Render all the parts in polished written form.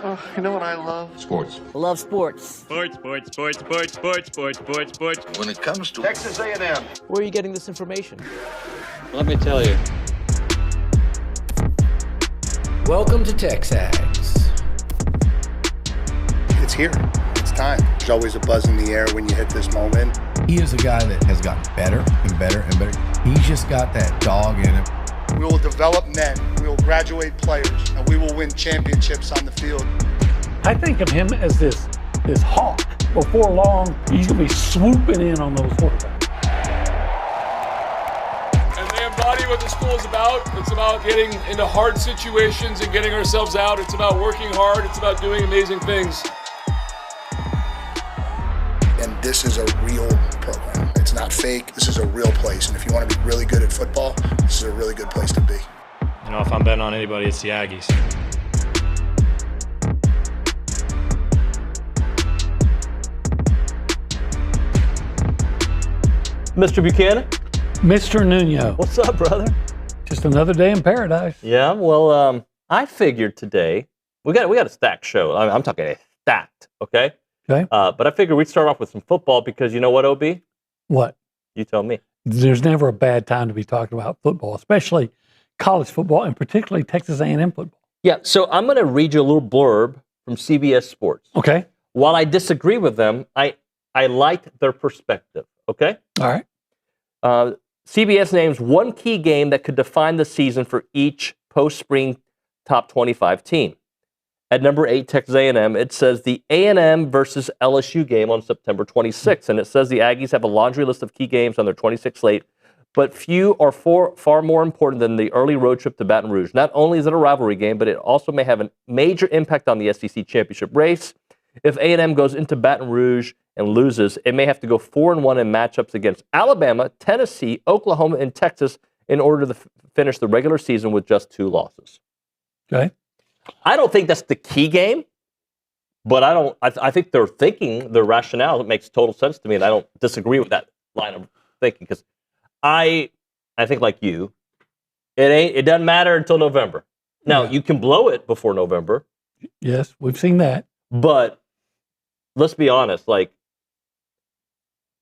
You know what I love? Sports. Love sports. Sports. When When it comes to Texas A&M. Where are you getting this information? Let me tell you. Welcome to TexAgs. It's here. It's time. There's always a buzz in the air when you hit this moment. He is a guy that has gotten better and better and better. He's just got that dog in him. We will develop men. We will graduate players, and we will win championships on the field. I think of him as this hawk. Before long, he's going to be swooping in on those quarterbacks. And they embody what the school is about. It's about getting into hard situations and getting ourselves out. It's about working hard. It's about doing amazing things. And this is a real program. It's not fake. This is a real place. And if you want to be really good at football, this is a really good place to be. You know, if I'm betting on anybody, it's the Aggies. Mr. Buchanan? Mr. Nuño. What's up, brother? Just another day in paradise. Yeah, well, I figured today, we got a stacked show. I'm talking a stacked, okay? Okay. But I figured we'd start off with some football because you know what, OB? What? You tell me. There's never a bad time to be talking about football, especially college football and particularly Texas A&M football. Yeah, so I'm going to read you a little blurb from CBS Sports. Okay. While I disagree with them, I like their perspective, okay? All right. CBS names one key game that could define the season for each post-spring top 25 team. At number 8, Texas A&M, it says the A&M versus LSU game on September 26th. And it says the Aggies have a laundry list of key games on their 26th slate, but few are far more important than the early road trip to Baton Rouge. Not only is it a rivalry game, but it also may have a major impact on the SEC championship race. If A&M goes into Baton Rouge and loses, it may have to go 4-1 in matchups against Alabama, Tennessee, Oklahoma, and Texas in order to finish the regular season with just 2 losses. Okay. I don't think that's the key game, but I think they're thinking, their rationale, it makes total sense to me, and I don't disagree with that line of thinking, because I think like you, it doesn't matter until November. Now, You can blow it before November. Yes, we've seen that. But let's be honest,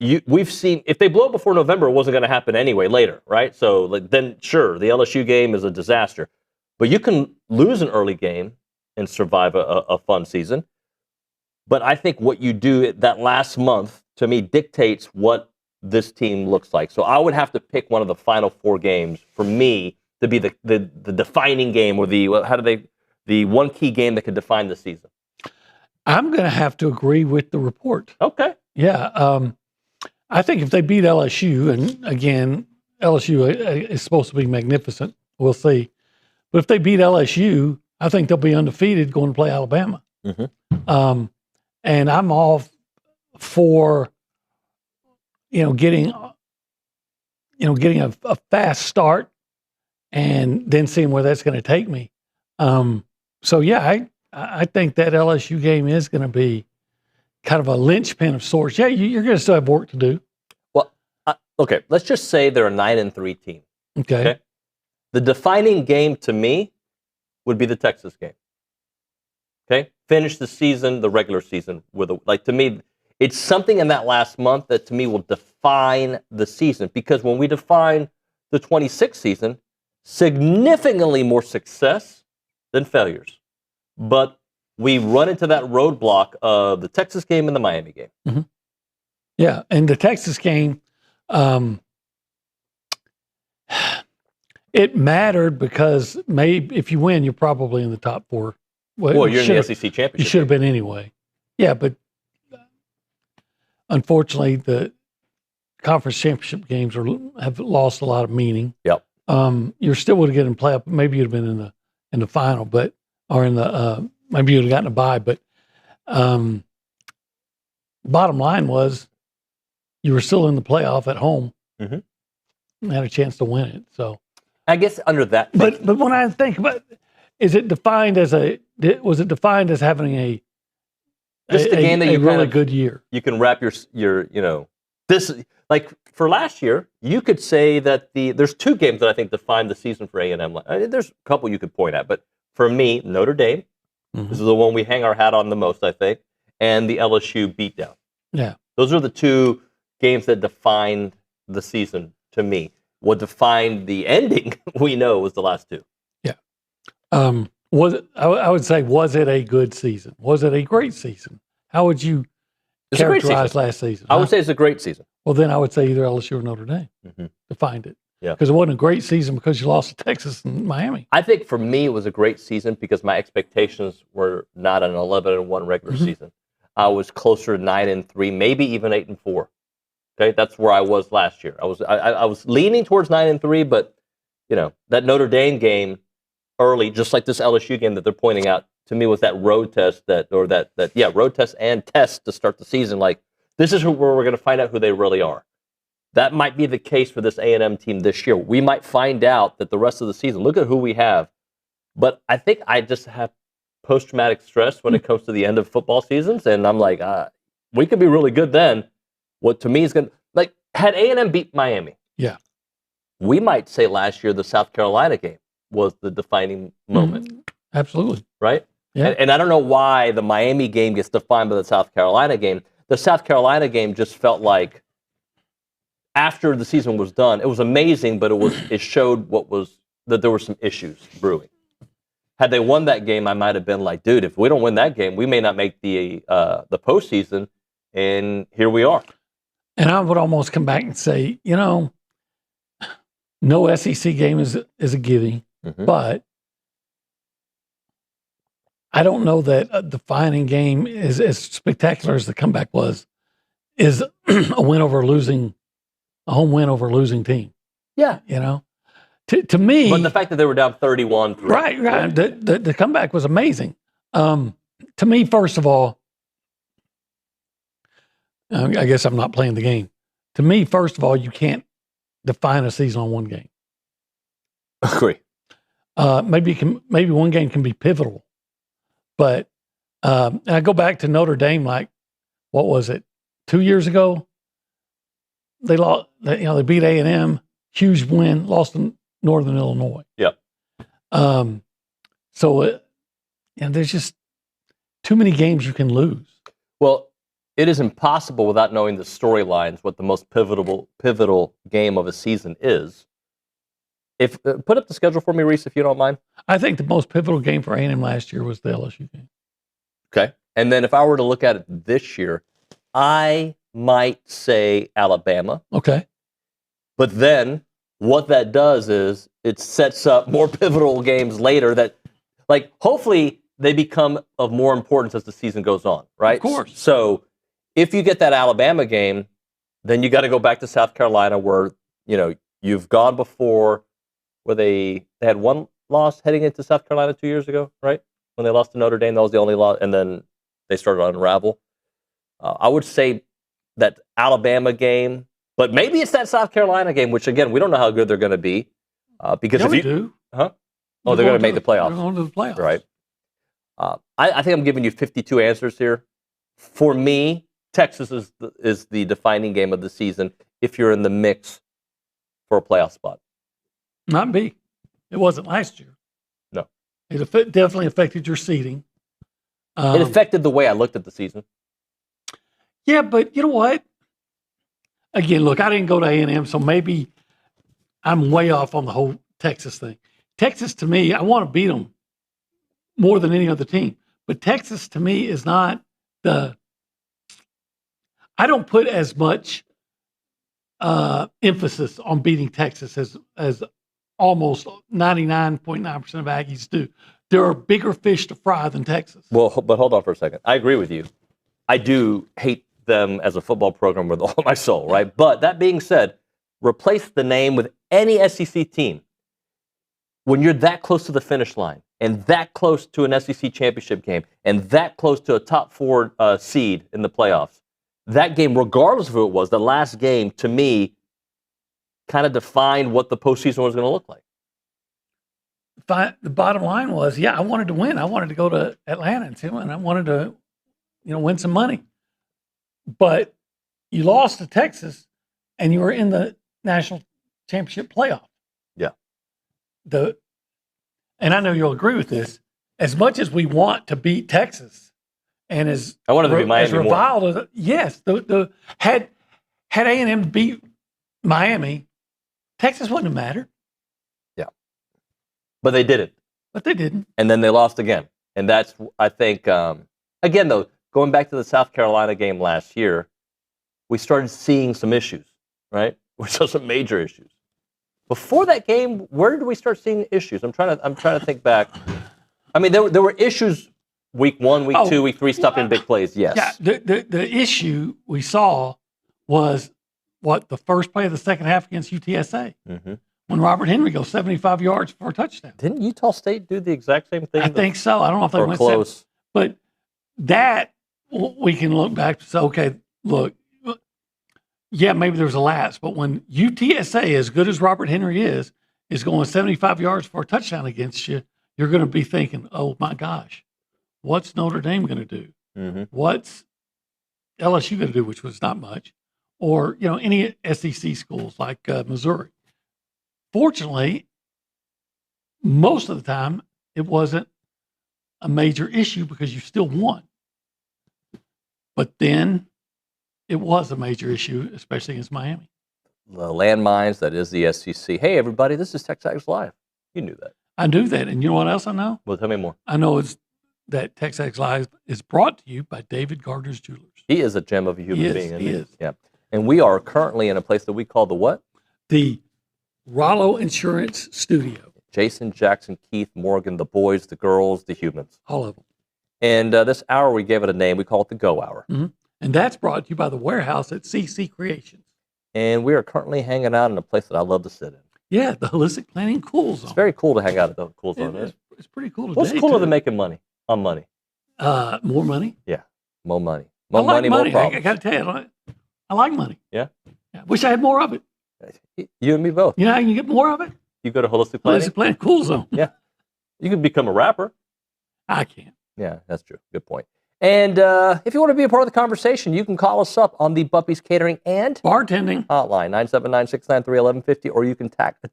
we've seen, if they blow it before November, it wasn't going to happen anyway later, right? So then sure, the LSU game is a disaster. But you can lose an early game and survive a fun season. But I think what you do that last month, to me, dictates what this team looks like. So I would have to pick one of the final 4 games for me to be the defining game, or the one key game that could define the season. I'm going to have to agree with the report. Okay. Yeah. I think if they beat LSU, and again, LSU is supposed to be magnificent. We'll see. But if they beat LSU, I think they'll be undefeated going to play Alabama. Mm-hmm. And I'm all for, getting a fast start and then seeing where that's going to take me. So yeah, I think that LSU game is going to be kind of a linchpin of sorts. Yeah, you're going to still have work to do. Well, okay, let's just say they're a 9-3 team. Okay. The defining game to me would be the Texas game. Okay? Finish the season, the regular season to me, it's something in that last month that to me will define the season. Because when we define the 26th season, significantly more success than failures. But we run into that roadblock of the Texas game and the Miami game. Mm-hmm. Yeah, and the Texas game, it mattered because maybe if you win, you're probably in the top 4. Well, you're in the SEC championship. You should have been anyway. Yeah, but unfortunately, the conference championship games have lost a lot of meaning. Yep. You still would have gotten in playoff. Maybe you'd have been in the final, or in the maybe you'd have gotten a bye. But bottom line was, you were still in the playoff at home. Mm-hmm. And had a chance to win it. So. I guess under that. But when I think about, was it defined as having a game that you really good year? You can wrap your this, like for last year, you could say that there's 2 games that I think define the season for A&M. There's a couple you could point at, but for me, Notre Dame This is the one we hang our hat on the most, I think, and the LSU beatdown. Yeah. Those are the two games that defined the season to me. What defined the ending, we know, was the last two. Yeah. I would say, was it a good season? Was it a great season? How would you characterize last season? I would say it's a great season. Well, then I would say either LSU or Notre Dame defined it. Yeah. Because it wasn't a great season because you lost to Texas and Miami. I think for me, it was a great season because my expectations were not an 11-1 regular season. I was closer to 9-3, maybe even 8-4. Okay, that's where I was last year. I was leaning towards 9-3, but that Notre Dame game early, just like this LSU game that they're pointing out to me, was that road test road test and test to start the season. Like, this is where we're going to find out who they really are. That might be the case for this A&M team this year. We might find out that the rest of the season, look at who we have. But I think I just have post-traumatic stress when it comes to the end of football seasons, and I'm like, we could be really good then. What to me is going to, like, had A&M beat Miami, we might say last year the South Carolina game was the defining moment. Absolutely. Right? Yeah. And I don't know why the Miami game gets defined by the South Carolina game. The South Carolina game just felt like, after the season was done, it was amazing, but it showed that there were some issues brewing. Had they won that game, I might have been like, dude, if we don't win that game, we may not make the postseason, and here we are. And I would almost come back and say, no SEC game is a gimme, but I don't know that a defining game is as spectacular as the comeback was, is a home win over a losing team. Yeah. To me. But the fact that they were down 31. Right. The comeback was amazing. To me, first of all, I guess I'm not playing the game. To me, first of all, you can't define a season on one game. Agree. Maybe one game can be pivotal, but and I go back to Notre Dame. Like, what was it? 2 years ago, they lost. They beat A&M, huge win, lost in Northern Illinois. Yep. So, there's just too many games you can lose. Well, it is impossible without knowing the storylines what the most pivotal game of a season is. Put up the schedule for me, Reese, if you don't mind. I think the most pivotal game for A&M last year was the LSU game. Okay. And then if I were to look at it this year, I might say Alabama. Okay. But then what that does is it sets up more pivotal games later that, like, hopefully they become of more importance as the season goes on, right? Of course. So if you get that Alabama game, then you got to go back to South Carolina where, you've gone before, where they had one loss heading into South Carolina 2 years ago, right? When they lost to Notre Dame, that was the only loss, and then they started to unravel. I would say that Alabama game, but maybe it's that South Carolina game, which, again, we don't know how good they're going to be. Because we do. Huh? Oh, they're going to make the playoffs. They're going to the playoffs. Right. I think I'm giving you 52 answers here. For me, Texas is the defining game of the season if you're in the mix for a playoff spot. Not me. It wasn't last year. No. It definitely affected your seeding. It affected the way I looked at the season. Yeah, but you know what? Again, look, I didn't go to A&M, so maybe I'm way off on the whole Texas thing. Texas, to me, I want to beat them more than any other team. But Texas, to me, is not I don't put as much emphasis on beating Texas as almost 99.9% of Aggies do. There are bigger fish to fry than Texas. Well, but hold on for a second. I agree with you. I do hate them as a football program with all my soul, right? But that being said, replace the name with any SEC team. When you're that close to the finish line and that close to an SEC championship game and that close to a top 4 seed in the playoffs, that game, regardless of who it was, the last game, to me, kind of defined what the postseason was going to look like. The bottom line was, I wanted to win. I wanted to go to Atlanta and I wanted to, win some money. But you lost to Texas, and you were in the national championship playoff. Yeah. And I know you'll agree with this. as much as we want to beat Texas, and as I wanted to beat Miami as reviled as yes, had A&M beat Miami, Texas wouldn't have mattered. Yeah, but they didn't. But they didn't. And then they lost again. And that's, I think, again, though, going back to the South Carolina game last year, we started seeing some issues, right? We saw some major issues. Before that game, where did we start seeing issues? I'm trying to think back. I mean, there were issues week 1, week 2, week 3, stopping big plays, yes. Yeah, the issue we saw was the first play of the second half against UTSA. Mm-hmm. When Robert Henry goes 75 yards for a touchdown. Didn't Utah State do the exact same thing? I think so. I don't know if they went close. But that, we can look back to say, okay, look, yeah, maybe there's a lapse. But when UTSA, as good as Robert Henry is going 75 yards for a touchdown against you, you're going to be thinking, oh, my gosh, what's Notre Dame going to do? Mm-hmm. What's LSU going to do, which was not much? Or, any SEC schools like Missouri. Fortunately, most of the time, it wasn't a major issue because you still won. But then it was a major issue, especially against Miami. The landmines, that is the SEC. Hey, everybody, this is TexAgs Live. You knew that. I knew that. And you know what else I know? Well, tell me more. I know that TexAgs Live is brought to you by David Gardner's Jewelers. He is a gem of a human being. He is. Yeah. And we are currently in a place that we call the what? The Rollo Insurance Studio. Jason, Jackson, Keith, Morgan, the boys, the girls, the humans. All of them. And this hour, we gave it a name. We call it the Go Hour. Mm-hmm. And that's brought to you by the warehouse at CC Creations. And we are currently hanging out in a place that I love to sit in. Yeah, the Holistic Planning Cool Zone. It's very cool to hang out at the Cool Zone. It's pretty cool today. What's cooler than making money on money? More money. Yeah, more money. More money, more problems. I got to tell you, I like money. Yeah? Wish I had more of it. You and me both. You know how you can get more of it? You go to Holistic Planning? Holistic Planning Cool Zone. Yeah. You can become a rapper. I can't. Yeah, that's true. Good point. And if you want to be a part of the conversation, you can call us up on the Buppy's Catering and Bartending hotline, 979-693-1150, or you can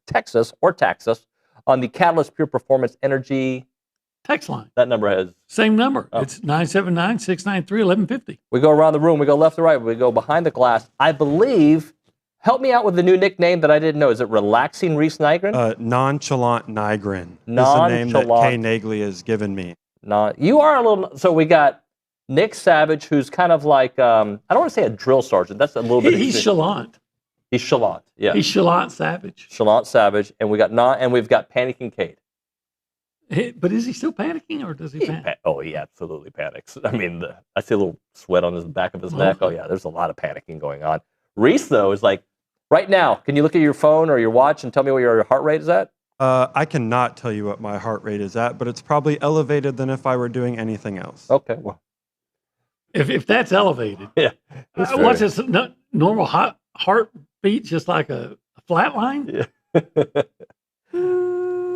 text us on the Catalyst Pure Performance Energy text line. That number has... Same number. Oh. It's 979-693-1150. We go around the room. We go left to right. We go behind the glass. I believe... Help me out with the new nickname that I didn't know. Is it Relaxing Reese Nygren? Nonchalant Nygren is the name that Kay Nagley has given me. You are a little... So we got Nick Savage, who's kind of like... I don't want to say a drill sergeant. That's a little bit... He's chalant. He's chalant, yeah. He's chalant Savage. Chalant Savage. And we've got Panic Kincaid. But is he still panicking, or does he panic? He absolutely panics. I mean, I see a little sweat on the back of his neck. Oh, yeah, there's a lot of panicking going on. Reese, though, is like... Right now, can you look at your phone or your watch and tell me what your heart rate is at? I cannot tell you what my heart rate is at, but it's probably elevated than if I were doing anything else. Okay, well. If that's elevated. Yeah. What's this normal heartbeat, just like a flat line? Yeah.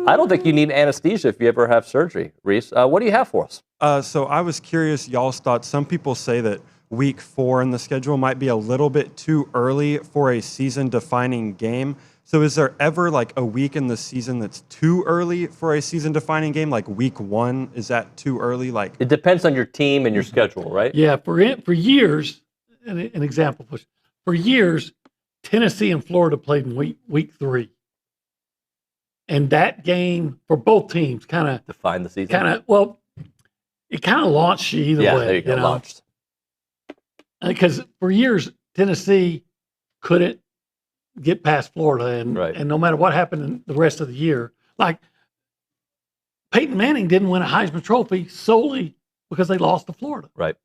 I don't think you need anesthesia if you ever have surgery, Reese. What do you have for us? So I was curious, y'all's thoughts. Some people say that week 4 in the schedule might be a little bit too early for a season-defining game. So is there ever like a week in the season that's too early for a season-defining game? Like week 1, is that too early? Like it depends on your team and your schedule, right? Yeah, for years, an example, for years, Tennessee and Florida played in week 3. And that game for both teams kind of defined the season. It kind of launched you either way. Yeah, there you go, launched. Because for years, Tennessee couldn't get past Florida, and no matter what happened in the rest of the year, like Peyton Manning didn't win a Heisman Trophy solely because they lost to Florida. Right.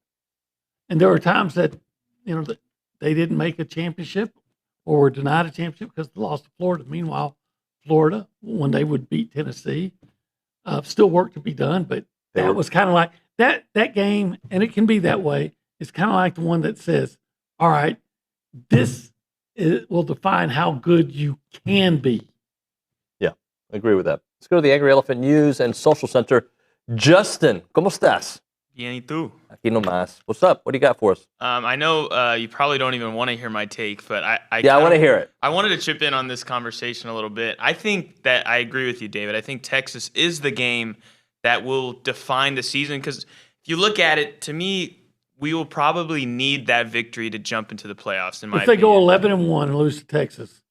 And there were times that they didn't make a championship or were denied a championship because they lost to Florida. Meanwhile, Florida, when they would beat Tennessee, still work to be done. But that was kind of like that game, and it can be that way. It's kind of like the one that says, all right, this will define how good you can be. Yeah, I agree with that. Let's go to the Angry Elephant News and Social Center. Justin, ¿cómo estás? Bien, ¿y tú? Aquí nomás. What's up? What do you got for us? I know you probably don't even want to hear my take, but I want to hear it. I wanted to chip in on this conversation a little bit. I think that I agree with you, David. I think Texas is the game that will define the season. Because if you look at it, to me, we will probably need that victory to jump into the playoffs. In my if they opinion. go 11-1 and lose to Texas,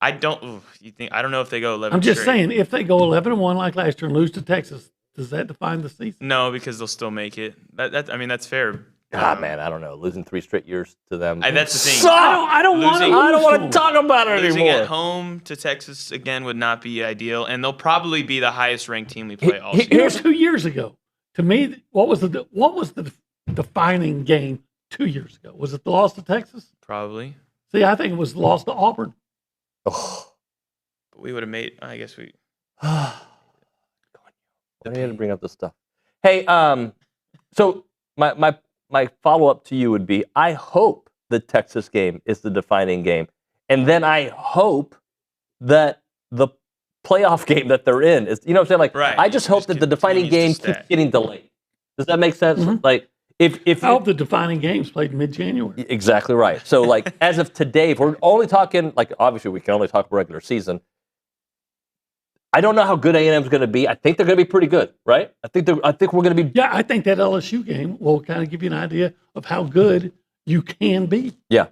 I don't know if they go 11. I'm just straight. saying, if they go 11-1 like last year and lose to Texas, does that define the season? No, because they'll still make it. That's fair. Man, I don't know. Losing 3 straight years to them. That's the thing. So, I don't want to talk about it Losing anymore. at home to Texas again would not be ideal, and they'll probably be the highest ranked team we play all season. Here's 2 years ago. To me, what was the defining game 2 years ago? Was it the loss to Texas? Probably. See, I think it was the loss to Auburn. Oh. But we would have made. I guess we. I need to bring up this stuff. Hey, so my follow-up to you would be, I hope the Texas game is the defining game. And then I hope that the playoff game that they're in is, you know what I'm saying? Like, right. I just hope that the defining game keeps getting delayed. Does that make sense? Mm-hmm. Like, if I hope the defining game's played mid-January. Exactly right. So, like, as of today, if we're only talking, like, obviously we can only talk regular season. I don't know how good A&M is going to be. I think they're going to be pretty good, right? I think we're going to be. Yeah, I think that LSU game will kind of give you an idea of how good you can be. Yeah,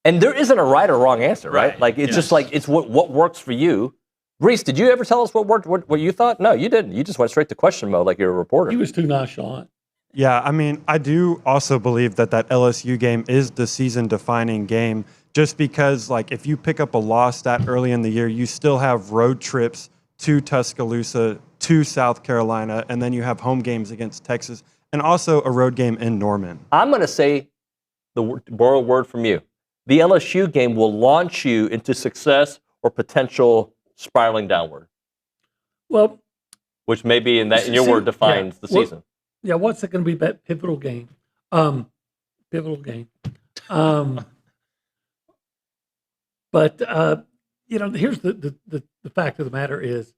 and there isn't a right or wrong answer, right? Like it's just like it's what works for you. Reese, did you ever tell us what worked? What you thought? No, you didn't. You just went straight to question mode, like you're a reporter. He was too nonchalant. Yeah, I mean, I do also believe that LSU game is the season-defining game, just because, like, if you pick up a loss that early in the year, you still have road trips to Tuscaloosa, to South Carolina, and then you have home games against Texas, and also a road game in Norman. I'm going to say borrow a word from you. The LSU game will launch you into success or potential spiraling downward. Well, which maybe in your word defines the season. Yeah, what's it going to be that pivotal game? Pivotal game. But here's the fact of the matter is,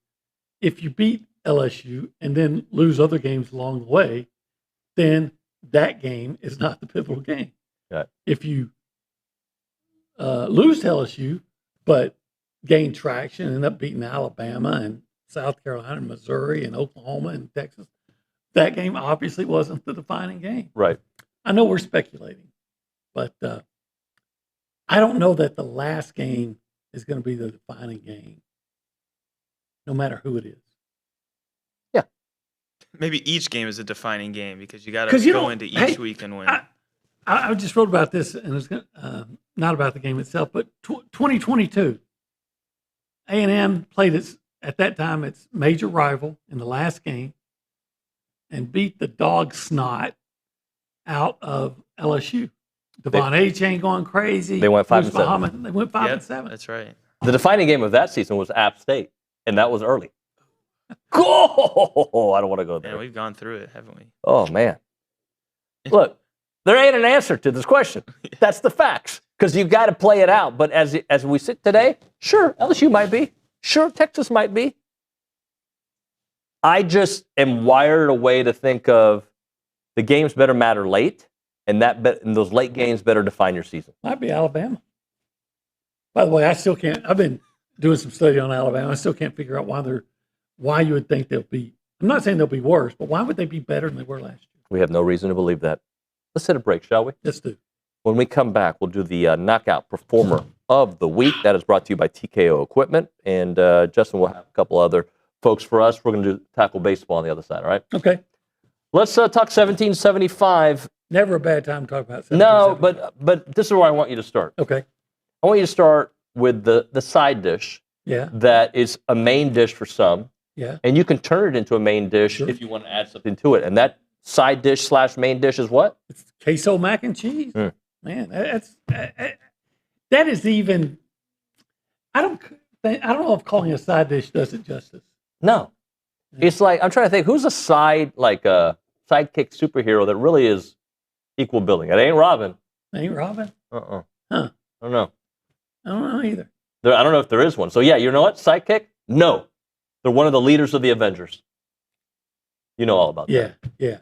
if you beat LSU and then lose other games along the way, then that game is not the pivotal game. Right. If you lose to LSU but gain traction and end up beating Alabama and South Carolina and Missouri and Oklahoma and Texas, that game obviously wasn't the defining game. Right. I know we're speculating, but I don't know that the last game is going to be the defining game, no matter who it is. Yeah. Maybe each game is a defining game because you got to go into each week and win. I just wrote about this, and it's not about the game itself, but 2022. A&M played at that time its major rival in the last game and beat the dog snot out of LSU. Devon A-Chain going crazy. They went 5-7. They went 5-7. That's right. The defining game of that season was App State, and that was early. Oh, I don't want to go there. Yeah, we've gone through it, haven't we? Oh, man. Look, there ain't an answer to this question. That's the facts, because you've got to play it out. But as we sit today, sure, LSU might be. Sure, Texas might be. I just am wired a way to think of the games better matter late, and those late games better define your season. Might be Alabama. By the way, I still can't. I've been doing some study on Alabama. I still can't figure out why you would think they'll be. I'm not saying they'll be worse, but why would they be better than they were last year? We have no reason to believe that. Let's hit a break, shall we? Let's do. When we come back, we'll do the Knockout Performer of the Week. That is brought to you by TKO Equipment. And Justin will have a couple other folks for us. We're going to tackle baseball on the other side, all right? Okay. Let's talk 1775. Never a bad time to talk about 1775. No, but this is where I want you to start. Okay. I want you to start with the side dish. Yeah. That is a main dish for some. Yeah. And you can turn it into a main dish if you want to add something to it. And that side dish / main dish is what? It's queso mac and cheese. Man, that is even. I don't know if calling a side dish does it justice. No, it's like I'm trying to think who's a sidekick superhero that really is equal billing. It ain't Robin. Ain't Robin? Huh? I don't know. I don't know either. I don't know if there is one. So yeah, you know what? Sidekick? No, they're one of the leaders of the Avengers. You know all about that. Yeah.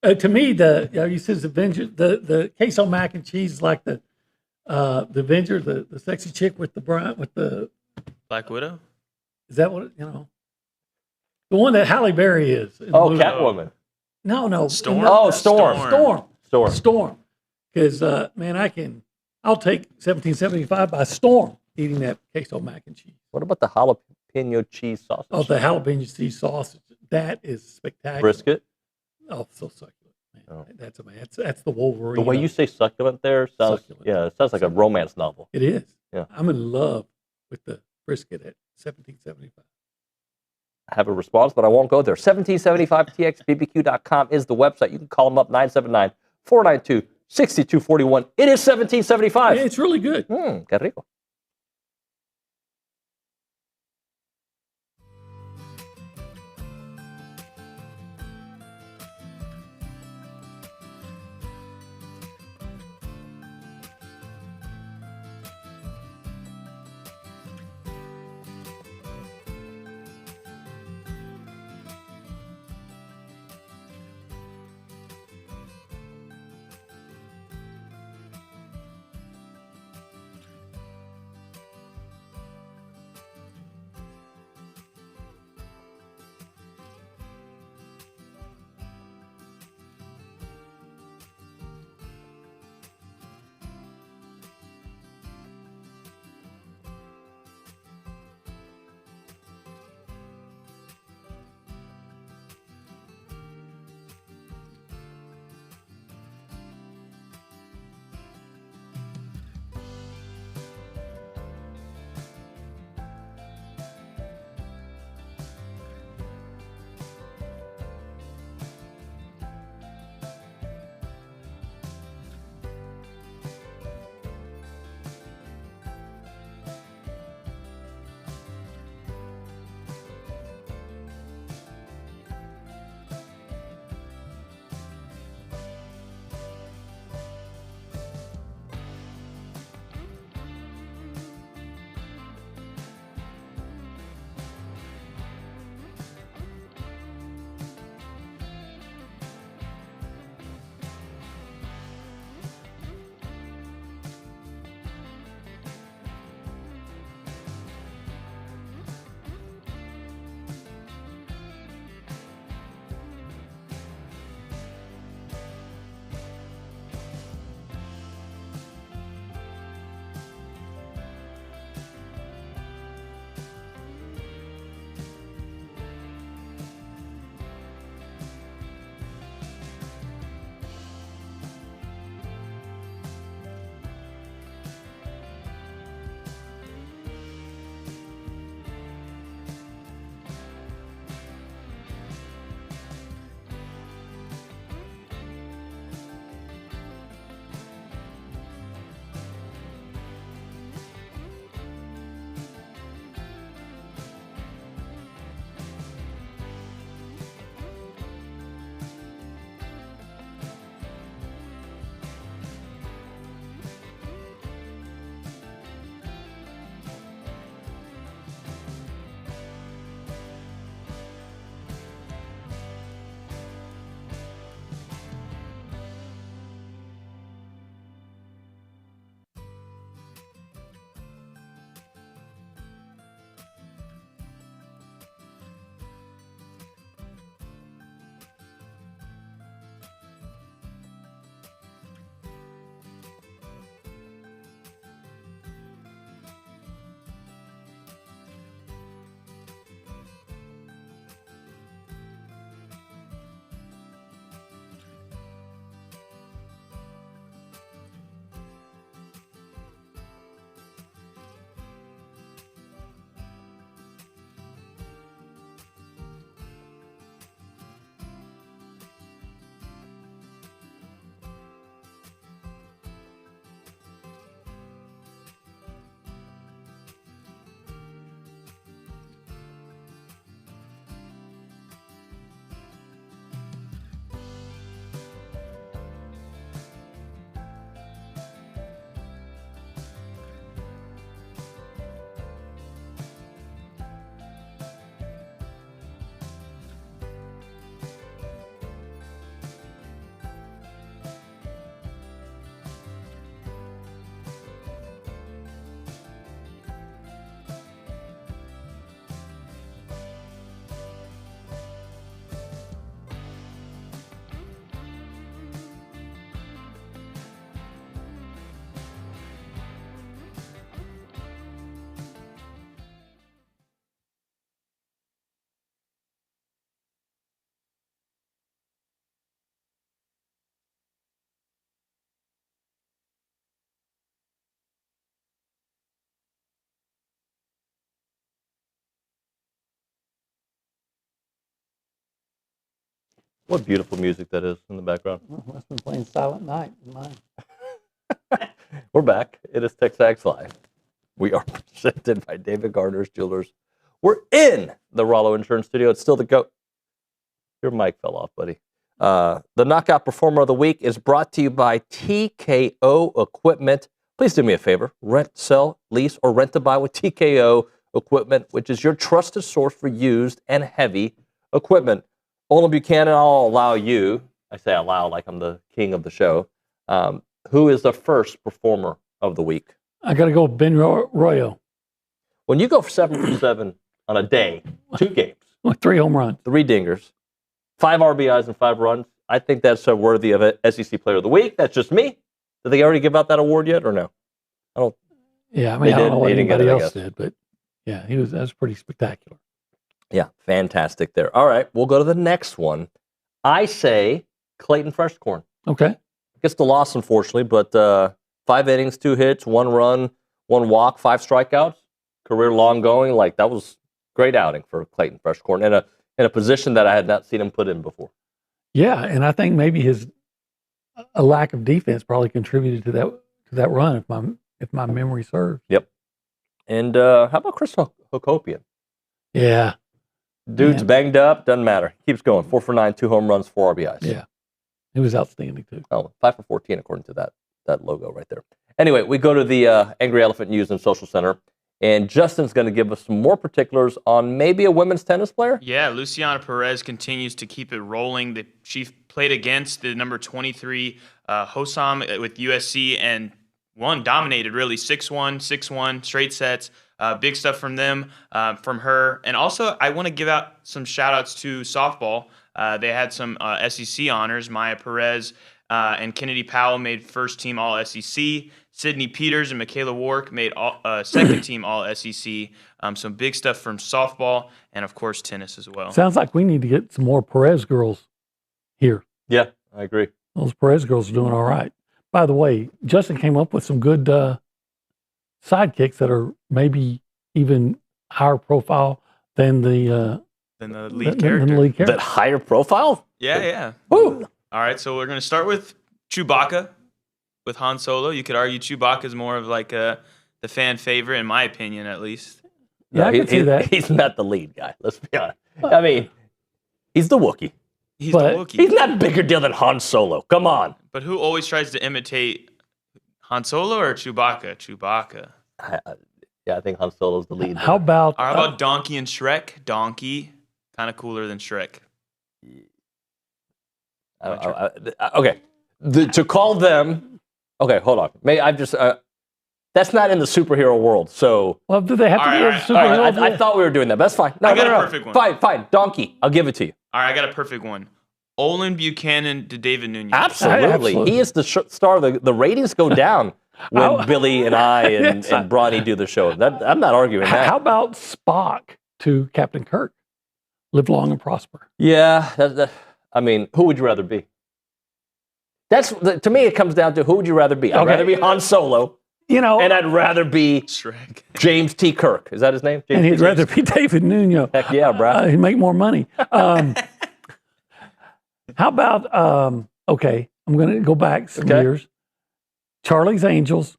To me, you said Avenger, the queso mac and cheese is like the Avenger, the sexy chick with the Black Widow. Is that what you know? The one that Halle Berry is. in the Oh, movie. Catwoman. No. Storm. Oh, Storm. Storm. Because, man, I'll take 1775 by storm eating that queso mac and cheese. What about the jalapeno cheese sausage? Oh, the jalapeno cheese sausage. That is spectacular. Brisket? Oh, so succulent. Man. Oh. That's the Wolverine. The way you say succulent there sounds, Succulent. yeah, it sounds like a romance novel. It is. Yeah. I'm in love with the brisket at 1775. I have a response, but I won't go there. 1775txbbq.com is the website. You can call them up, 979-492-6241. It is 1775. Yeah, it's really good. Qué rico. What beautiful music that is in the background. That's been playing Silent Night in mine. We're back. It is TexAgs Live. We are presented by David Gardner's Jewelers. We're in the Rollo Insurance Studio. It's still the GOAT. Your mic fell off, buddy. The Knockout Performer of the Week is brought to you by TKO Equipment. Please do me a favor. Rent, sell, lease, or rent to buy with TKO Equipment, which is your trusted source for used and heavy equipment. Olin Buchanan, I'll allow you, I say allow like I'm the king of the show, who is the first performer of the week? I got to go with Ben Royo. When you go for 7 for 7 on a day, 2 games, With 3 home runs. 3 dingers, 5 RBIs and 5 runs, I think that's worthy of an SEC Player of the Week. That's just me. Did they already give out that award yet or no? I don't. Yeah, I mean, I don't know what They didn't get anybody it, I else guess. did, but yeah, that was pretty spectacular. Yeah, fantastic there. All right, we'll go to the next one. I say Clayton Freshcorn. Okay. Gets the loss, unfortunately, but 5 innings, 2 hits, 1 run, 1 walk, 5 strikeouts. Career long going. Like, that was great outing for Clayton Freshcorn in a position that I had not seen him put in before. Yeah, and I think maybe a lack of defense probably contributed to that run, if my memory serves. Yep. And how about Chris Hokopian? Yeah. Dude's Man. banged up, doesn't matter. Keeps going. 4 for 9, 2 home runs, 4 RBIs. Yeah. It was outstanding, too. Oh, 5 for 14, according to that logo right there. Anyway, we go to the Angry Elephant News and Social Center, and Justin's going to give us some more particulars on maybe a women's tennis player. Yeah, Luciana Perez continues to keep it rolling. She played against the number 23 Hossam with USC and dominated really 6-1, 6-1, straight sets. Big stuff from them, from her. And also, I want to give out some shout-outs to softball. They had some SEC honors. Maya Perez and Kennedy Powell made first-team All-SEC. Sydney Peters and Michaela Wark made second-team All-SEC. Some big stuff from softball and, of course, tennis as well. Sounds like we need to get some more Perez girls here. Yeah, I agree. Those Perez girls are doing all right. By the way, Justin came up with some good sidekicks that are maybe even higher profile than the lead character. the lead character. That higher profile? Yeah. Woo. All right, so we're going to start with Chewbacca with Han Solo. You could argue Chewbacca is more of like the fan favorite, in my opinion, at least. Yeah, I can see that. He's not the lead guy, let's be honest. I mean, he's the Wookiee. He's the Wookiee. He's not a bigger deal than Han Solo. Come on. But who always tries to imitate Han Solo or Chewbacca? Chewbacca. Yeah, I think Han Solo's the lead. How about How about Donkey and Shrek? Donkey, kind of cooler than Shrek. Okay. To call them. Okay, hold on. I've just. That's not in the superhero world. So. Well, do they have to be a superhero? I thought we were doing that. But that's fine. No, I got a perfect one. Fine. Donkey. I'll give it to you. All right, I got a perfect one. Olin Buchanan to David Nuño. Absolutely. He is the star. The ratings go down when Billy and I and Bronny do the show. I'm not arguing that. How about Spock to Captain Kirk? Live long and prosper. Yeah. I mean, who would you rather be? To me, it comes down to who would you rather be? I'd rather be Han Solo. And I'd rather be Shrek. James T. Kirk. Is that his name? And he'd rather be David Nuño. Heck yeah, bro. He'd make more money. How about, okay, I'm going to go back some years. Charlie's Angels.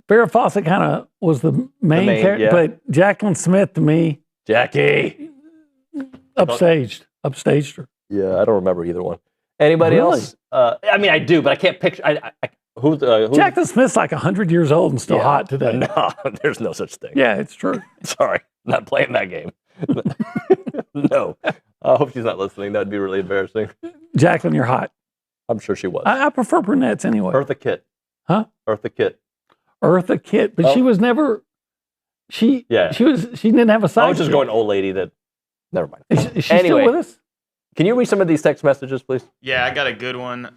Farrah Fawcett kind of was the main character, but Jacqueline Smith, to me, Jackie. upstaged her. Yeah, I don't remember either one. Anybody else? I mean, I do, but I can't picture. Who's Jacqueline Smith's like 100 years old and still hot today. No, there's no such thing. Yeah, it's true. Sorry, not playing that game. No. I hope she's not listening. That'd be really embarrassing. Jacqueline, you're hot. I'm sure she was. I prefer brunettes anyway. Eartha Kitt. Huh? Eartha Kitt. Eartha Kitt, but she was never. She didn't have a side. I was just going old lady that. Never mind. Is she still with us? Can you read some of these text messages, please? Yeah, I got a good one.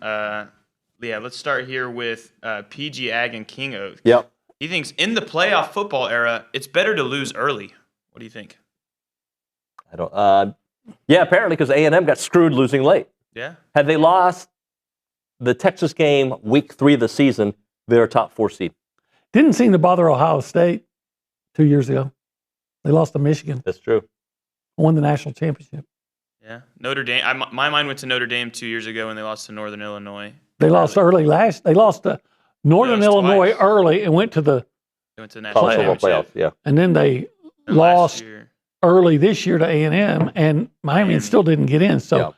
Let's start here with PG Ag and King Oak. Yep. He thinks in the playoff football era, it's better to lose early. What do you think? I don't. Yeah, apparently because A&M got screwed losing late. Yeah. Had they lost the Texas game week 3 of the season, they're a top 4 seed. Didn't seem to bother Ohio State 2 years ago. They lost to Michigan. That's true. Won the national championship. Yeah, Notre Dame. My mind went to Notre Dame 2 years ago when they lost to Northern Illinois. They lost early last. They lost to Northern Illinois twice. early and went to the They went to the national College football championship. playoffs. Yeah. and then they And lost last year. early this year to A&M, and Miami still didn't get in. So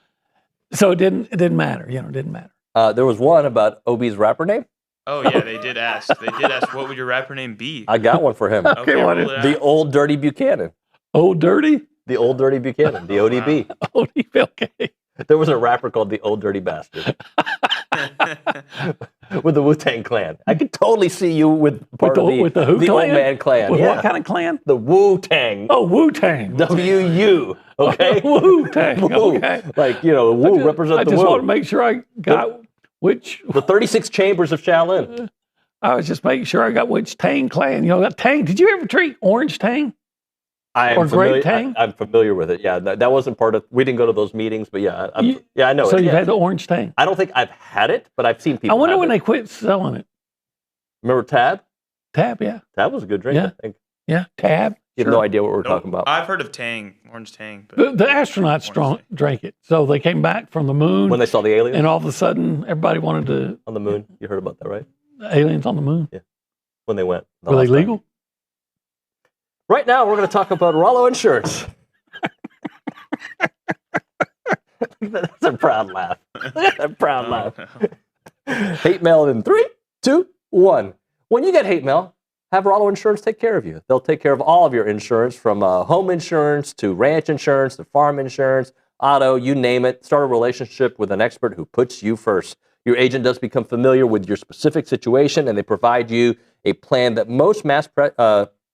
it didn't matter. It didn't matter. There was one about OB's rapper name. Oh yeah, they did ask. What would your rapper name be? I got one for him. Okay, what roll it The out. Old Dirty Buchanan. Old Dirty? The Old Dirty Buchanan. The ODB. Okay. There was a rapper called the Old Dirty Bastard with the Wu-Tang Clan. I could totally see you with part of with the who the clan? Old Man Clan. With Yeah. what kind of clan? The Wu-Tang. Oh, Wu-Tang. W-U. Okay? Wu-Tang. Woo. Okay. Like, Wu represent I the just Wu. want to make sure I got which. The 36 chambers of Shaolin. I was just making sure I got which Tang clan. That Tang. Did you ever drink orange Tang? Or grape Tang? I'm familiar with it. Yeah, that wasn't part of. We didn't go to those meetings, but yeah, I know So it. you've Yeah. had the orange Tang. I don't think I've had it, but I've seen people. I wonder have when it. they quit selling it. Remember Tab? Tab, yeah. Tab was a good drink. Yeah. I think. Yeah, Tab. You have no idea what we're talking about. I've heard of Tang, orange Tang. But The astronauts drank it. So they came back from the moon. When they saw the aliens and all of a sudden, everybody wanted to. on the moon, you heard about that, right? The aliens on the moon. Yeah. When they went. Were they legal? Right now, we're going to talk about Rollo Insurance. That's a proud laugh. That's a proud laugh. Hate mail in 3, 2, 1. When you get hate mail, have Rollo Insurance take care of you. They'll take care of all of your insurance, from home insurance to ranch insurance to farm insurance, auto, you name it. Start a relationship with an expert who puts you first. Your agent does become familiar with your specific situation, and they provide you a plan that most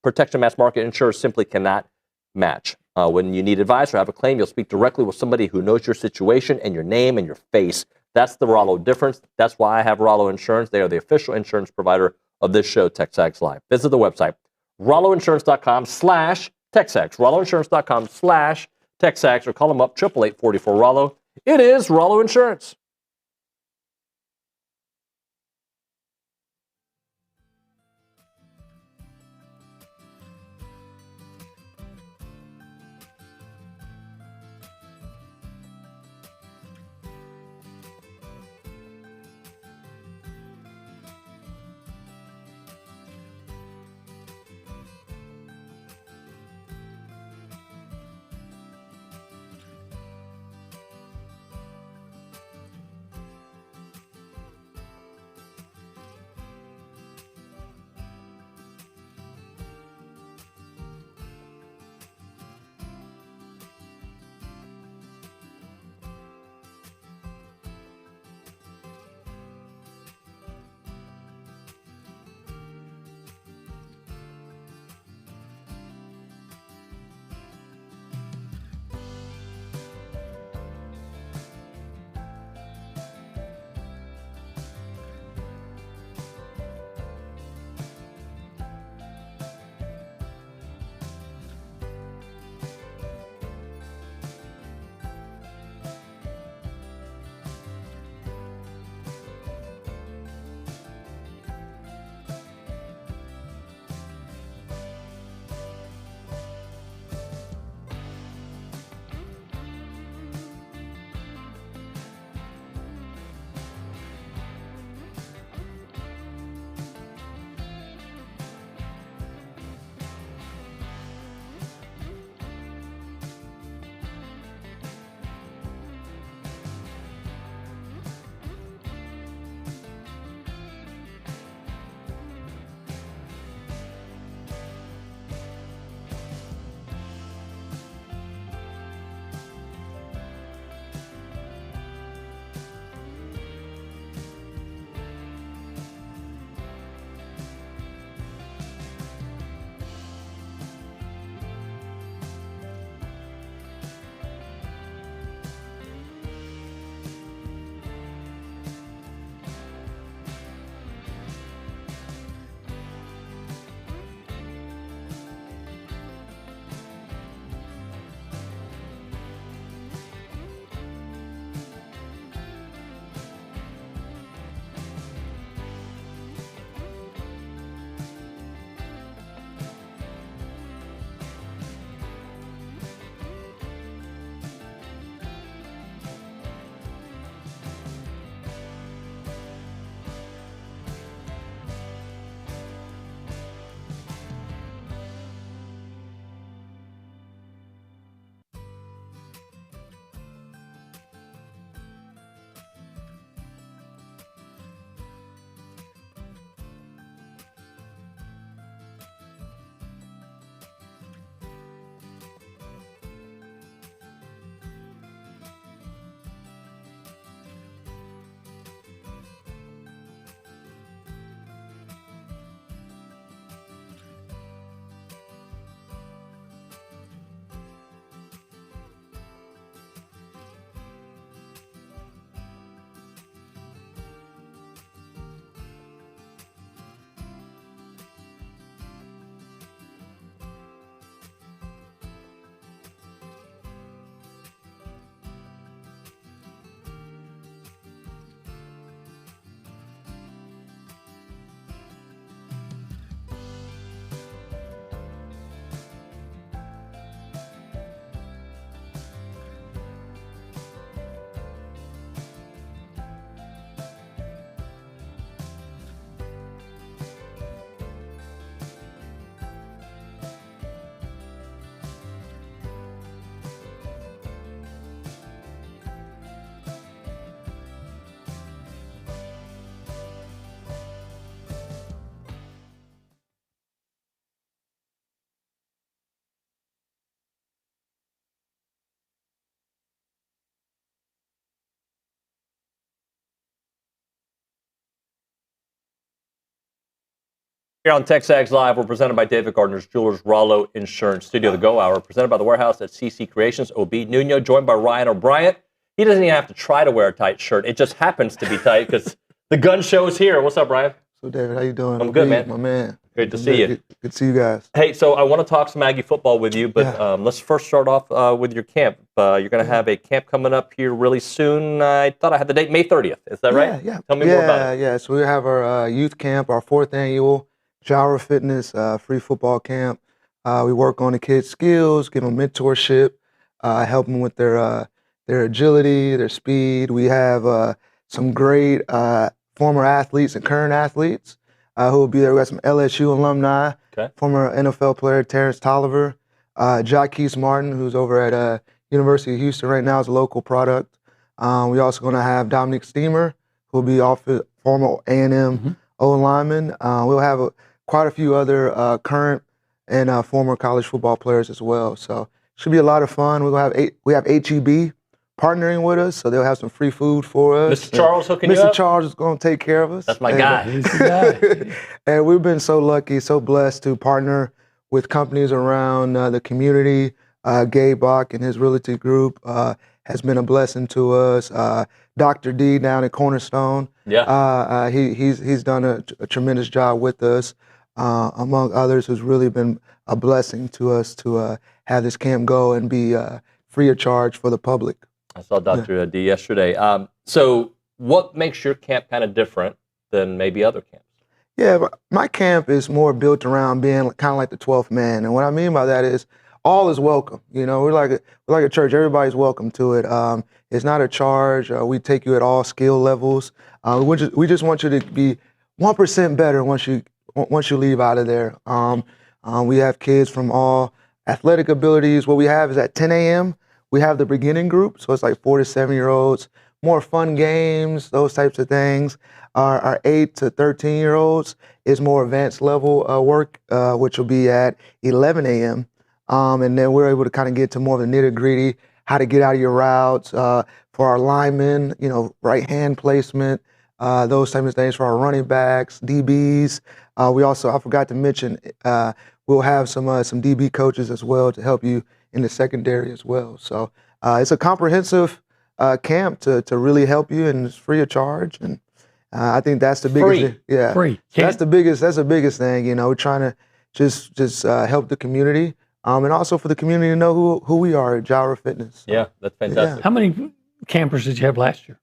protection mass market insurers simply cannot match. When you need advice or have a claim, you'll speak directly with somebody who knows your situation and your name and your face. That's the Rollo difference. That's why I have Rollo Insurance. They are the official insurance provider of this show, TexAgs Live. Visit the website, RolloInsurance.com/TexAgs, RolloInsurance.com/TexAgs, or call them up, 888-44-ROLLO. It is Rollo Insurance. Here on TexAgs Live, we're presented by David Gardner's Jewelers, Rollo Insurance Studio, the Go Hour, presented by the Warehouse at CC Creations, OB Nuño, joined by Ryan O'Brien. He doesn't even have to try to wear a tight shirt. It just happens to be tight because the gun show is here. What's up, Brian? So, David, how you doing? I'm good, man. My man. Great to see you. Good to see you guys. Hey, so I want to talk some Aggie football with you, but let's first start off with your camp. You're going to have a camp coming up here really soon. I thought I had the date, May 30th. Is that right? Yeah. Tell me more about it. Yeah, so we have our youth camp, our 4th annual Gyro Fitness free football camp. We work on the kids' skills, give them mentorship, help them with their agility, their speed. We have some great former athletes and current athletes who will be there. We got some LSU alumni, former NFL player Terrence Tolliver, Jaquise Martin, who's over at University of Houston right now as a local product. We're also going to have Dominic Steamer, who will be former A&M O-lineman. We'll have quite a few other current and former college football players as well. So it should be a lot of fun. We have HEB partnering with us, so they'll have some free food for us. Mr. Charles hooking you up? Mr. Charles is going to take care of us. That's my guy. He's the guy. And we've been so lucky, so blessed to partner with companies around the community. Gabe Bach and his realty group has been a blessing to us. Dr. D down at Cornerstone. Yeah. He's done a tremendous job with us, among others, who's really been a blessing to us to have this camp go and be free of charge for the public. I saw Dr. D yesterday. So what makes your camp kind of different than maybe other camps? Yeah, my camp is more built around being kind of like the 12th man. And what I mean by that is all is welcome. You know, we're like a church. Everybody's welcome to it. It's not a charge. We take you at all skill levels. We just want you to be 1% better once you leave out of there. We have kids from all athletic abilities. What we have is at 10 a.m., we have the beginning group, so it's like 4 to 7-year-olds, more fun games, those types of things. Our 8 to 13-year-olds is more advanced level work, which will be at 11 a.m. And then we're able to kind of get to more of the nitty-gritty, how to get out of your routes, for our linemen, right hand placement, those types of things for our running backs, DBs. We also, I forgot to mention, we'll have some DB coaches as well to help you in the secondary as well. So it's a comprehensive camp to really help you, and it's free of charge. And I think that's the biggest thing. Yeah, free. So that's the biggest thing. We're trying to just help the community, and also for the community to know who we are at Gyro Fitness. So, yeah, that's fantastic. Yeah. How many campers did you have last year?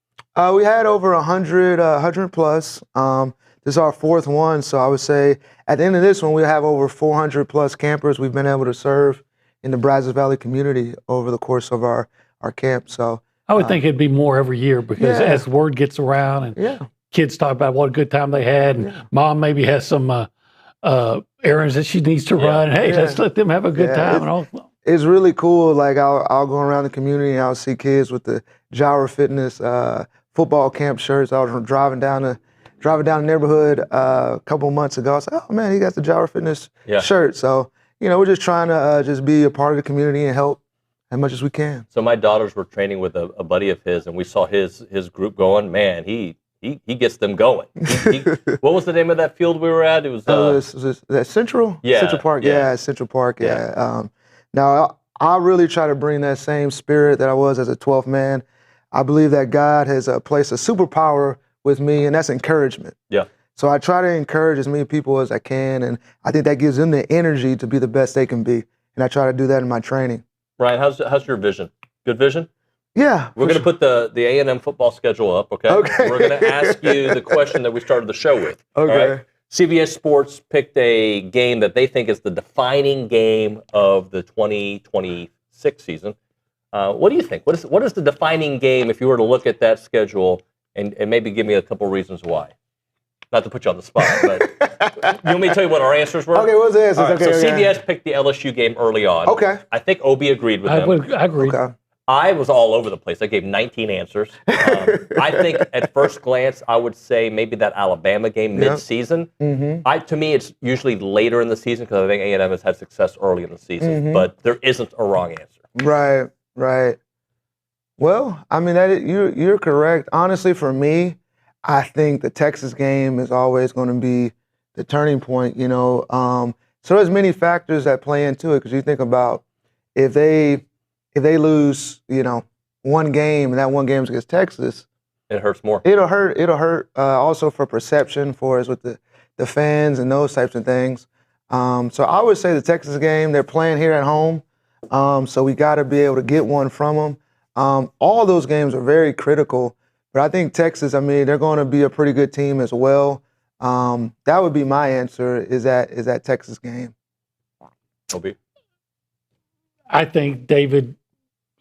We had over 100 plus. This is our 4th one, so I would say at the end of this one, we'll have over 400 plus campers we've been able to serve in the Brazos Valley community over the course of our camp. So I would think it'd be more every year because as word gets around and kids talk about what a good time they had, and mom maybe has some errands that she needs to run. Hey, let's let them have a good time. It's really cool. Like I'll go around the community and I'll see kids with the Gyro Fitness football camp shirts. I was driving down the neighborhood a couple months ago. I was like, oh man, he got the Gyro Fitness shirt. So we're just trying to just be a part of the community and help as much as we can. So my daughters were training with a buddy of his, and we saw his group going. Man, he gets them going. What was the name of that field we were at? It was that Central? Yeah. Central Park. Yeah, Central Park. Yeah. Now, I really try to bring that same spirit that I was as a 12th man. I believe that God has placed a superpower with me, and that's encouragement. Yeah. So I try to encourage as many people as I can, and I think that gives them the energy to be the best they can be. And I try to do that in my training. Ryan, how's your vision? Good vision? Yeah. We're going to put the A&M football schedule up, okay? We're going to ask you the question that we started the show with. Okay. All right? CBS Sports picked a game that they think is the defining game of the 2026 season. What do you think? What is the defining game if you were to look at that schedule and maybe give me a couple reasons why? Not to put you on the spot, but you want me to tell you what our answers were? Okay, what's the answers? Right, so CBS picked the LSU game early on. Okay. I think OB agreed with them. I agree. Okay. I was all over the place. I gave 19 answers. I think at first glance, I would say maybe that Alabama game mid-season. Mm-hmm. To me, it's usually later in the season because I think A&M has had success early in the season. But there isn't a wrong answer. Right. Well, I mean, you're correct. Honestly, for me, I think the Texas game is always going to be the turning point. So there's many factors that play into it because you think about if they lose, one game and that one game is against Texas, it hurts more. It'll hurt also for perception for us with the fans and those types of things. So I would say the Texas game, they're playing here at home. So we got to be able to get one from them. All those games are very critical, but I think Texas, they're going to be a pretty good team as well. That would be my answer is that Texas game. Obi. I think David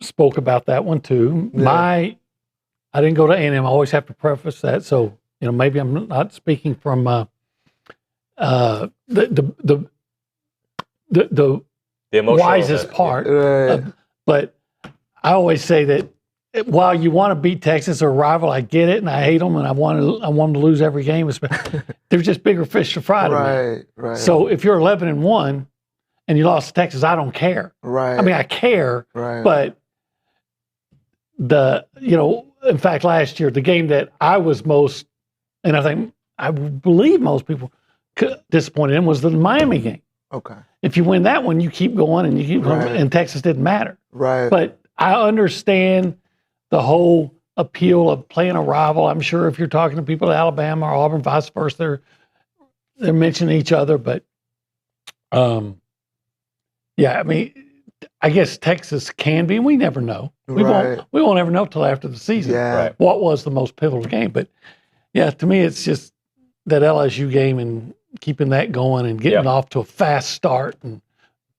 spoke about that one too. Yeah. I didn't go to A&M. I always have to preface that. So, maybe I'm not speaking from the wisest part. But I always say that while you want to beat Texas or a rival, I get it and I hate them and I want them to lose every game. They're just bigger fish to fry to me. Right. So if you're 11-1 and you lost to Texas, I don't care. Right. I care, right. But in fact, last year, the game that I was most, and I believe most people disappointed in was the Miami game. Okay. If you win that one, you keep going and you keep going, and Texas didn't matter. Right. But I understand the whole appeal of playing a rival. I'm sure if you're talking to people at Alabama or Auburn, vice versa, they're mentioning each other. But, I guess Texas can be. We never know. We won't ever know till after the season. Yeah. Right. What was the most pivotal game? But yeah, to me, it's just that LSU game and keeping that going and getting off to a fast start and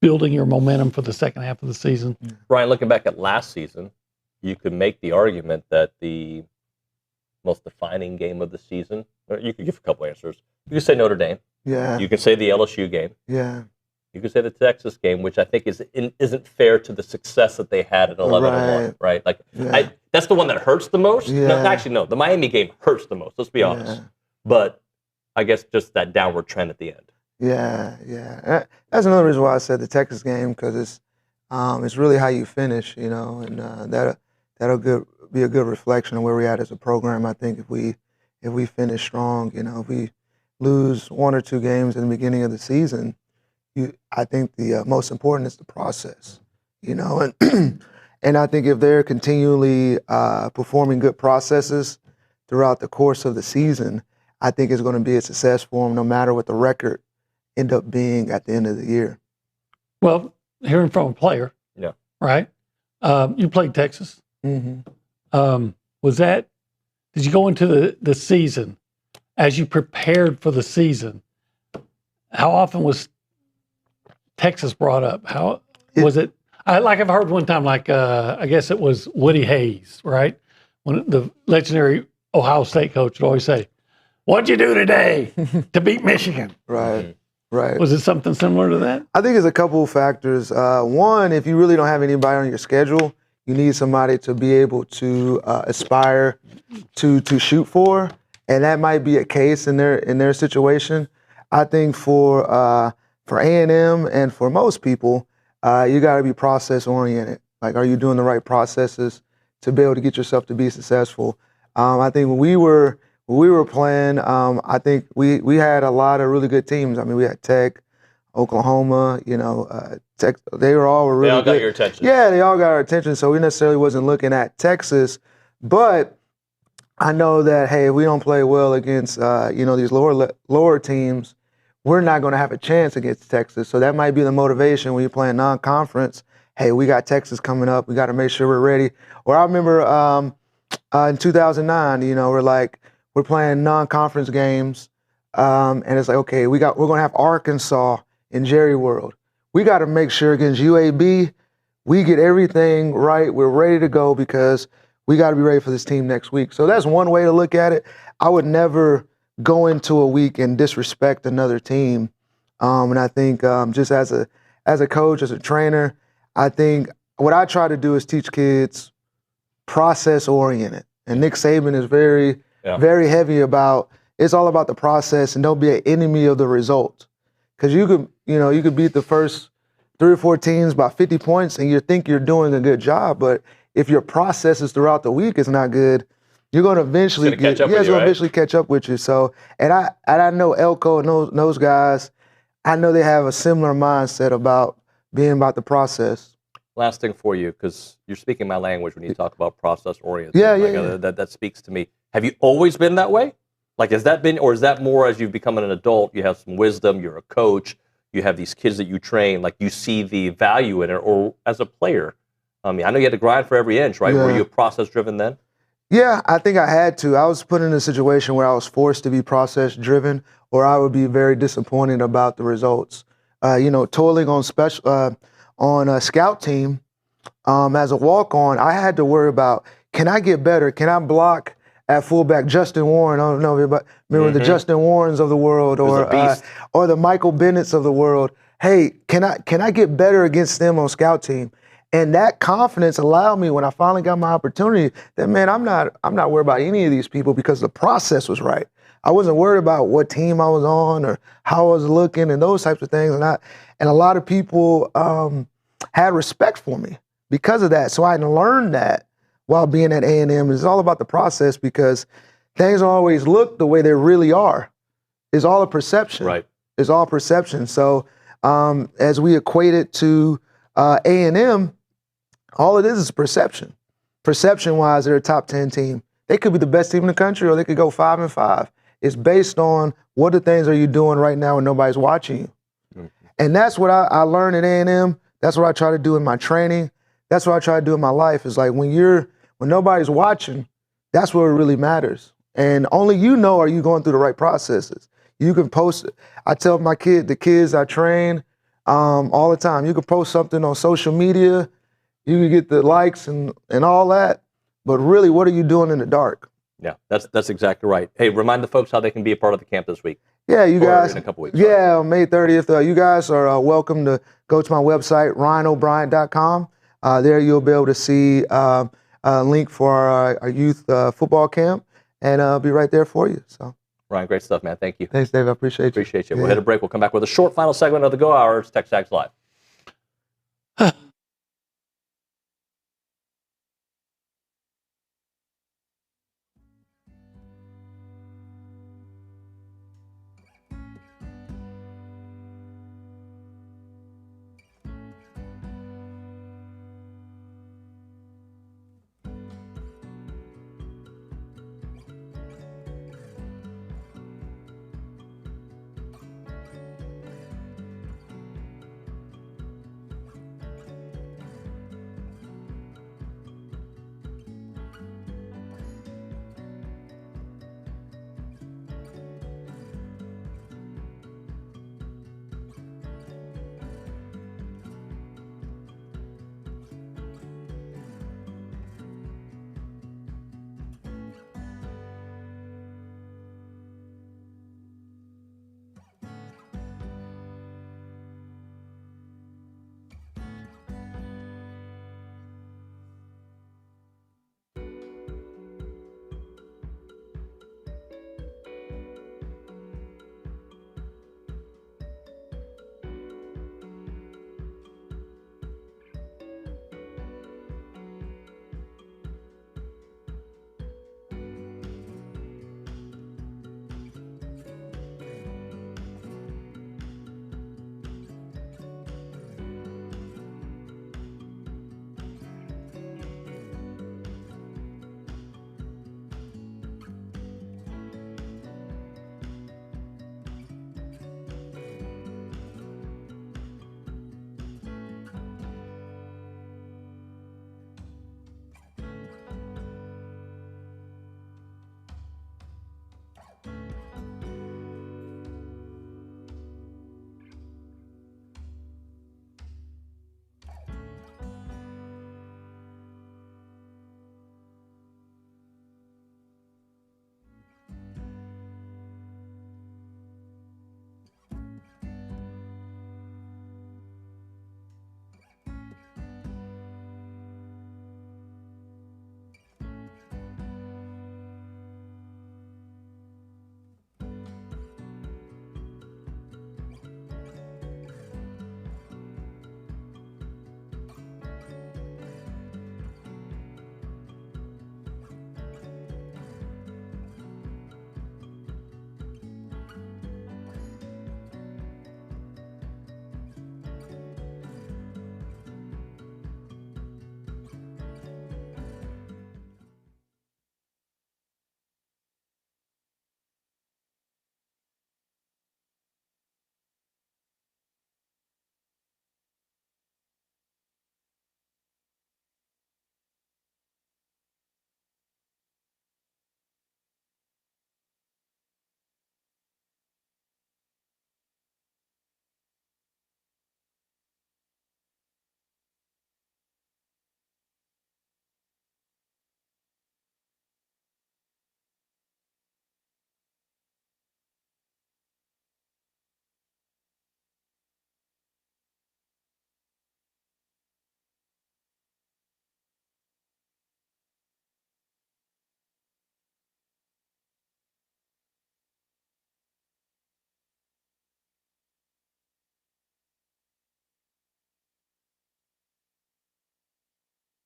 building your momentum for the second half of the season. Brian, looking back at last season, you could make the argument that the most defining game of the season, or you could give a couple answers. You could say Notre Dame. Yeah. You can say the LSU game. Yeah. You could say the Texas game, which I think isn't fair to the success that they had at 11-1, right? That's the one that hurts the most. Yeah. No, the Miami game hurts the most. Let's be honest. But I guess just that downward trend at the end. Yeah. That's another reason why I said the Texas game because it's really how you finish, and that'll be a good reflection of where we're at as a program. I think if we finish strong, if we lose one or two games in the beginning of the season. I think the most important is the process, and I think if they're continually performing good processes throughout the course of the season, I think it's going to be a success for them no matter what the record end up being at the end of the year. Well, hearing from a player, right? You played Texas. Mm-hmm. Did you go into the season as you prepared for the season? How often was Texas brought up? How was it? I've heard one time, I guess it was Woody Hayes, right? When the legendary Ohio State coach would always say, "What'd you do today to beat Michigan?" Right. Was it something similar to that? I think it's a couple of factors. One, if you really don't have anybody on your schedule, you need somebody to be able to aspire to shoot for, and that might be a case in their situation. I think for A&M and for most people, you got to be process oriented. Like, are you doing the right processes to be able to get yourself to be successful? I think when we were playing, I think we had a lot of really good teams. We had Tech, Oklahoma, Tech. They were all really good. They all got your attention. Yeah, they all got our attention. So we necessarily wasn't looking at Texas, but I know that hey, if we don't play well against these lower teams, we're not going to have a chance against Texas. So that might be the motivation when you're playing non-conference. Hey, we got Texas coming up. We got to make sure we're ready. Or I remember in 2009, we're playing non-conference games, and it's like, okay, we're going to have Arkansas in Jerry World. We got to make sure against UAB, we get everything right. We're ready to go because we got to be ready for this team next week. So that's one way to look at it. I would never go into a week and disrespect another team. And I think just as a coach, as a trainer, I think what I try to do is teach kids process oriented. And Nick Saban is very heavy about, it's all about the process and don't be an enemy of the result. Because you could beat the first 3 or 4 teams by 50 points and you think you're doing a good job, but if your processes throughout the week is not good, you're going to eventually He's gonna catch up with he's you, going right? to eventually catch up with you. So, and I know Elko and those guys, I know they have a similar mindset about being about the process. Last thing for you, because you're speaking my language when you talk about process oriented. Yeah. That speaks to me. Have you always been that way? Like, has that been, or is that more as you've become an adult, you have some wisdom, you're a coach, you have these kids that you train, like you see the value in it, or as a player? I mean, I know you had to grind for every inch, right? Yeah. Were you process driven then? Yeah, I think I had to. I was put in a situation where I was forced to be process driven, or I would be very disappointed about the results. Toiling on a scout team as a walk-on, I had to worry about, can I get better? Can I block at fullback Justin Warren? I don't know if remember the Justin Warrens of the world, or the Michael Bennett's of the world. Hey, can I get better against them on scout team? And that confidence allowed me, when I finally got my opportunity, that, man, I'm not worried about any of these people because the process was right. I wasn't worried about what team I was on or how I was looking and those types of things. And a lot of people had respect for me because of that. So I learned that while being at A&M. It's all about the process, because things don't always look the way they really are. It's all a perception. Right. It's all perception. So as we equate it to A&M, all it is perception. Perception-wise, they're a top 10 team. They could be the best team in the country, or they could go 5-5. It's based on what the things are you doing right now when nobody's watching you. Mm-hmm. And that's what I learned at A&M. That's what I try to do in my training. That's what I try to do in my life. Is like when nobody's watching, that's where it really matters. And only you know, are you going through the right processes. You can post it. I tell the kids I train all the time, you can post something on social media, you can get the likes and all that, but really, what are you doing in the dark? Yeah, that's exactly right. Hey, remind the folks how they can be a part of the camp this week. Yeah, you guys. In a couple weeks. Yeah, on May 30th. You guys are welcome to go to my website, ryanobrien.com. There you'll be able to see a link for our youth football camp, and I'll be right there for you. So, Ryan, great stuff, man. Thank you. Thanks, Dave. I appreciate you. Appreciate you. We'll hit a break. We'll come back with a short final segment of the Go Hours, TexAgs Live.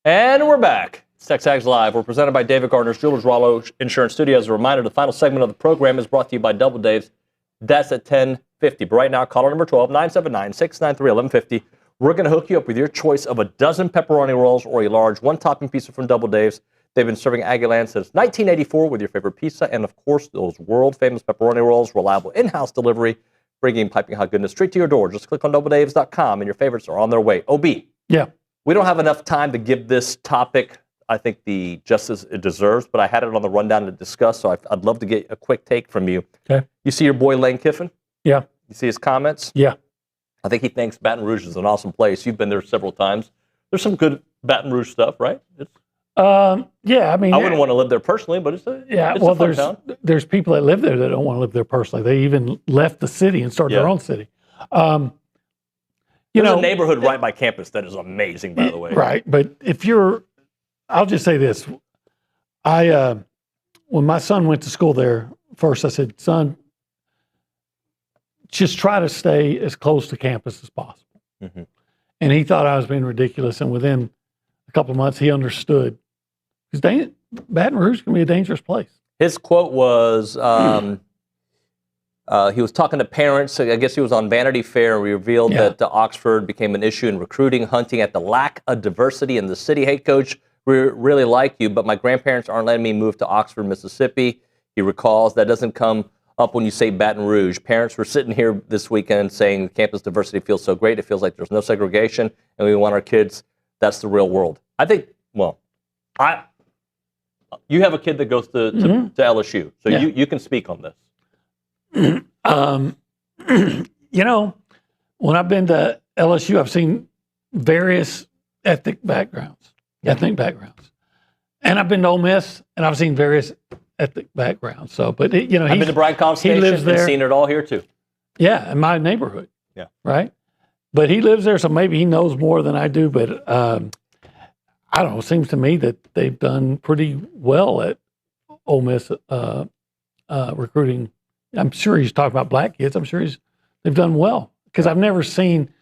And we're back. It's TexAgs Live. We're presented by David Gardner's Jewelers Rollo Insurance Studio. As a reminder, the final segment of the program is brought to you by Double Dave's. That's at 10:50. But right now, caller number 12, 979-693-1150. We're going to hook you up with your choice of a dozen pepperoni rolls or a large one-topping pizza from Double Dave's. They've been serving Aggieland since 1984 with your favorite pizza and, of course, those world-famous pepperoni rolls, reliable in-house delivery, bringing piping hot goodness straight to your door. Just click on doubledaves.com and your favorites are on their way. OB. Yeah. We don't have enough time to give this topic, I think, the justice it deserves, but I had it on the rundown to discuss, so I'd love to get a quick take from you. Okay. You see your boy Lane Kiffin? Yeah. You see his comments? Yeah. I think he thinks Baton Rouge is an awesome place. You've been there several times. There's some good Baton Rouge stuff, right? Yeah, I mean, I wouldn't want to live there personally, but it's a fun town. There's people that live there that don't want to live there personally. They even left the city and started their own city. There's a neighborhood right by campus that is amazing, by the way. Right, but I'll just say this. When my son went to school there, first I said, son, just try to stay as close to campus as possible. Mm-hmm. And he thought I was being ridiculous. And within a couple of months, he understood. Because Baton Rouge can be a dangerous place. His quote was, he was talking to parents. I guess he was on Vanity Fair and revealed that Oxford became an issue in recruiting, hunting at the lack of diversity in the city. Hey, coach, we really like you, but my grandparents aren't letting me move to Oxford, Mississippi. He recalls that doesn't come up when you say Baton Rouge. Parents were sitting here this weekend saying campus diversity feels so great. It feels like there's no segregation, and we want our kids. That's the real world. I think, you have a kid that goes to LSU, so you can speak on this. When I've been to LSU, I've seen various ethnic backgrounds. And I've been to Ole Miss, and I've seen various ethnic backgrounds. So, but I've been to Bryan College Station and seen it all here too. Yeah, in my neighborhood. Yeah. Right. But he lives there, so maybe he knows more than I do. But I don't know. It seems to me that they've done pretty well at Ole Miss recruiting. I'm sure he's talking about black kids. I'm sure they've done well because I've never seen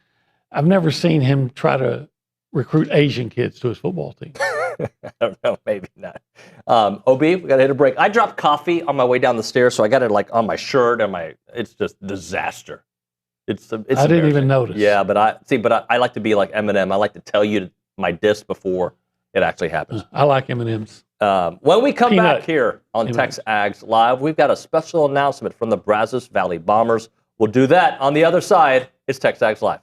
him try to recruit Asian kids to his football team. I don't know, maybe not. OB, we got to hit a break. I dropped coffee on my way down the stairs, so I got it like on my shirt and it's just disaster. It's I didn't even notice. Yeah, but I like to be like Eminem. I like to tell you my diss before it actually happens. I like M&Ms. When we come back here on TexAgs Live, we've got a special announcement from the Brazos Valley Bombers. We'll do that on the other side. It's TexAgs Live.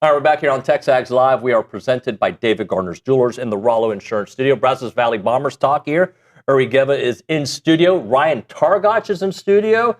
All right, we're back here on TexAgs Live. We are presented by David Gardner's Jewelers in the Rollo Insurance Studio. Brazos Valley Bombers talk here. Uri Geva is in studio. Ryan Targach is in studio.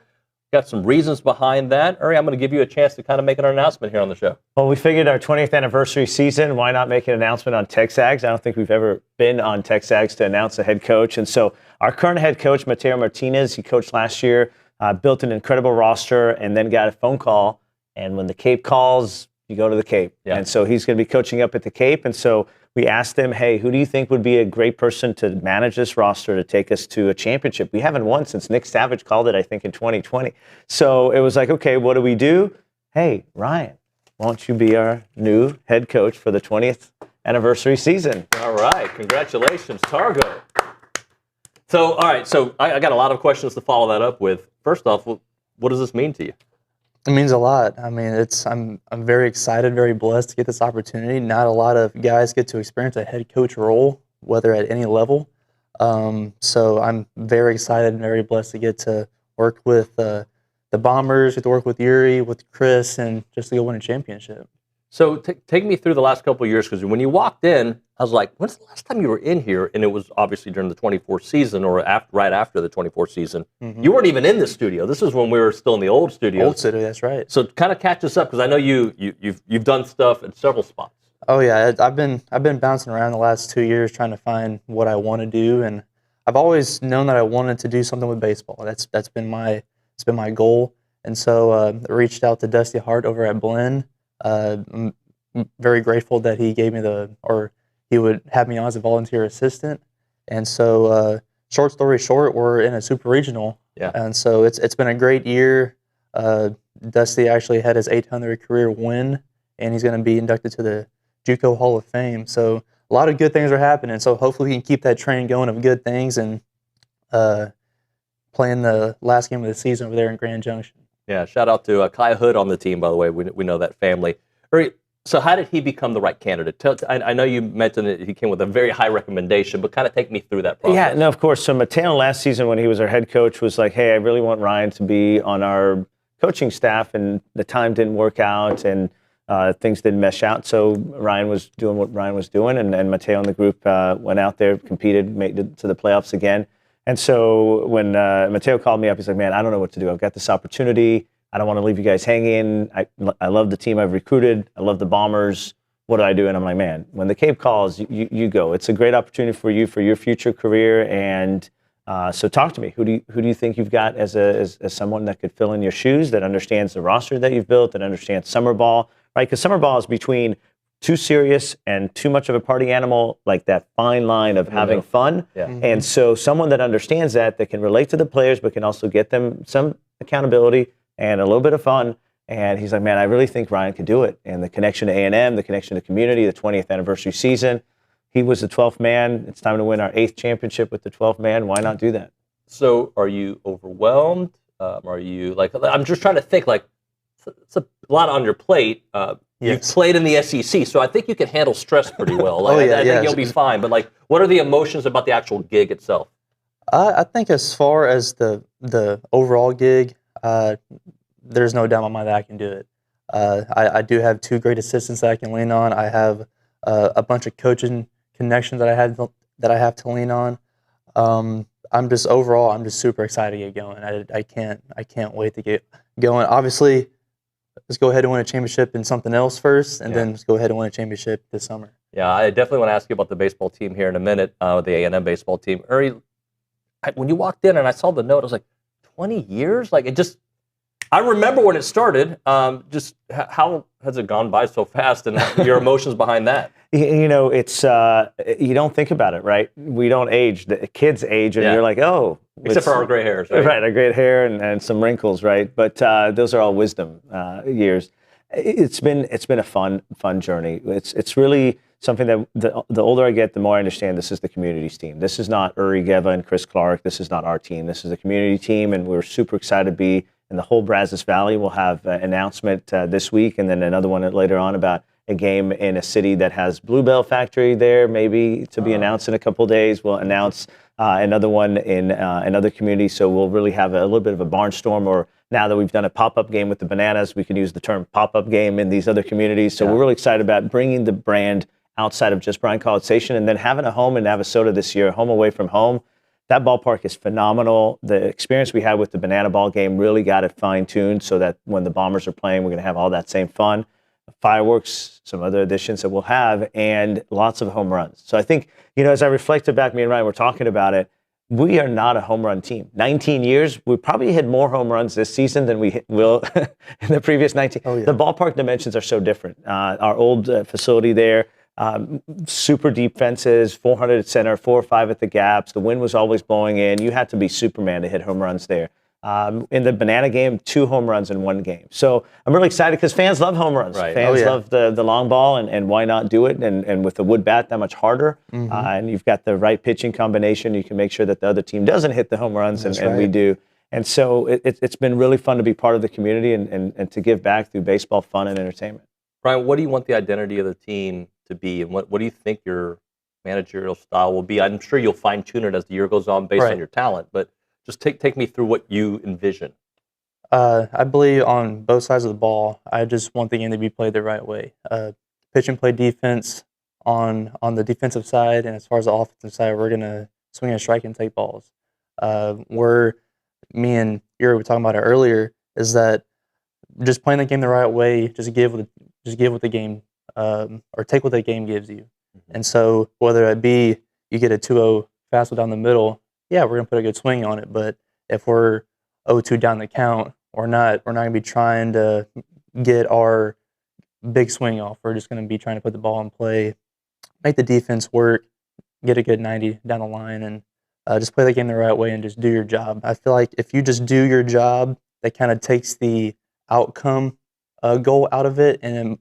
Got some reasons behind that. Uri, I'm going to give you a chance to kind of make an announcement here on the show. Well, we figured our 20th anniversary season, why not make an announcement on TexAgs? I don't think we've ever been on TexAgs to announce a head coach. And so our current head coach, Mateo Martinez, he coached last year, built an incredible roster, and then got a phone call. And when the Cape calls, you go to the Cape. Yeah. And so he's going to be coaching up at the Cape. And so we asked him, hey, who do you think would be a great person to manage this roster to take us to a championship? We haven't won since Nick Savage called it, I think, in 2020. So it was like, okay, what do we do? Hey, Ryan, won't you be our new head coach for the 20th anniversary season? All right. Congratulations, Targo. So, all right. So I got a lot of questions to follow that up with. First off, what does this mean to you? It means a lot. I mean, I'm very excited, very blessed to get this opportunity. Not a lot of guys get to experience a head coach role, whether at any level. So I'm very excited and very blessed to get to work with the Bombers, get to work with Uri, with Chris, and just to go win a championship. So take me through the last couple of years, because when you walked in, I was like, when's the last time you were in here? And it was obviously during the 24 season or right after the 24 season. Mm-hmm. You weren't even in the studio. This is when we were still in the old studio. Old studio, that's right. So kind of catch us up, because I know you've done stuff at several spots. Oh yeah, I've been bouncing around the last 2 years trying to find what I want to do, and I've always known that I wanted to do something with baseball. That's been my goal. And so I reached out to Dusty Hart over at Blinn. I'm very grateful that he gave me he would have me on as a volunteer assistant. And so short story short, we're in a super regional. Yeah. And so it's been a great year. Dusty actually had his 800 career win, and he's going to be inducted to the JUCO Hall of Fame. So a lot of good things are happening. So hopefully we can keep that train going of good things and playing the last game of the season over there in Grand Junction. Yeah, shout out to Kai Hood on the team, by the way. We know that family. So how did he become the right candidate? I know you mentioned that he came with a very high recommendation, but kind of take me through that process. Yeah, no, of course. So Mateo last season when he was our head coach was like, hey, I really want Ryan to be on our coaching staff, and the time didn't work out and things didn't mesh out. So Ryan was doing what Ryan was doing, and Mateo and the group went out there, competed, made it to the playoffs again. And so when Mateo called me up, he's like, man, I don't know what to do. I've got this opportunity. I don't want to leave you guys hanging. I love the team I've recruited. I love the Bombers. What do I do? And I'm like, man, when the Cape calls, you go. It's a great opportunity for you, for your future career. And so talk to me. Who do you think you've got as someone that could fill in your shoes, that understands the roster that you've built, that understands summer ball, right? Because summer ball is between too serious and too much of a party animal, like that fine line of having fun. Yeah. Mm-hmm. And so someone that understands that can relate to the players, but can also get them some accountability and a little bit of fun. And he's like, man, I really think Ryan could do it. And the connection to A&M, the connection to community, the 20th anniversary season. He was the 12th man. It's time to win our 8th championship with the 12th man. Why not do that? So are you overwhelmed? Are you like, I'm just trying to think, like, it's a lot on your plate. You've played in the SEC, so I think you can handle stress pretty well. Like, I think you'll be fine. But like, what are the emotions about the actual gig itself? I think as far as the overall gig, there's no doubt in my mind that I can do it. I do have 2 great assistants that I can lean on. I have a bunch of coaching connections that I have to lean on. I'm just super excited to get going. I can't wait to get going. Obviously, let's go ahead and win a championship in something else first, and then let's go ahead and win a championship this summer. Yeah, I definitely want to ask you about the baseball team here in a minute, the A&M baseball team. Uri, when you walked in and I saw the note, I was like, 20 years? Like, I remember when it started. Just how has it gone by so fast, and your emotions behind that? It's you don't think about it, right? We don't age. The kids age, and you're like, oh. Except for our gray hairs, right? Right, our gray hair and some wrinkles, right? But those are all wisdom years. It's been a fun journey. It's really something that the older I get, the more I understand this is the community's team. This is not Uri Geva and Chris Clark. This is not our team. This is the community team, and we're super excited to be in the whole Brazos Valley. We'll have an announcement this week, and then another one later on about a game in a city that has Bluebell Factory there, maybe to be announced in a couple of days. We'll announce another one in another community, so we'll really have a little bit of a barnstorm or Now that we've done a pop-up game with the Bananas, we can use the term pop-up game in these other communities. So we're really excited about bringing the brand outside of just Bryan College Station, and then having a home in Navasota this year, home away from home. That ballpark is phenomenal. The experience we had with the Banana Ball game really got it fine-tuned so that when the Bombers are playing, we're going to have all that same fun. Fireworks, some other additions that we'll have, and lots of home runs. So I think, as I reflected back, me and Ryan were talking about it, we are not a home run team. 19 years, we probably hit more home runs this season than we will in the previous 19. Oh, yeah. The ballpark dimensions are so different. Our old facility there, super deep fences, 400 at center, 4 or 5 at the gaps. The wind was always blowing in. You had to be Superman to hit home runs there. In the Banana game, 2 home runs in 1 game. So I'm really excited because fans love home runs. Right. Fans love the long ball, and why not do it? And with the wood bat, that much harder. Mm-hmm. And you've got the right pitching combination. You can make sure that the other team doesn't hit the home runs, and we do. And so it's been really fun to be part of the community and to give back through baseball, fun, and entertainment. Brian, what do you want the identity of the team to be, and what do you think your managerial style will be? I'm sure you'll fine-tune it as the year goes on based on your talent, but just take me through what you envision. I believe on both sides of the ball, I just want the game to be played the right way. Pitch and play defense on the defensive side, and as far as the offensive side, we're going to swing and strike and take balls. Me and Yuri were talking about it earlier, is that just playing the game the right way, just give what the game, or take what the game gives you. Mm-hmm. And so whether it be you get a 2-0 fastball down the middle, yeah, we're going to put a good swing on it. But if we're 0-2 down the count, we're not going to be trying to get our big swing off. We're just going to be trying to put the ball in play, make the defense work, get a good 90 down the line, and just play the game the right way and just do your job. I feel like if you just do your job, that kind of takes the outcome goal out of it, and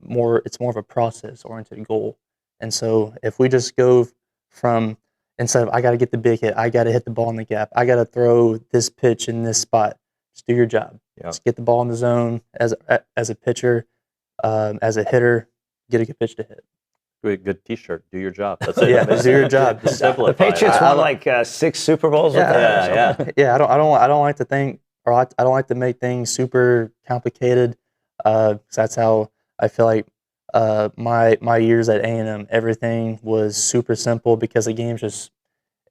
it's more of a process-oriented goal. And so if we just go from, instead of I got to get the big hit, I got to hit the ball in the gap, I got to throw this pitch in this spot, just do your job. Yep. Just get the ball in the zone as a pitcher, as a hitter, get a good pitch to hit. Good T-shirt. Do your job. That's it. Yeah, do your job. Just the Patriots won like 6 Super Bowls. Yeah. I don't like to think, or I don't like to make things super complicated. That's how I feel like my years at A&M, everything was super simple because the game's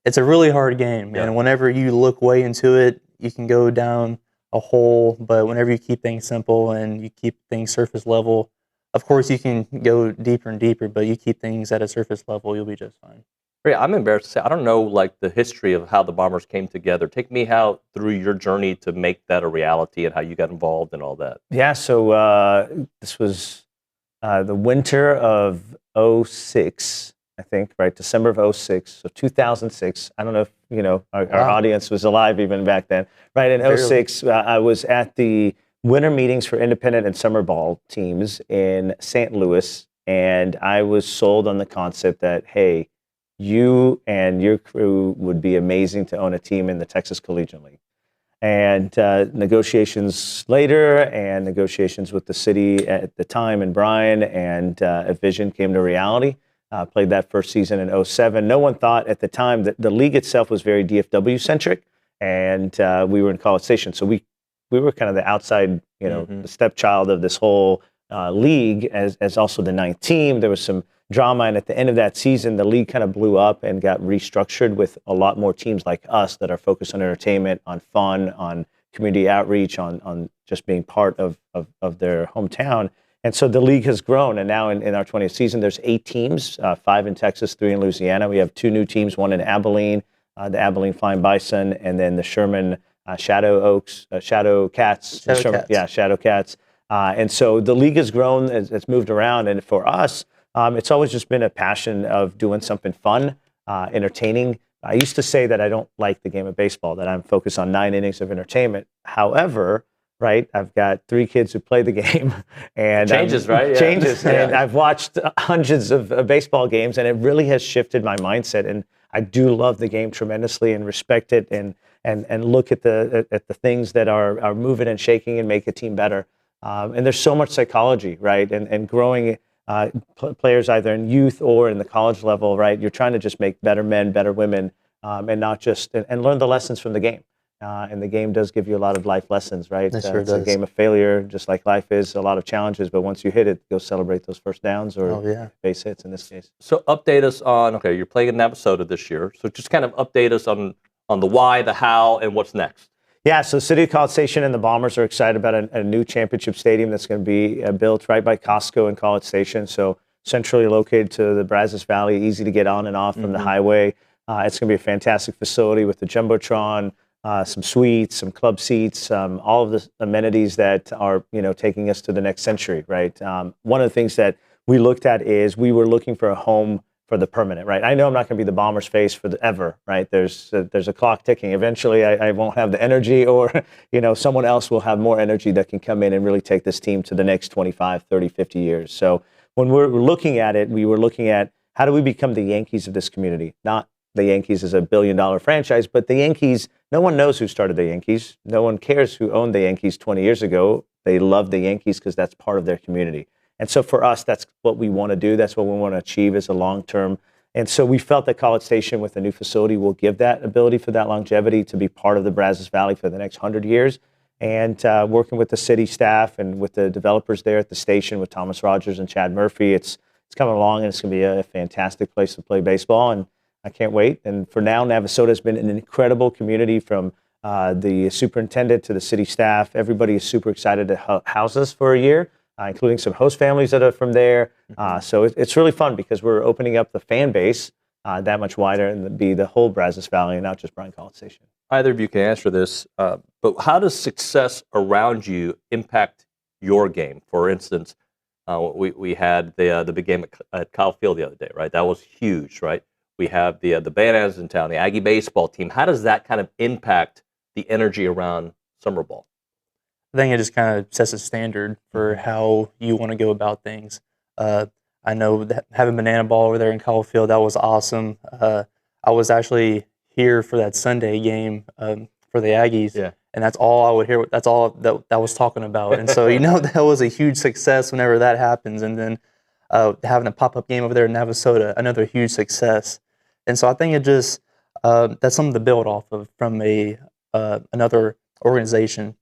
it's a really hard game. Yeah. And whenever you look way into it, you can go down a hole. But whenever you keep things simple and you keep things surface level, of course you can go deeper and deeper, but you keep things at a surface level, you'll be just fine. I'm embarrassed to say, I don't know like the history of how the Bombers came together. Take me through your journey to make that a reality and how you got involved and all that. Yeah, so this was the winter of 06, I think, right? December of 06, so 2006. I don't know if, our audience was alive even back then. Right, in 06, I was at the winter meetings for independent and summer ball teams in St. Louis, and I was sold on the concept that, hey, you and your crew would be amazing to own a team in the Texas Collegiate League. And negotiations later and negotiations with the city at the time and Brian and a vision came to reality. Played that first season in 07. No one thought at the time that the league itself was very DFW-centric, and we were in College Station. So we were kind of the outside, the stepchild of this whole league as also the 9th team. There was some drama, and at the end of that season, the league kind of blew up and got restructured with a lot more teams like us that are focused on entertainment, on fun, on community outreach, on just being part of their hometown. And so the league has grown, and now in our 20th season, there's 8 teams, 5 in Texas, 3 in Louisiana. We have 2 new teams, one in Abilene, the Abilene Flying Bison, and then the Sherman Shadow Cats. Shadow Cats. And so the league has grown, it's moved around, and for us, it's always just been a passion of doing something fun, entertaining. I used to say that I don't like the game of baseball, that I'm focused on 9 innings of entertainment. However, right, I've got 3 kids who play the game. And changes, right? Yeah. Changes. And I've watched hundreds of baseball games, and it really has shifted my mindset. And I do love the game tremendously and respect it and look at the things that are moving and shaking and make a team better. And there's so much psychology, right? And growing players either in youth or in the college level, right? You're trying to just make better men, better women, and not just and learn the lessons from the game. And the game does give you a lot of life lessons, right? It sure it's a does. game of failure, just like life is, a lot of challenges. But once you hit it, go celebrate those first downs or base hits in this case. So update us on, okay, you're playing in Navasota this year. So just kind of update us on the why, the how, and what's next. Yeah, so City of College Station and the Bombers are excited about a new championship stadium that's going to be built right by Costco and College Station. So centrally located to the Brazos Valley, easy to get on and off from the highway. It's going to be a fantastic facility with the Jumbotron, some suites, some club seats, all of the amenities that are, taking us to the next century, right? One of the things that we looked at is we were looking for a home for the permanent, right? I know I'm not going to be the Bombers face for ever, right? There's a clock ticking. Eventually, I won't have the energy, or someone else will have more energy that can come in and really take this team to the next 25, 30, 50 years. So when we're looking at it, we were looking at how do we become the Yankees of this community? Not the Yankees as a billion-dollar franchise, but the Yankees. No one knows who started the Yankees. No one cares who owned the Yankees 20 years ago. They love the Yankees because that's part of their community. And so for us, that's what we want to do. That's what we want to achieve as a long-term. And so we felt that College Station with a new facility will give that ability for that longevity to be part of the Brazos Valley for the next 100 years. And working with the city staff and with the developers there at the station with Thomas Rogers and Chad Murphy, it's coming along, and it's going to be a fantastic place to play baseball. And I can't wait. And for now, Navasota has been an incredible community, from the superintendent to the city staff. Everybody is super excited to house us for a year, including some host families that are from there. So it's really fun because we're opening up the fan base that much wider, and be the whole Brazos Valley and not just Bryan College Station. Either of you can answer this, but how does success around you impact your game? For instance, we had the big game at Kyle Field the other day, right? That was huge, right? We have the Bananas in town, the Aggie baseball team. How does that kind of impact the energy around summer ball? I think it just kind of sets a standard for how you want to go about things. I know that having banana ball over there in Kyle Field, that was awesome. I was actually here for that Sunday game for the Aggies, and that's all I would hear. That's all that was talking about. And so, that was a huge success whenever that happens. And then having a pop-up game over there in Navasota, another huge success. And so I think it just that's something to build off of from another organization.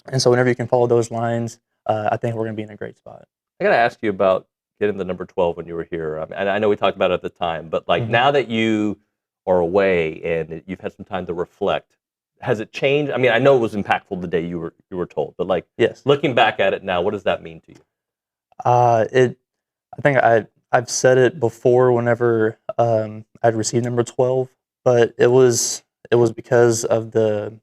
And so whenever you can follow those lines, I think we're going to be in a great spot. I got to ask you about getting the number 12 when you were here. And I know we talked about it at the time, but now that you are away and you've had some time to reflect, has it changed? I mean, I know it was impactful the day you were told, but yes, looking back at it now, what does that mean to you? I think I've said it before whenever I'd received number 12, but it was because of the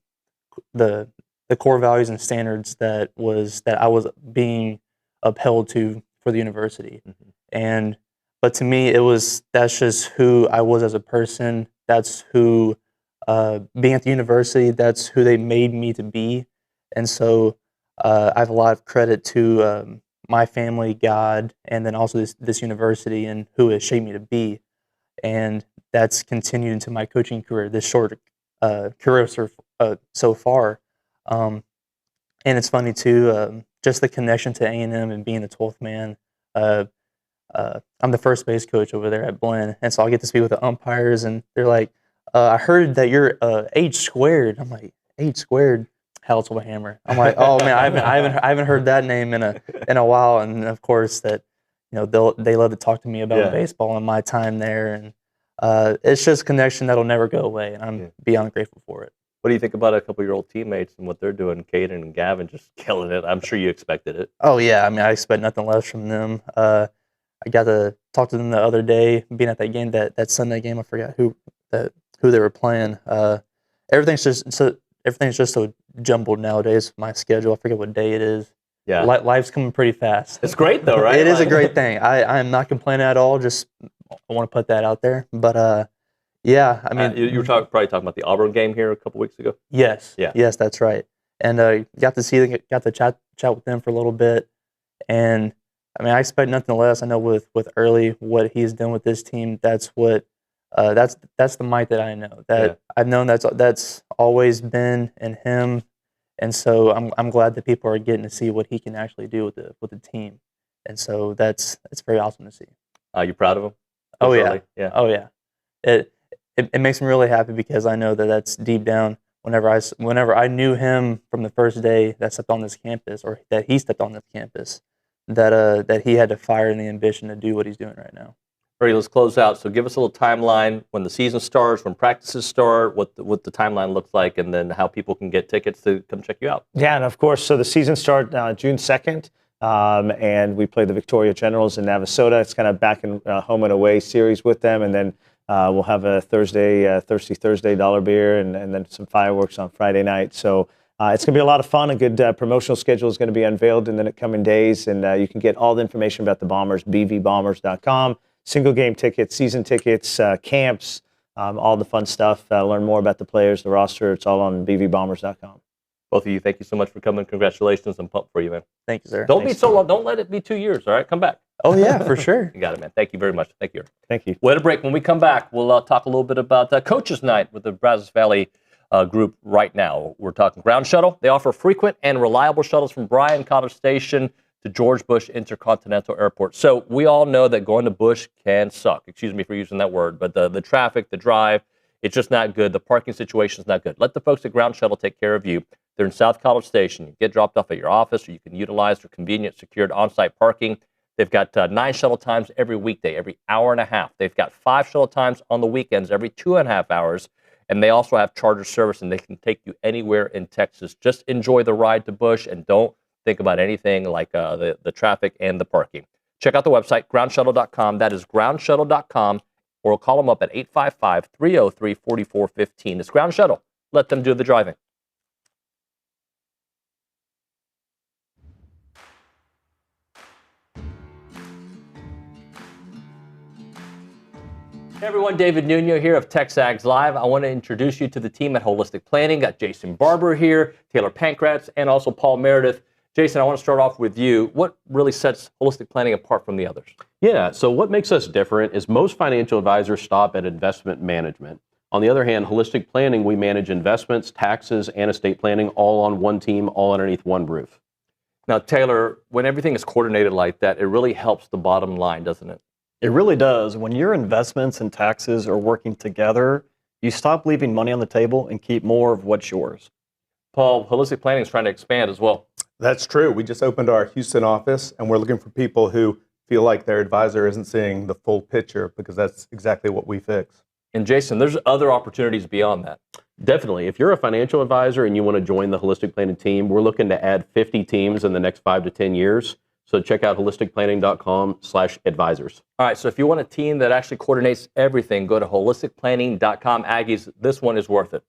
core values and standards that I was being upheld to for the university. But to me, that's just who I was as a person. That's who, being at the university, that's who they made me to be. And so I have a lot of credit to my family, God, and then also this university and who it shaped me to be. And that's continued into my coaching career, this short career so far. And it's funny too, just the connection to A&M and being the 12th man. I'm the first base coach over there at Blinn, and so I'll get to speak with the umpires, and they're like, I heard that you're H squared. I'm like, H squared? Hell to a hammer. I'm like, oh man, I haven't heard that name in a while. And of course that, they love to talk to me about baseball and my time there. And it's just a connection that'll never go away. And I'm beyond grateful for it. What do you think about a couple of your old teammates and what they're doing? Caden and Gavin just killing it. I'm sure you expected it. Oh yeah. I mean, I expect nothing less from them. I got to talk to them the other day, being at that game, that Sunday game. I forgot who they were playing. Everything's just so jumbled nowadays. My schedule, I forget what day it is. Yeah, life's coming pretty fast. It's great though, right? It is a great thing. I am not complaining at all. Just I want to put that out there. But yeah, I mean, you were probably talking about the Auburn game here a couple weeks ago. Yes. Yeah. Yes, that's right. And got to chat with them for a little bit. And I mean, I expect nothing less. I know with Early, what he's done with this team. That's what. That's the Mike that I know. I've known that's always been in him, and so I'm glad that people are getting to see what he can actually do with the team, and so it's very awesome to see. Are you proud of him? Oh yeah. Oh yeah. It makes me really happy because I know that that's deep down whenever I knew him from the first day that stepped on this campus, or that he stepped on this campus, that he had the fire and the ambition to do what he's doing right now. All right, let's close out. So give us a little timeline when the season starts, when practices start, what the timeline looks like, and then how people can get tickets to come check you out. Yeah, and of course, so the season starts June 2nd, and we play the Victoria Generals in Navasota. It's kind of back in home and away series with them, and then we'll have a Thirsty Thursday dollar beer, and then some fireworks on Friday night. So it's going to be a lot of fun. A good promotional schedule is going to be unveiled in the coming days, and you can get all the information about the Bombers, bvbombers.com. Single game tickets, season tickets, camps, all the fun stuff. Learn more about the players, the roster. It's all on bvbombers.com. Both of you, thank you so much for coming. Congratulations. I'm pumped for you, man. Thank you, sir. Don't be so long. Don't let it be 2 years, all right? Come back. Oh, yeah, for sure. You got it, man. Thank you very much. Thank you. Thank you. We'll hit a break. When we come back, we'll talk a little bit about Coaches Night with the Brazos Valley group right now. We're talking ground shuttle. They offer frequent and reliable shuttles from Bryan College Station to George Bush Intercontinental Airport. So we all know that going to Bush can suck. Excuse me for using that word, but the traffic, the drive, it's just not good. The parking situation is not good. Let the folks at Ground Shuttle take care of you. They're in South College Station. You get dropped off at your office, or you can utilize their convenient, secured on-site parking. They've got 9 shuttle times every weekday, every hour and a half. They've got 5 shuttle times on the weekends, every 2.5 hours. And they also have charter service, and they can take you anywhere in Texas. Just enjoy the ride to Bush, and don't think about anything like the traffic and the parking. Check out the website, groundshuttle.com. That is groundshuttle.com, or call them up at 855-303-4415. It's Ground Shuttle. Let them do the driving. Hey everyone, David Nuño here of TexAgs Live. I want to introduce you to the team at Holistic Planning. Got Jason Barber here, Taylor Pankratz, and also Paul Meredith. Jason, I want to start off with you. What really sets Holistic Planning apart from the others? Yeah, so what makes us different is most financial advisors stop at investment management. On the other hand, Holistic Planning, we manage investments, taxes, and estate planning all on one team, all underneath one roof. Now, Taylor, when everything is coordinated like that, it really helps the bottom line, doesn't it? It really does. When your investments and taxes are working together, you stop leaving money on the table and keep more of what's yours. Paul, Holistic Planning is trying to expand as well. That's true. We just opened our Houston office, and we're looking for people who feel like their advisor isn't seeing the full picture, because that's exactly what we fix. And Jason, there's other opportunities beyond that. Definitely. If you're a financial advisor and you want to join the Holistic Planning team, we're looking to add 50 teams in the next 5 to 10 years. So check out holisticplanning.com/advisors. All right, so if you want a team that actually coordinates everything, go to holisticplanning.com. Aggies, this one is worth it.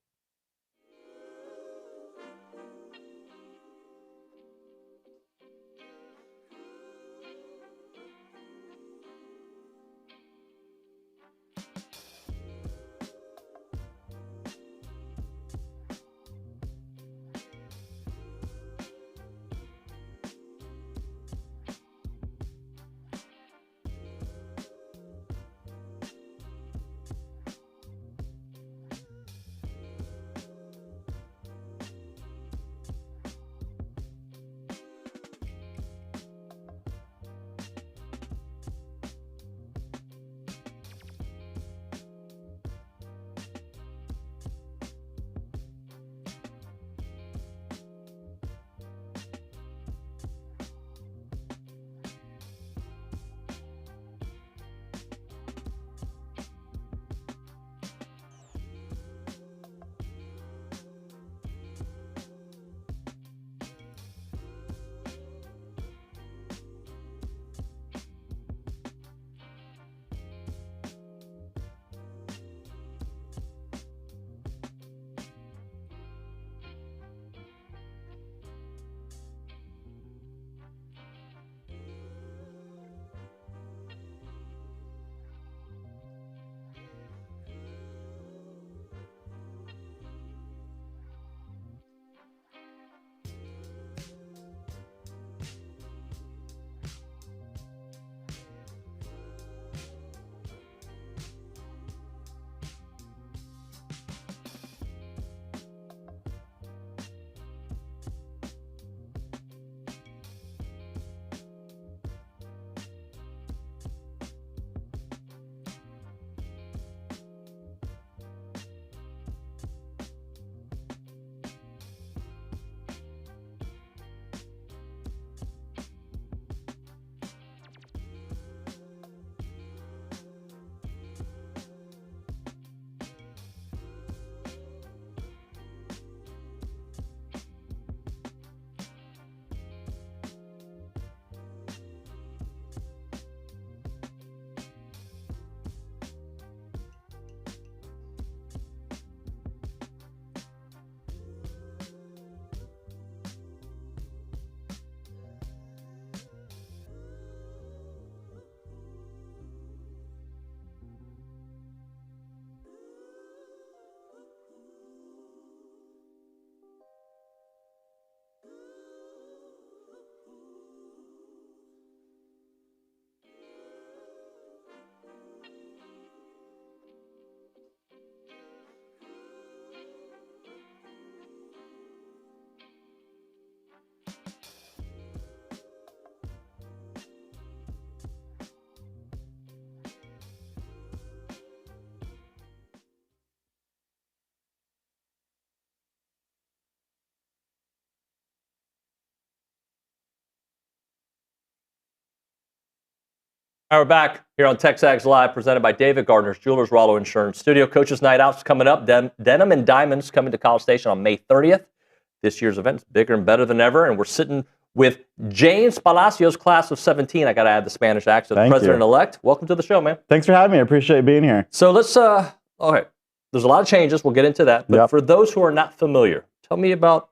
All right, we're back here on TexAgs Live, presented by David Gardner's Jewelers Rollo Insurance Studio. Coaches Night Out's coming up. Denim and Diamonds coming to College Station on May 30th. This year's event is bigger and better than ever, and we're sitting with James Palacios, class of 17. I got to add the Spanish accent. Thank you. President-elect. Welcome to the show, man. Thanks for having me. I appreciate being here. So let's, okay, there's a lot of changes. We'll get into that. But for those who are not familiar, tell me about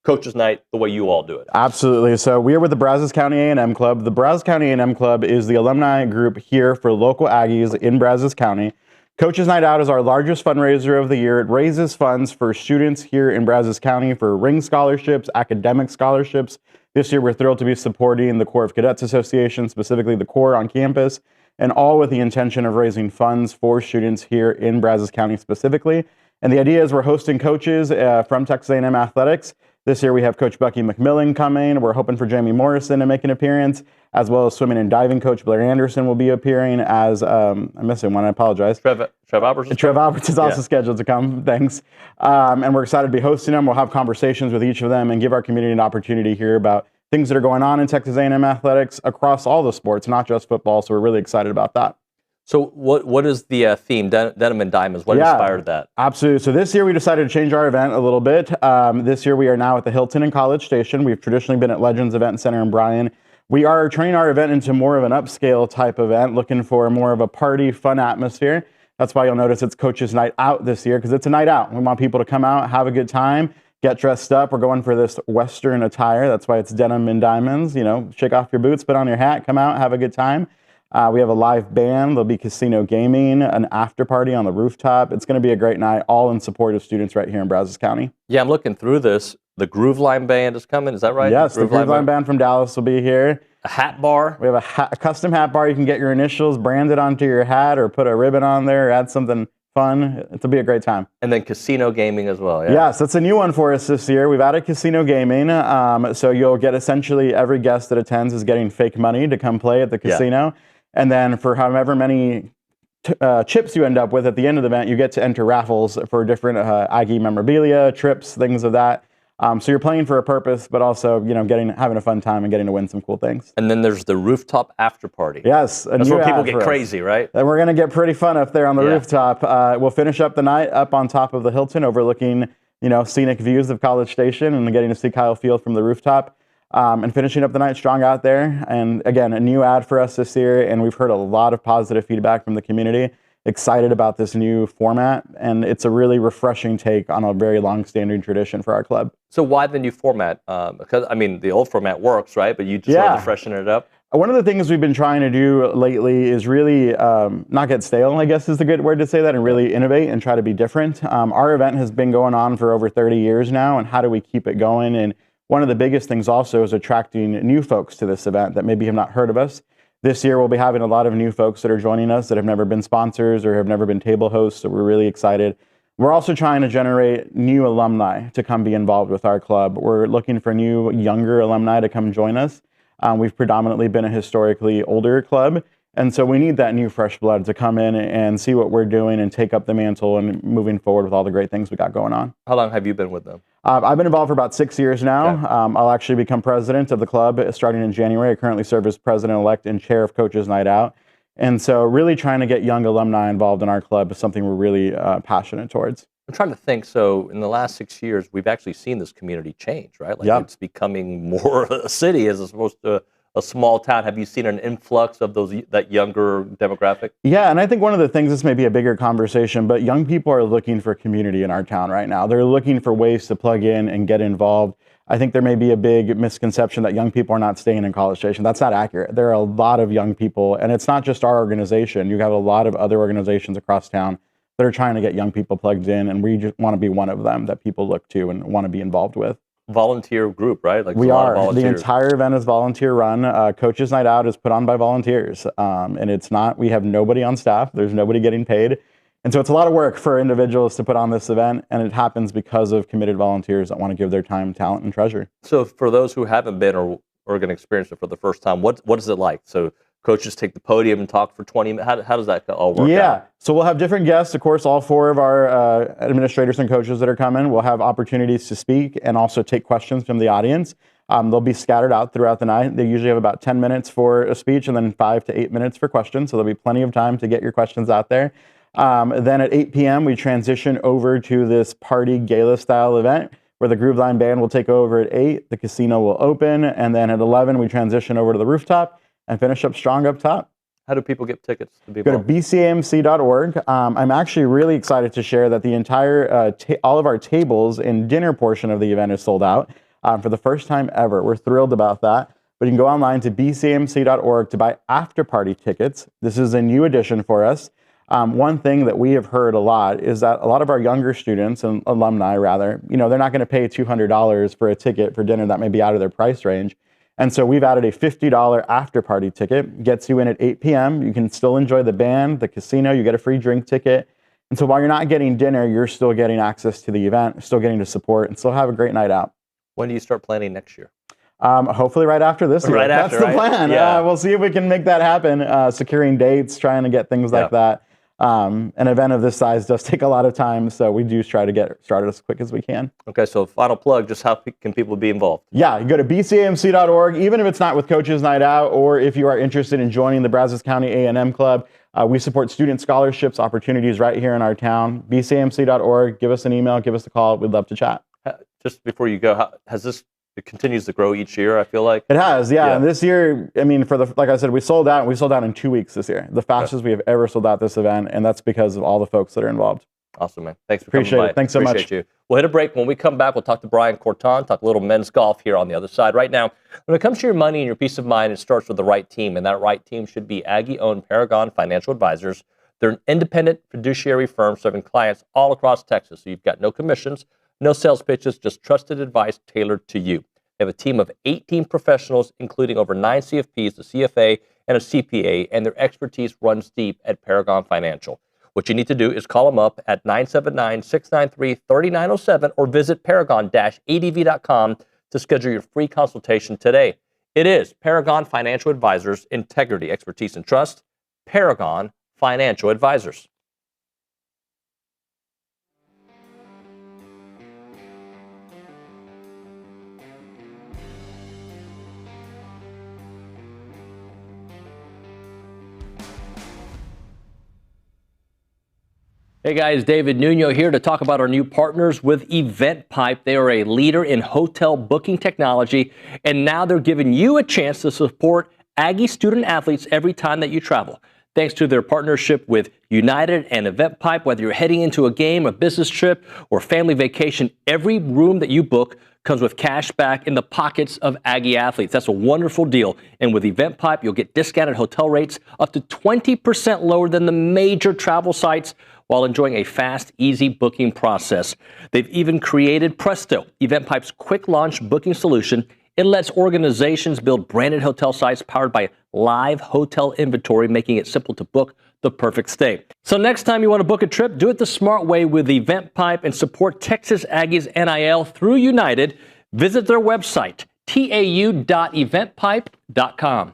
Coaches Night, the way you all do it. Absolutely. So we are with the Brazos County A&M Club. The Brazos County A&M Club is the alumni group here for local Aggies in Brazos County. Coaches Night Out is our largest fundraiser of the year. It raises funds for students here in Brazos County for ring scholarships, academic scholarships. This year, we're thrilled to be supporting the Corps of Cadets Association, specifically the Corps on campus, and all with the intention of raising funds for students here in Brazos County specifically. And the idea is we're hosting coaches from Texas A&M Athletics. This year we have Coach Bucky McMillan coming. We're hoping for Jamie Morrison to make an appearance, as well as swimming and diving coach Blair Anderson will be appearing as, I'm missing one, I apologize. Trev Alberts. Trev Alberts is also scheduled to come, thanks. And we're excited to be hosting them. We'll have conversations with each of them and give our community an opportunity to hear about things that are going on in Texas A&M athletics across all the sports, not just football. So we're really excited about that. So what is the theme, Denim and Diamonds? What inspired that? Absolutely. So this year we decided to change our event a little bit. This year we are now at the Hilton in College Station. We've traditionally been at Legends Event Center in Bryan. We are turning our event into more of an upscale type event, looking for more of a party, fun atmosphere. That's why you'll notice it's Coaches Night Out this year, because it's a night out. We want people to come out, have a good time, get dressed up. We're going for this Western attire. That's why it's Denim and Diamonds. You know, shake off your boots, put on your hat, come out, have a good time. We have a live band. There'll be casino gaming, an after party on the rooftop. It's going to be a great night, all in support of students right here in Brazos County. Yeah, I'm looking through this. The Groove Line Band is coming. Is that right? Yes, the Groove Line Band from Dallas will be here. A hat bar. We have a custom hat bar. You can get your initials branded onto your hat or put a ribbon on there or add something fun. It'll be a great time. And then casino gaming as well. Yeah? Yes, that's a new one for us this year. We've added casino gaming. So you'll get essentially every guest that attends is getting fake money to come play at the casino. Yeah. And then for however many chips you end up with at the end of the event, you get to enter raffles for different Aggie memorabilia, trips, things of that. So you're playing for a purpose, but also, you know, having a fun time and getting to win some cool things. And then there's the rooftop after party. Yes. That's where people get crazy, right? And we're going to get pretty fun up there on the rooftop. We'll finish up the night up on top of the Hilton, overlooking, you know, scenic views of College Station and getting to see Kyle Field from the rooftop. And finishing up the night strong out there. And again, a new ad for us this year. And we've heard a lot of positive feedback from the community. Excited about this new format. And it's a really refreshing take on a very long-standing tradition for our club. So why the new format? Because, I mean, the old format works, right? But you just wanted to freshen it up? One of the things we've been trying to do lately is really not get stale, I guess is the good word to say that, and really innovate and try to be different. Our event has been going on for over 30 years now, and how do we keep it going? And one of the biggest things also is attracting new folks to this event that maybe have not heard of us. This year, we'll be having a lot of new folks that are joining us that have never been sponsors or have never been table hosts, so we're really excited. We're also trying to generate new alumni to come be involved with our club. We're looking for new, younger alumni to come join us. We've predominantly been a historically older club, and so we need that new fresh blood to come in and see what we're doing and take up the mantle and moving forward with all the great things we got going on. How long have you been with them? I've been involved for about 6 years now. Okay. I'll actually become president of the club starting in January. I currently serve as president-elect and chair of Coaches Night Out. And so really trying to get young alumni involved in our club is something we're really passionate towards. I'm trying to think. So in the last 6 years, we've actually seen this community change, right? Like it's becoming more a city as opposed to a small town. Have you seen an influx of that younger demographic? Yeah, and I think one of the things, this may be a bigger conversation, but young people are looking for community in our town right now. They're looking for ways to plug in and get involved. I think there may be a big misconception that young people are not staying in College Station. That's not accurate. There are a lot of young people, and it's not just our organization. You have a lot of other organizations across town that are trying to get young people plugged in, and we just want to be one of them that people look to and want to be involved with. Volunteer group, right? Like we are. The entire event is volunteer run. Coaches Night Out is put on by volunteers, and it's not. We have nobody on staff. There's nobody getting paid, and so it's a lot of work for individuals to put on this event, and it happens because of committed volunteers that want to give their time, talent, and treasure. So for those who haven't been or are going to experience it for the first time, what is it like? So coaches take the podium and talk for 20 minutes. How does that all work out? Yeah, so we'll have different guests. Of course, all 4 of our administrators and coaches that are coming will have opportunities to speak and also take questions from the audience. They'll be scattered out throughout the night. They usually have about 10 minutes for a speech and then 5 to 8 minutes for questions. So there'll be plenty of time to get your questions out there. Then at 8 p.m., we transition over to this party gala style event where the Groove Line Band will take over at 8. The casino will open. And then at 11, we transition over to the rooftop and finish up strong up top. How do people get tickets to be Go to bcamc.org. I'm actually really excited to share that the entire, all of our tables and dinner portion of the event is sold out for the first time ever. We're thrilled about that. But you can go online to bcamc.org to buy after-party tickets. This is a new addition for us. One thing that we have heard a lot is that a lot of our younger students and alumni, rather, they're not going to pay $200 for a ticket for dinner that may be out of their price range. And so we've added a $50 after-party ticket, gets you in at 8 p.m. You can still enjoy the band, the casino, you get a free drink ticket. And so while you're not getting dinner, you're still getting access to the event, still getting to support, and still have a great night out. When do you start planning next year? Hopefully right after this year. That's the plan. Yeah. We'll see if we can make that happen, securing dates, trying to get things like that. An event of this size does take a lot of time, so we do try to get started as quick as we can. Okay, so final plug, just how can people be involved? Yeah, you go to bcamc.org, even if it's not with Coaches Night Out, or if you are interested in joining the Brazos County A&M Club. We support student scholarships opportunities right here in our town. bcamc.org, give us an email, give us a call. We'd love to chat. Just before you go, it continues to grow each year, I feel like. It has, yeah. And this year, like I said, we sold out in 2 weeks this year. The fastest we have ever sold out this event, and that's because of all the folks that are involved. Awesome, man. Thanks for coming by. Appreciate it. Thanks so much. Appreciate you. We'll hit a break. When we come back, we'll talk to Brian Kortan, talk a little men's golf here on the other side. Right now, when it comes to your money and your peace of mind, it starts with the right team, and that right team should be Aggie-owned Paragon Financial Advisors. They're an independent fiduciary firm serving clients all across Texas, so you've got no commissions, no sales pitches, just trusted advice tailored to you. They have a team of 18 professionals, including over 9 CFPs, a CFA, and a CPA, and their expertise runs deep at Paragon Financial. What you need to do is call them up at 979-693-3907 or visit paragon-adv.com to schedule your free consultation today. It is Paragon Financial Advisors, integrity, expertise, and trust. Paragon Financial Advisors. Hey guys, David Nuño here to talk about our new partners with EventPipe. They are a leader in hotel booking technology, and now they're giving you a chance to support Aggie student athletes every time that you travel. Thanks to their partnership with United and EventPipe, whether you're heading into a game, a business trip, or family vacation, every room that you book comes with cash back in the pockets of Aggie athletes. That's a wonderful deal. And with EventPipe, you'll get discounted hotel rates up to 20% lower than the major travel sites, while enjoying a fast, easy booking process. They've even created Presto, EventPipe's quick launch booking solution. It lets organizations build branded hotel sites powered by live hotel inventory, making it simple to book the perfect stay. So next time you want to book a trip, do it the smart way with EventPipe and support Texas Aggies NIL through United. Visit their website, tau.eventpipe.com.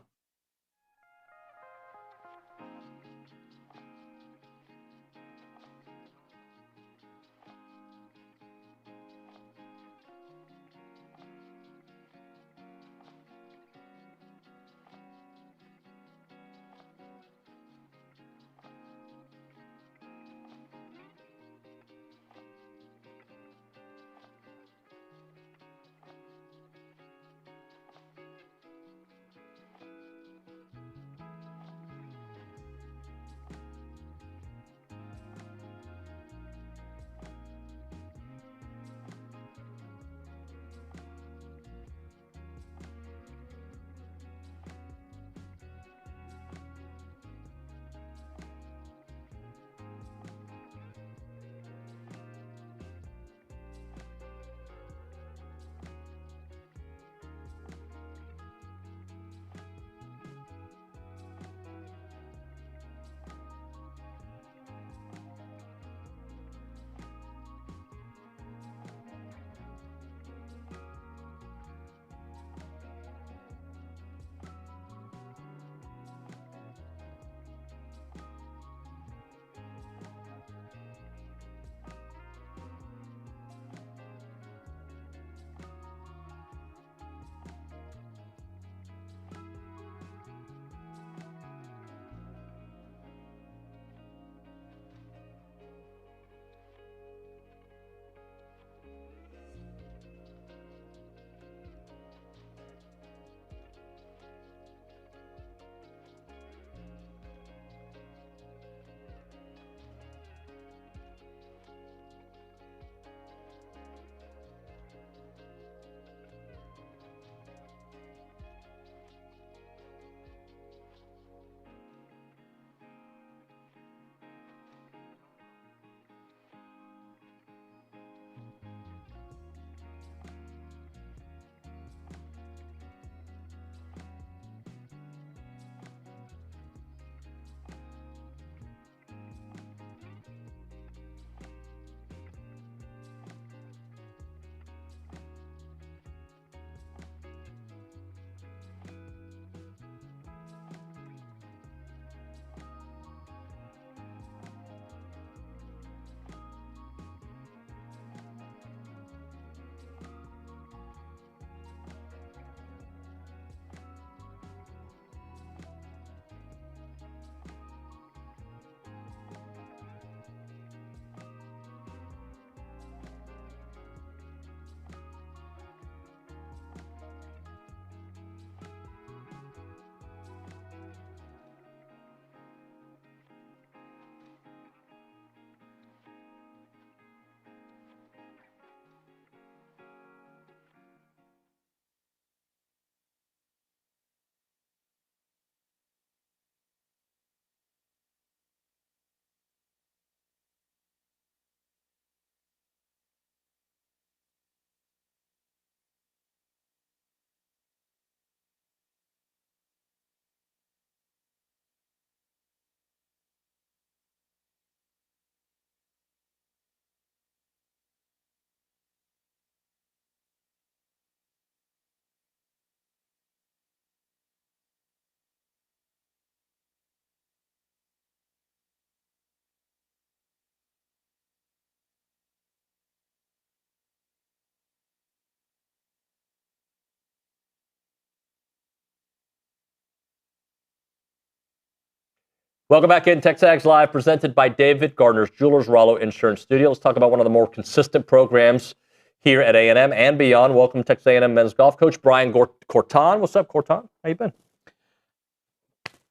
Welcome back in TexAgs Live, presented by David Gardner's Jewelers Rollo Insurance Studio. Let's talk about one of the more consistent programs here at A&M and beyond. Welcome Texas A&M men's golf coach Brian Kortan. What's up, Kortan? How you been?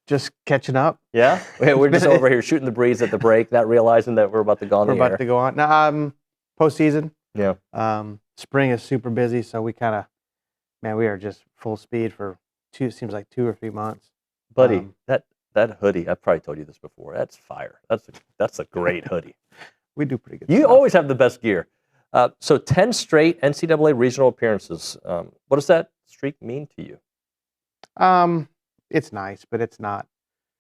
Just catching up. Yeah? We're just over here shooting the breeze at the break, not realizing that we're about to go on the air. We're about to go on. Now, postseason. Yeah. Spring is super busy, so we kind of, we are just full speed for seems like 2 or 3 months. Buddy, that hoodie, I've probably told you this before, that's fire. That's a great hoodie. We do pretty good You stuff. always have the best gear. So 10 straight NCAA regional appearances. What does that streak mean to you? It's nice, but it's not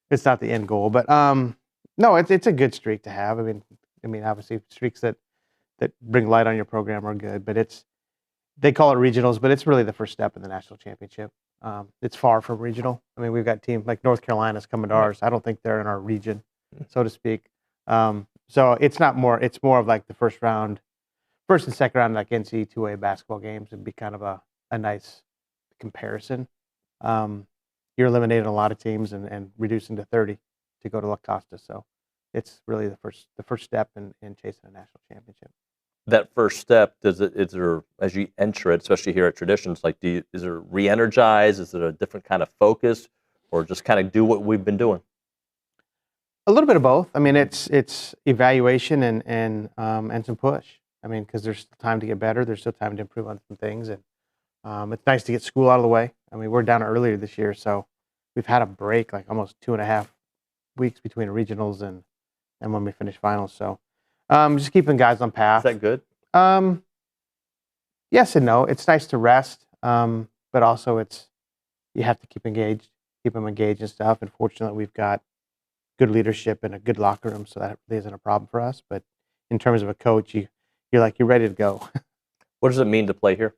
the end goal. But no, it's a good streak to have. I mean, obviously streaks that bring light on your program are good, but they call it regionals, but it's really the first step in the national championship. It's far from regional. I mean, we've got teams like North Carolina's coming to ours. I don't think they're in our region, so to speak. So it's not more. It's more of like the first and second round, like NCAA 2A basketball games, would be kind of a nice comparison. You're eliminating a lot of teams and reducing to 30 to go to La Costa. So it's really the first step in chasing a national championship. That first step, is there, as you enter it, especially here at Traditions, like is there re-energize? Is it a different kind of focus, or just kind of do what we've been doing? A little bit of both. I mean, it's evaluation and some push. I mean, because there's still time to get better. There's still time to improve on some things, and it's nice to get school out of the way. I mean, we're down earlier this year, so we've had a break, like almost 2.5 weeks between regionals and when we finish finals. So just keeping guys on path. Is that good? Yes and no. It's nice to rest, but also you have to keep them engaged and stuff. And fortunately, we've got good leadership and a good locker room, so that really isn't a problem for us. But in terms of a coach, you're ready to go. What does it mean to play here?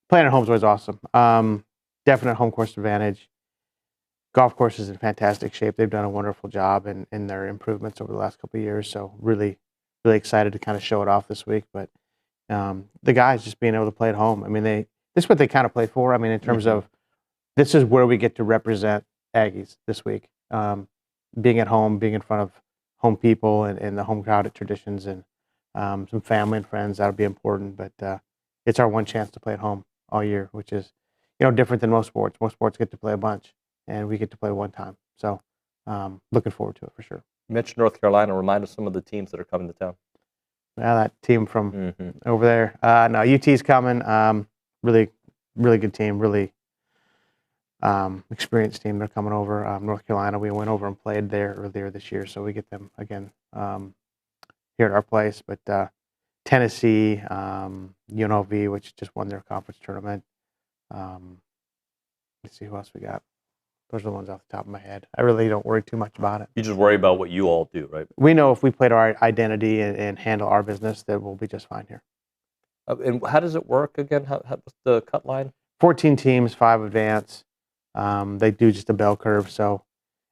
Playing at home is always awesome. Definite home course advantage. Golf course is in fantastic shape. They've done a wonderful job in their improvements over the last couple of years. So really, really excited to kind of show it off this week. But the guys just being able to play at home. I mean, this is what they kind of play for. I mean, in terms of this is where we get to represent Aggies this week. Being at home, being in front of home people and the home crowd at Traditions and some family and friends, that'll be important. But it's our one chance to play at home all year, which is, different than most sports. Most sports get to play a bunch, and we get to play one time. So looking forward to it for sure. You mentioned North Carolina. Remind us some of the teams that are coming to town. Yeah, that team from over there. No, UT's coming. Really, really good team. Really experienced team. They're coming over. North Carolina, we went over and played there earlier this year, so we get them again here at our place. But Tennessee, UNLV, which just won their conference tournament. Let's see who else we got. Those are the ones off the top of my head. I really don't worry too much about it. You just worry about what you all do, right? We know if we played our identity and handle our business, that we'll be just fine here. And how does it work again? What's the cut line? 14 teams, 5 advance. They do just a bell curve, so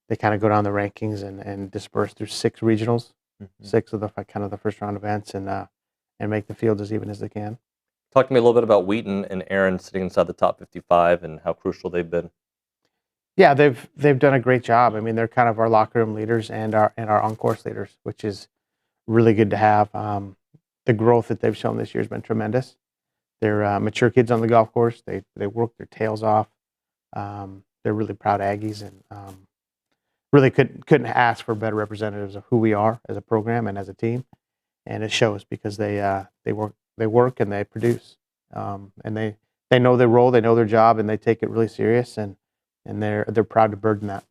they kind of go down the rankings and disperse through 6 regionals, 6 of the kind of the first round events, and make the field as even as they can. Talk to me a little bit about Wheaton and Aaron sitting inside the top 55 and how crucial they've been. Yeah, they've done a great job. I mean, they're kind of our locker room leaders and our on-course leaders, which is really good to have. The growth that they've shown this year has been tremendous. They're mature kids on the golf course. They work their tails off. They're really proud Aggies, and really couldn't ask for better representatives of who we are as a program and as a team. And it shows because they work and they produce, and they know their role, they know their job, and they take it really serious. And they're proud to burden that.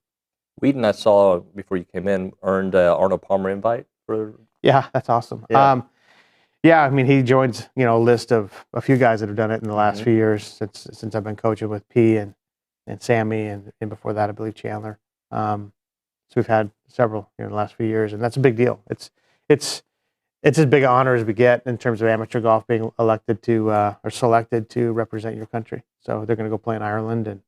Wheaton, I saw before you came in, earned Arnold Palmer invite for. Yeah, that's awesome. Yeah. I mean, he joins a list of a few guys that have done it in the last few years since I've been coaching with P and Sammy and before that I believe Chandler. So we've had several in the last few years, and that's a big deal. It's as big an honor as we get in terms of amateur golf being elected to or selected to represent your country. So they're going to go play in Ireland, and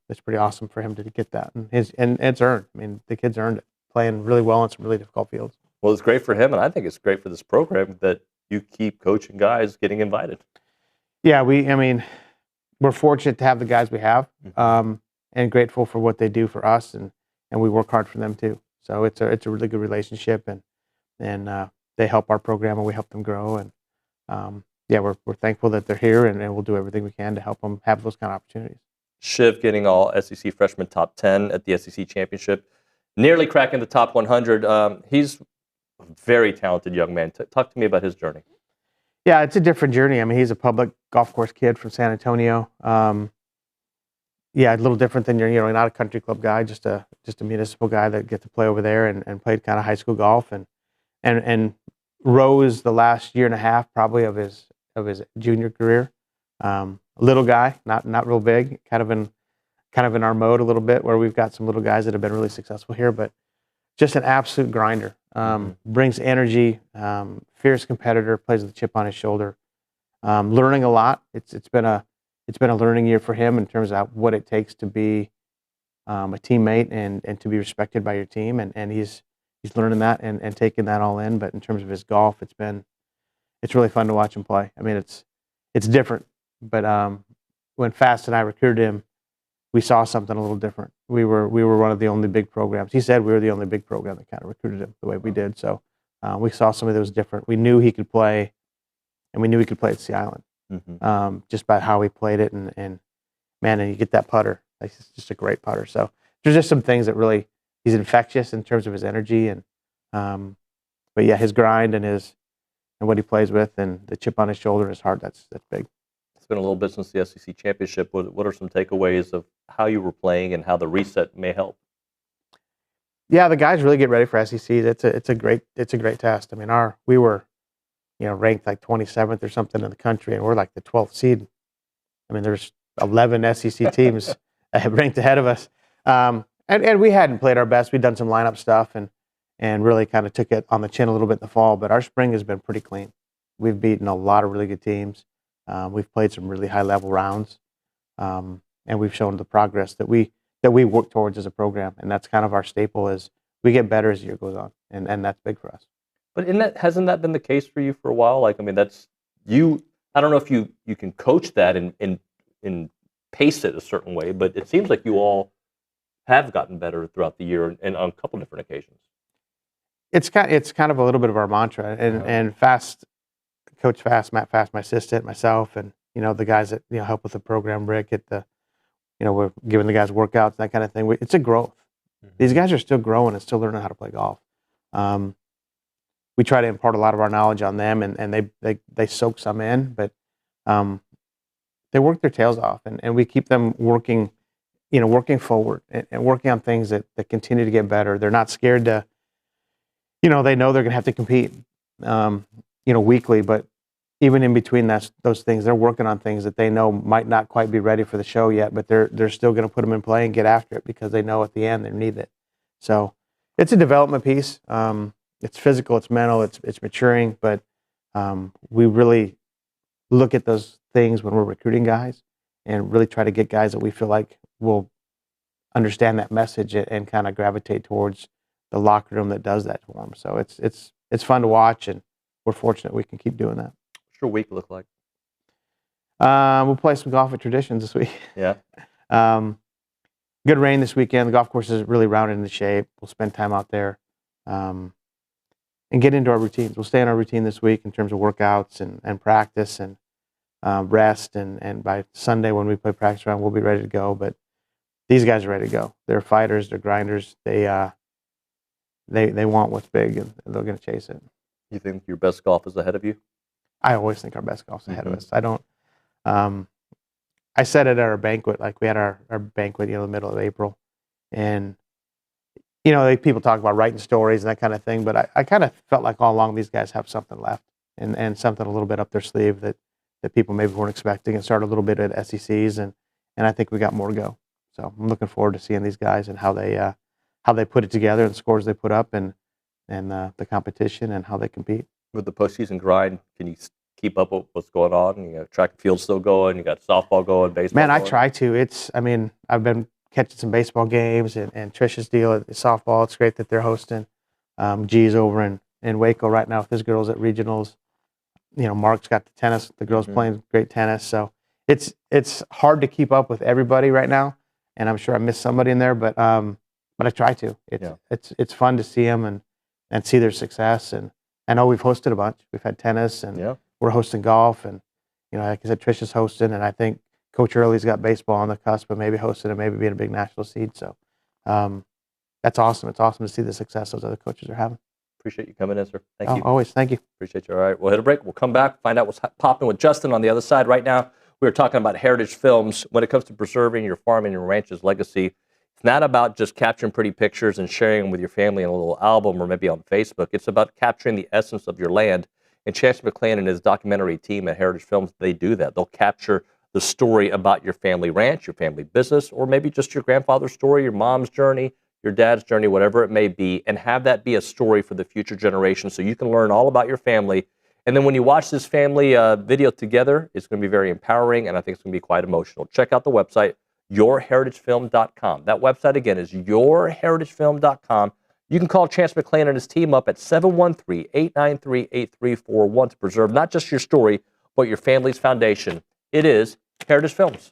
it's pretty awesome for him to get that, and it's earned. I mean, the kid's earned it, playing really well on some really difficult fields. Well, it's great for him, and I think it's great for this program that you keep coaching guys getting invited. Yeah, we're fortunate to have the guys we have, and grateful for what they do for us, and we work hard for them too. So it's a really good relationship, and they help our program and we help them grow. And yeah, we're thankful that they're here, and we'll do everything we can to help them have those kind of opportunities. Shiv getting all SEC freshman top 10 at the SEC championship, nearly cracking the top 100. He's a very talented young man. Talk to me about his journey. Yeah, it's a different journey. I mean, he's a public golf course kid from San Antonio. Yeah, a little different than not a country club guy, just a municipal guy that get to play over there and played kind of high school golf and rose the last year and a half probably of his junior career. Little guy, not real big, kind of in our mode a little bit, where we've got some little guys that have been really successful here, but just an absolute grinder. Brings energy, fierce competitor, plays with a chip on his shoulder. Learning a lot. It's been a learning year for him in terms of what it takes to be a teammate and to be respected by your team, and he's learning that and taking that all in. But in terms of his golf, it's really fun to watch him play. I mean, it's different. But when Fast and I recruited him, we saw something a little different. We were one of the only big programs. He said we were the only big program that kind of recruited him the way we did. So we saw somebody that was different. We knew he could play, and we knew he could play at Sea Island, just by how he played it. And man, and you get that putter. It's just a great putter. So there's just some things that really, he's infectious in terms of his energy. And but yeah, his grind and what he plays with and the chip on his shoulder and his heart, that's big. It's been a little bit since the SEC championship. What are some takeaways of how you were playing and how the reset may help? Yeah, the guys really get ready for SEC. It's a great test. I mean, we were ranked like 27th or something in the country, and we're like the 12th seed. I mean, there's 11 SEC teams ranked ahead of us, and we hadn't played our best. We'd done some lineup stuff and really kind of took it on the chin a little bit in the fall. But our spring has been pretty clean. We've beaten a lot of really good teams. We've played some really high-level rounds, and we've shown the progress that we work towards as a program. And that's kind of our staple is we get better as the year goes on, and that's big for us. But hasn't that been the case for you for a while? Like, I mean, that's you. I don't know if you can coach that and pace it a certain way, but it seems like you all have gotten better throughout the year and on a couple different occasions. It's kind of a little bit of our mantra, and Fast. Coach Fast, Matt Fast, my assistant, myself, and the guys that help with the program, Rick, we're giving the guys workouts, that kind of thing. It's a growth. These guys are still growing and still learning how to play golf. We try to impart a lot of our knowledge on them, and they soak some in, but they work their tails off, and we keep them working, working forward and working on things that continue to get better. They're not scared to, they know they're going to have to compete. Weekly, but even in between those things, they're working on things that they know might not quite be ready for the show yet, but they're still going to put them in play and get after it because they know at the end they need it. So it's a development piece. It's physical, it's mental, it's maturing, but we really look at those things when we're recruiting guys and really try to get guys that we feel like will understand that message and kind of gravitate towards the locker room that does that for them. So it's fun to watch, and we're fortunate we can keep doing that. What's your week look like? We'll play some golf at Tradition this week. Yeah. Good rain this weekend. The golf course is really rounded into shape. We'll spend time out there and get into our routines. We'll stay in our routine this week in terms of workouts and practice and rest. And by Sunday when we play practice round, we'll be ready to go. But these guys are ready to go. They're fighters. They're grinders. They want what's big, and they're going to chase it. You think your best golf is ahead of you? I always think our best golf's ahead of us. I don't. I said it at our banquet. Like we had our banquet, in the middle of April, and people talk about writing stories and that kind of thing. But I kind of felt like all along these guys have something left and something a little bit up their sleeve that people maybe weren't expecting, and started a little bit at SECs, and I think we got more to go. So I'm looking forward to seeing these guys and how they put it together and the scores they put up and the competition and how they compete. With the postseason grind, can you keep up with what's going on? You got track and field still going. You got softball going, baseball. Man, going. I try to. I've been catching some baseball games and Trisha's deal at softball. It's great that they're hosting. G's over in Waco right now with his girls at regionals. Mark's got the tennis. The girls playing great tennis. So it's hard to keep up with everybody right now, and I'm sure I missed somebody in there. But I try to. It's fun to see them and see their success. And I know we've hosted a bunch. We've had tennis, and we're hosting golf, and like I said, Trisha's hosting, and I think Coach Early's got baseball on the cusp, but maybe hosting and maybe being a big national seed. So that's awesome. It's awesome to see the success those other coaches are having. Appreciate you coming in, sir. Thank you. Always. Thank you. Appreciate you. All right, we'll hit a break. We'll come back, find out what's popping with Justin on the other side. Right now, we are talking about Heritage Films. When it comes to preserving your farm and your ranch's legacy, it's not about just capturing pretty pictures and sharing them with your family in a little album or maybe on Facebook. It's about capturing the essence of your land. And Chance McClain and his documentary team at Heritage Films, they do that. They'll capture the story about your family ranch, your family business, or maybe just your grandfather's story, your mom's journey, your dad's journey, whatever it may be, and have that be a story for the future generation so you can learn all about your family. And then when you watch this family video together, it's going to be very empowering, and I think it's going to be quite emotional. Check out the website, yourheritagefilm.com. That website, again, is yourheritagefilm.com. You can call Chance McClain and his team up at 713-893-8341 to preserve not just your story, but your family's foundation. It is Heritage Films.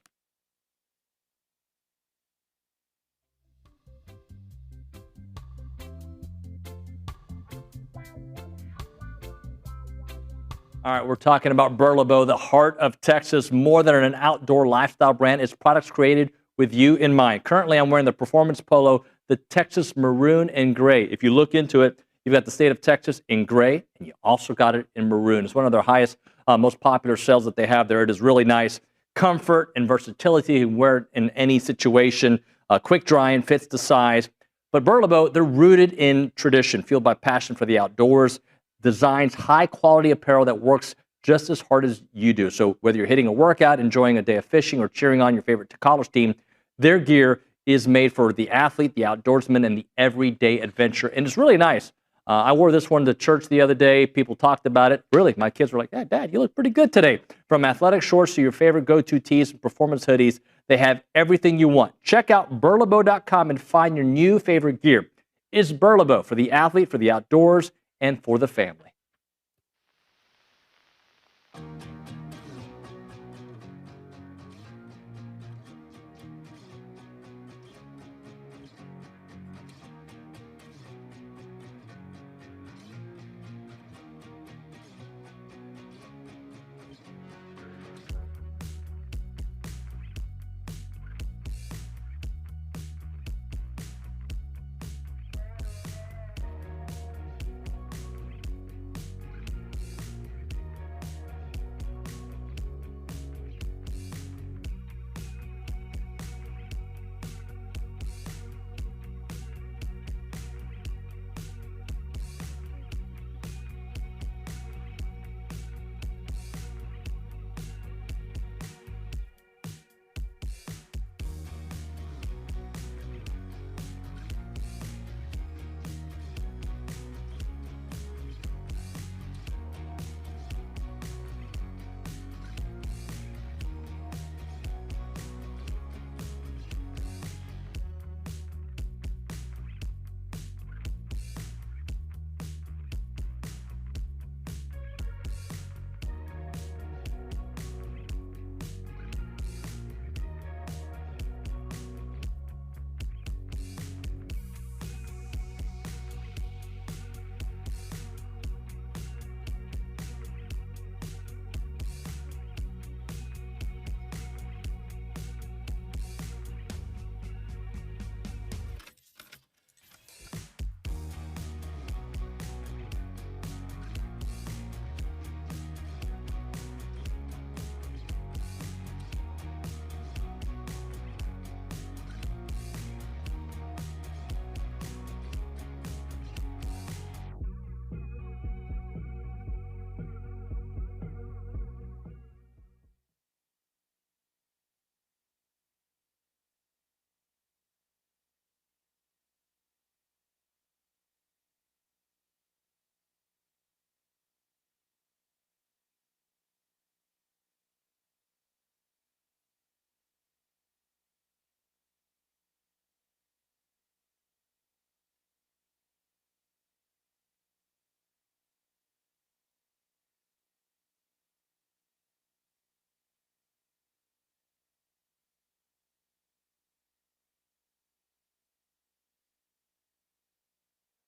All right, we're talking about Burlebo, the heart of Texas, more than an outdoor lifestyle brand. It's products created with you in mind. Currently, I'm wearing the performance polo, the Texas maroon and gray. If you look into it, you've got the state of Texas in gray, and you also got it in maroon. It's one of their highest, most popular sales that they have there. It is really nice. Comfort and versatility. You can wear it in any situation. Quick drying, fits the size. But Burlebo, they're rooted in tradition, fueled by passion for the outdoors. Designs high-quality apparel that works just as hard as you do. So whether you're hitting a workout, enjoying a day of fishing, or cheering on your favorite college team, their gear is made for the athlete, the outdoorsman, and the everyday adventure. And it's really nice. I wore this one to church the other day. People talked about it. Really, my kids were like, "Hey, Dad, you look pretty good today." From athletic shorts to your favorite go-to tees and performance hoodies, they have everything you want. Check out burlebo.com and find your new favorite gear. It's Burlebo for the athlete, for the outdoors, and for the family.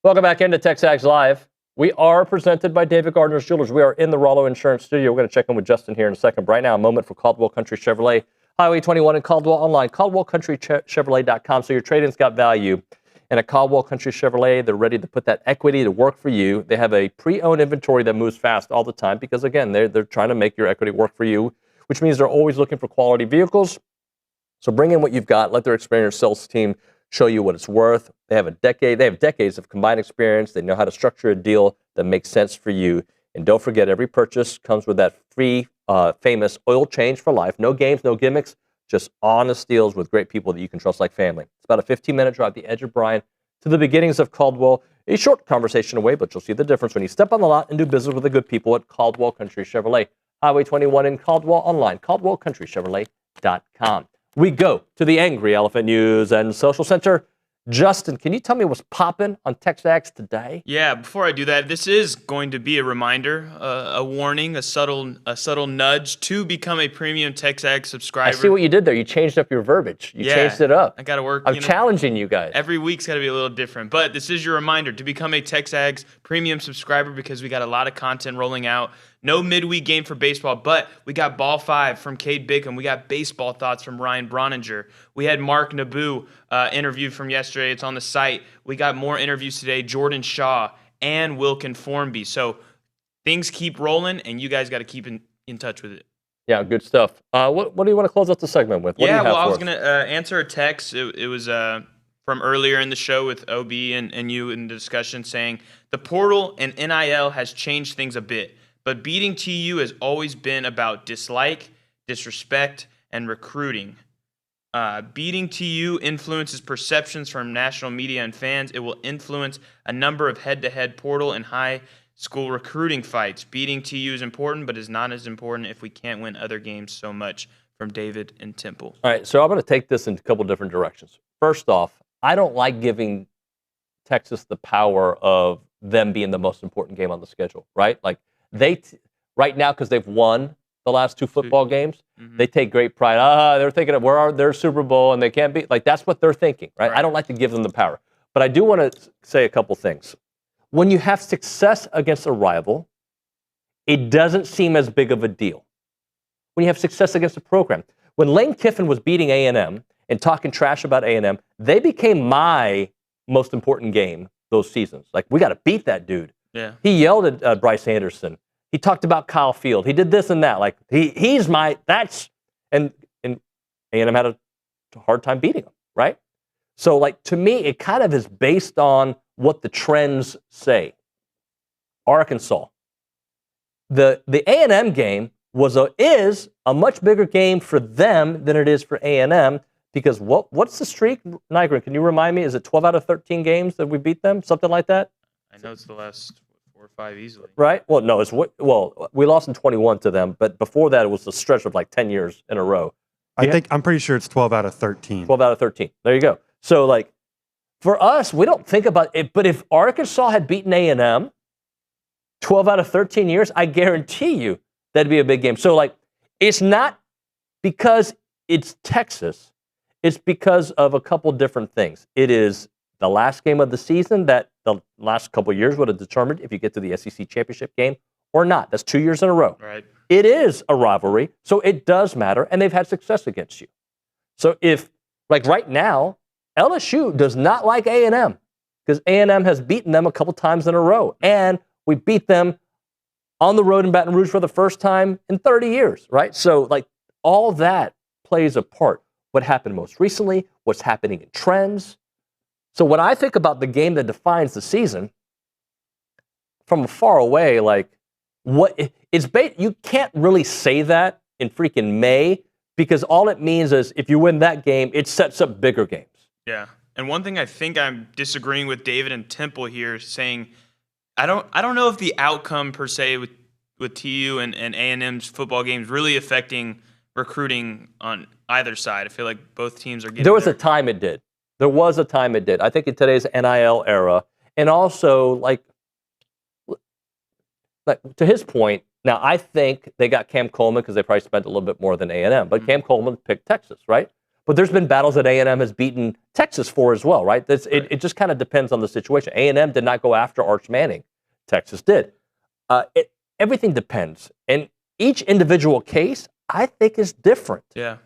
Welcome back into TexAgs Live. We are presented by David Gardner's Jewelers. We are in the Rollo Insurance Studio. We're going to check in with Justin here in a second. Right now, a moment for Caldwell Country Chevrolet, Highway 21 in Caldwell, online, caldwellcountrychevrolet.com. So your trade-in's got value. And at Caldwell Country Chevrolet, they're ready to put that equity to work for you. They have a pre-owned inventory that moves fast all the time because, again, they're trying to make your equity work for you, which means they're always looking for quality vehicles. So bring in what you've got. Let their experienced sales team show you what it's worth. They have decades of combined experience. They know how to structure a deal that makes sense for you. And don't forget, every purchase comes with that free, famous oil change for life. No games, no gimmicks. Just honest deals with great people that you can trust like family. It's about a 15-minute drive, the edge of Bryan, to the beginnings of Caldwell. A short conversation away, but you'll see the difference when you step on the lot and do business with the good people at Caldwell Country Chevrolet. Highway 21 in Caldwell, online, caldwellcountrychevrolet.com. We go to the Angry Elephant News and Social Center. Justin, can you tell me what's popping on TexAgs today? Yeah, before I do that, this is going to be a reminder, a warning, a subtle nudge to become a premium TexAgs subscriber. I see what you did there. You changed up your verbiage. You changed it up. I got to work. I'm challenging you guys. Every week's got to be a little different. But this is your reminder to become a TexAgs premium subscriber because we got a lot of content rolling out. No midweek game for baseball, but we got Ball 5 from Cade Bickham. We got baseball thoughts from Ryan Broninger. We had Mark Naboo interviewed from yesterday. It's on the site. We got more interviews today, Jordan Shaw and Wilkin Formby. So things keep rolling, and you guys got to keep in touch with it. Yeah, good stuff. What do you want to close out the segment with? I was going to answer a text. It was from earlier in the show with OB and you in the discussion saying the portal and NIL has changed things a bit. But beating TU has always been about dislike, disrespect, and recruiting. Beating TU influences perceptions from national media and fans. It will influence a number of head-to-head portal and high school recruiting fights. Beating TU is important, but is not as important if we can't win other games so much. From David and Temple. All right, so I'm going to take this in a couple different directions. First off, I don't like giving Texas the power of them being the most important game on the schedule, right? Like, right now, because they've won the last two football games, they take great pride. They're thinking of their Super Bowl and they can't beat. Like, that's what they're thinking, right? I don't like to give them the power. But I do want to say a couple things. When you have success against a rival, it doesn't seem as big of a deal. When you have success against a program. When Lane Kiffin was beating A&M and talking trash about A&M, they became my most important game those seasons. Like, we got to beat that dude. Yeah. He yelled at Bryce Anderson. He talked about Kyle Field. He did this and that. Like, he's my, that's, and A&M had a hard time beating him, right? So, like, to me, it kind of is based on what the trends say. Arkansas. The A&M game is a much bigger game for them than it is for A&M because what's the streak? Nygren, can you remind me? Is it 12 out of 13 games that we beat them? Something like that? I know it's the last 4 or 5 easily. Right? Well, no, we lost in 21 to them, but before that it was a stretch of like 10 years in a row. I'm pretty sure it's 12 out of 13. 12 out of 13. There you go. So, like, for us, we don't think about it, but if Arkansas had beaten A&M 12 out of 13 years, I guarantee you that'd be a big game. So, like, it's not because it's Texas. It's because of a couple different things. It is the last game of the season that the last couple of years would have determined if you get to the SEC championship game or not. That's 2 years in a row. Right. It is a rivalry, so it does matter, and they've had success against you. So if, like right now, LSU does not like A&M because A&M has beaten them a couple times in a row, and we beat them on the road in Baton Rouge for the first time in 30 years, right? So, like, all that plays a part. What happened most recently, what's happening in trends. So when I think about the game that defines the season, from far away, like, you can't really say that in freaking May because all it means is if you win that game, it sets up bigger games. Yeah. And one thing I think I'm disagreeing with David and Temple here, saying I don't know if the outcome per se with TU and A&M's football games really affecting recruiting on either side. I feel like both teams are getting There was a time it did. I think in today's NIL era, and also like to his point, now I think they got Cam Coleman because they probably spent a little bit more than A&M, but Cam Coleman picked Texas, right? But there's been battles that A&M has beaten Texas for as well, right? It just kind of depends on the situation. A&M did not go after Arch Manning. Texas did. Everything depends. And each individual case, I think, is different. Yeah.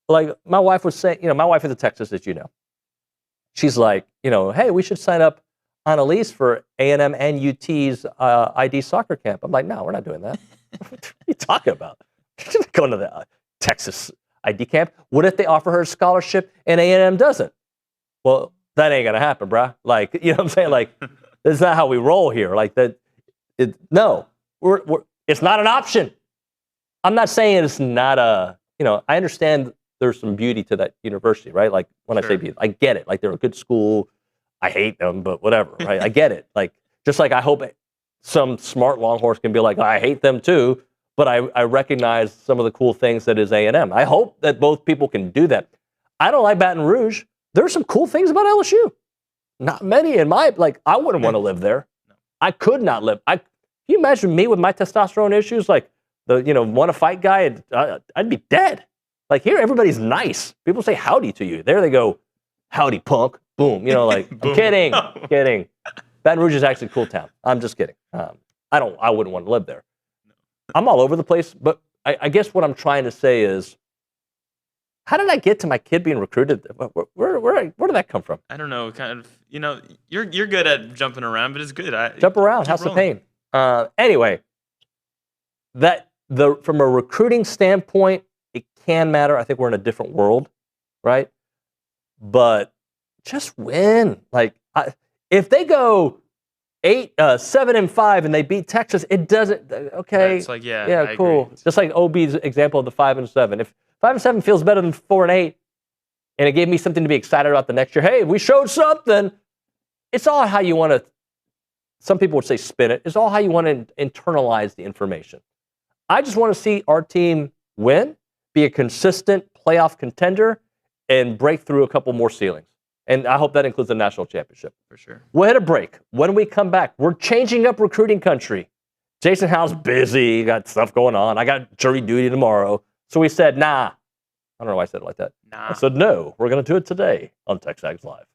Like my wife was saying, my wife is a Texas, as you know. She's like, hey, we should sign up on a lease for A&M and UT's ID soccer camp. I'm like, no, we're not doing that. What are you talking about? She's not going to the Texas ID camp. What if they offer her a scholarship and A&M doesn't? Well, that ain't gonna happen, bruh. Like, you know what I'm saying? Like, that's not how we roll here. Like that. No, it's not an option. I'm not saying it's not a. I understand there's some beauty to that university, right? Like when I say beauty, I get it. Like they're a good school. I hate them, but whatever, right? I get it. Like just like I hope some smart Longhorns can be like, I hate them too. But I recognize some of the cool things that is A&M. I hope that both people can do that. I don't like Baton Rouge. There's some cool things about LSU. Not many in my, I wouldn't want to live there. I could not live. Can you imagine me with my testosterone issues? Like want to fight guy, I'd be dead. Like here, everybody's nice. People say howdy to you. There they go, howdy punk, boom. I'm kidding, kidding. Baton Rouge is actually a cool town. I'm just kidding. I wouldn't want to live there. I'm all over the place, but I guess what I'm trying to say is, how did I get to my kid being recruited? Where did that come from? I don't know. Kind of, you're good at jumping around, but it's good. Jump around, House of Pain. Anyway, from a recruiting standpoint, it can matter. I think we're in a different world, right? But just win. If they go 7-5 and they beat Texas, it doesn't. Okay, it's like yeah, cool. Just like OB's example of the 5-7. If 5-7 feels better than 4-8, and it gave me something to be excited about the next year. Hey, we showed something. It's all how you want to. Some people would say spin it. It's all how you want to internalize the information. I just want to see our team win, be a consistent playoff contender, and break through a couple more ceilings. And I hope that includes the national championship. For sure. We'll hit a break. When we come back, we're changing up recruiting country. Jason Howell's busy, got stuff going on. I got jury duty tomorrow. So we said, nah. I don't know why I said it like that. Nah. I said, no, we're going to do it today on TexAgs Live.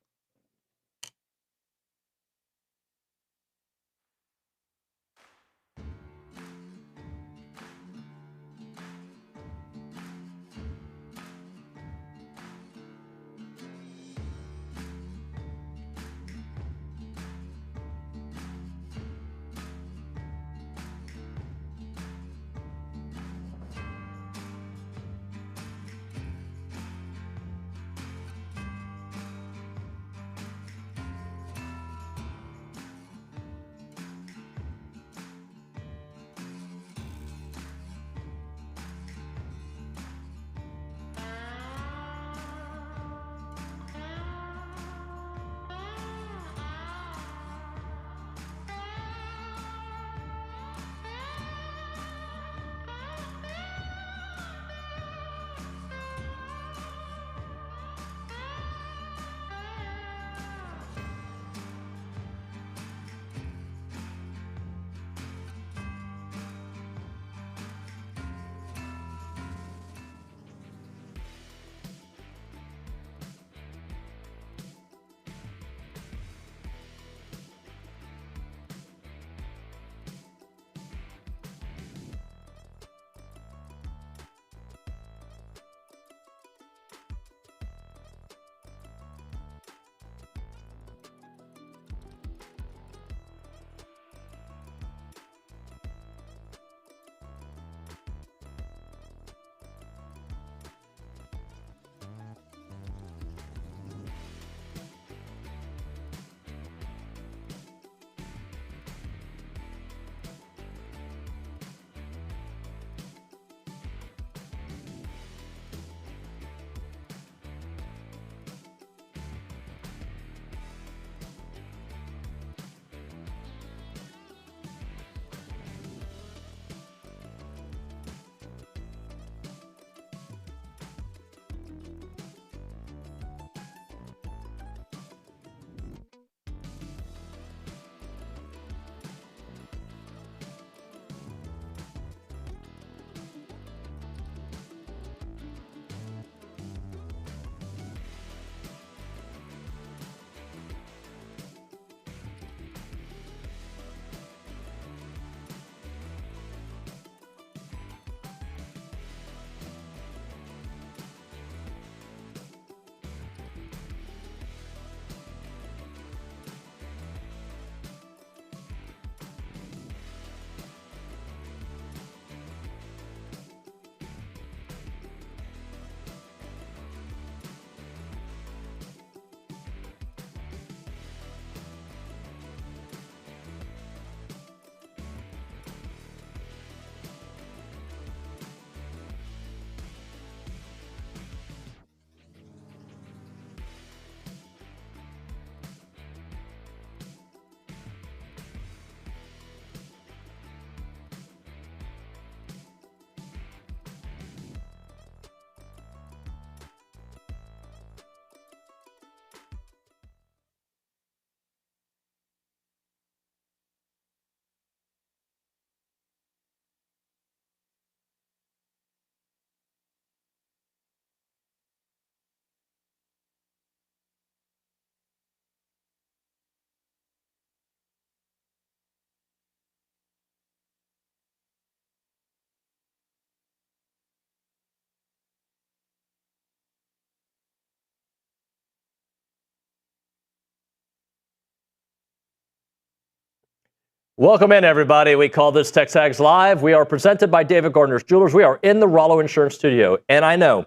Welcome in, everybody. We call this TexAgs Live. We are presented by David Gardner's Jewelers. We are in the Rollo Insurance Studio. And I know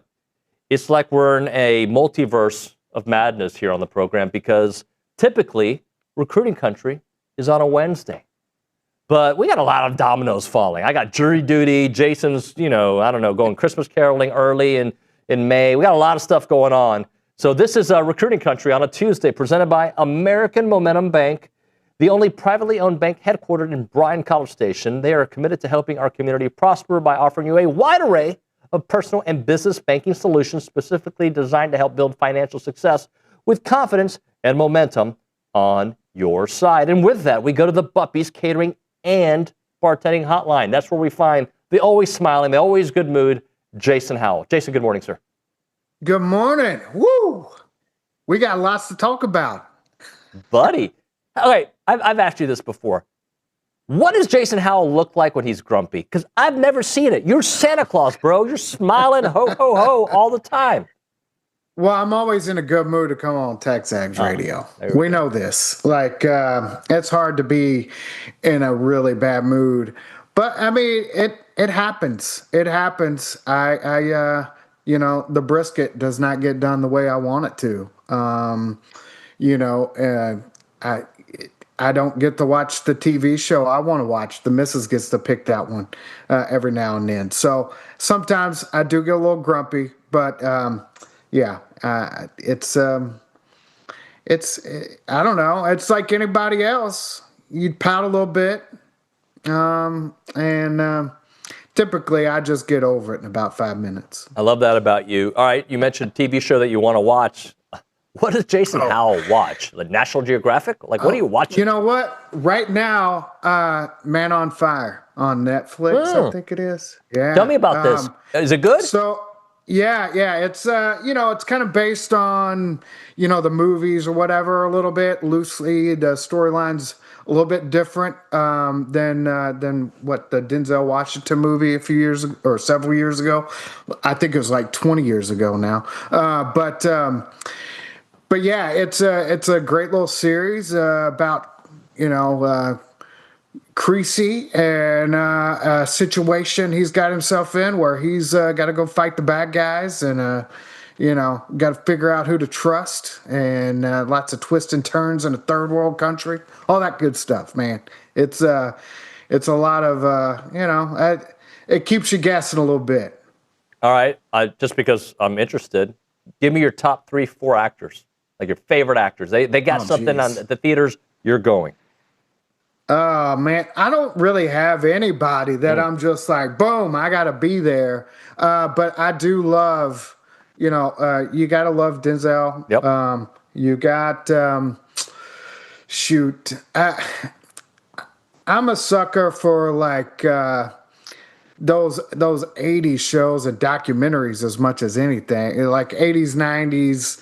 it's like we're in a multiverse of madness here on the program because typically recruiting country is on a Wednesday. But we got a lot of dominoes falling. I got jury duty. Jason's, going Christmas caroling early in May. We got a lot of stuff going on. So this is recruiting country on a Tuesday presented by American Momentum Bank, the only privately owned bank headquartered in Bryan, College Station. They are committed to helping our community prosper by offering you a wide array of personal and business banking solutions specifically designed to help build financial success with confidence and momentum on your side. And with that, we go to the Buppies Catering and Bartending Hotline. That's where we find the always smiling, the always good mood, Jason Howell. Jason, good morning, sir. Good morning. Woo! We got lots to talk about. Buddy. Okay, I've asked you this before. What does Jason Howell look like when he's grumpy? Because I've never seen it. You're Santa Claus, bro. You're smiling ho, ho, ho all the time. Well, I'm always in a good mood to come on TexAgs Radio. We know this. It's hard to be in a really bad mood. But, I mean, it happens. It happens. The brisket does not get done the way I want it to. I don't get to watch the TV show I want to watch. The missus gets to pick that one every now and then. So sometimes I do get a little grumpy, but it's I don't know. It's like anybody else. You'd pout a little bit, and typically I just get over it in about 5 minutes. I love that about you. All right, you mentioned a TV show that you want to watch. What does Jason Howell watch? The National Geographic? What are you watching? You know what? Right now, Man on Fire on Netflix, I think it is. Yeah. Tell me about this. Is it good? So, yeah. It's, it's kind of based on, the movies or whatever a little bit. Loosely, the storyline's a little bit different than what the Denzel Washington movie a few years or several years ago. I think it was like 20 years ago now. But yeah, it's a great little series about Creasy and a situation he's got himself in where he's got to go fight the bad guys and got to figure out who to trust and lots of twists and turns in a third world country, all that good stuff, man. It's a lot of it keeps you guessing a little bit. All right, just because I'm interested, give me your top 3-4 actors. Like your favorite actors. They got something on the theaters, you're going. Oh, man. I don't really have anybody that I'm just like, boom, I got to be there. But I do love, you got to love Denzel. Yep. You got, I'm a sucker for those 80s shows and documentaries as much as anything. Like 80s, 90s.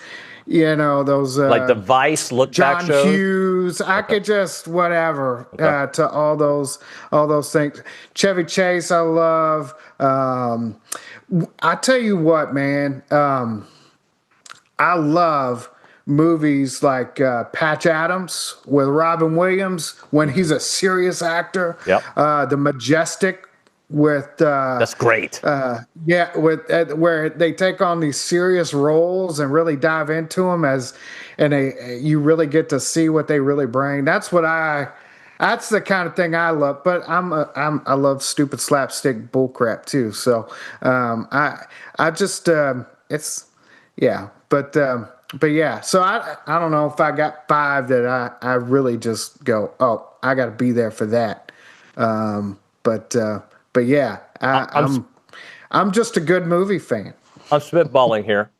Those like the Vice look back shows. John Hughes. I could just whatever to all those things. Chevy Chase, I love. I tell you what, man. I love movies like Patch Adams with Robin Williams when he's a serious actor. Yep. The Majestic. With that's great. With where they take on these serious roles and really dive into them you really get to see what they really bring. That's the kind of thing I love. But I love stupid slapstick bullcrap too. So I just it's yeah. But yeah. So I don't know if I got 5 that I really just go, oh, I got to be there for that. But yeah, I'm just a good movie fan. I'm spitballing here.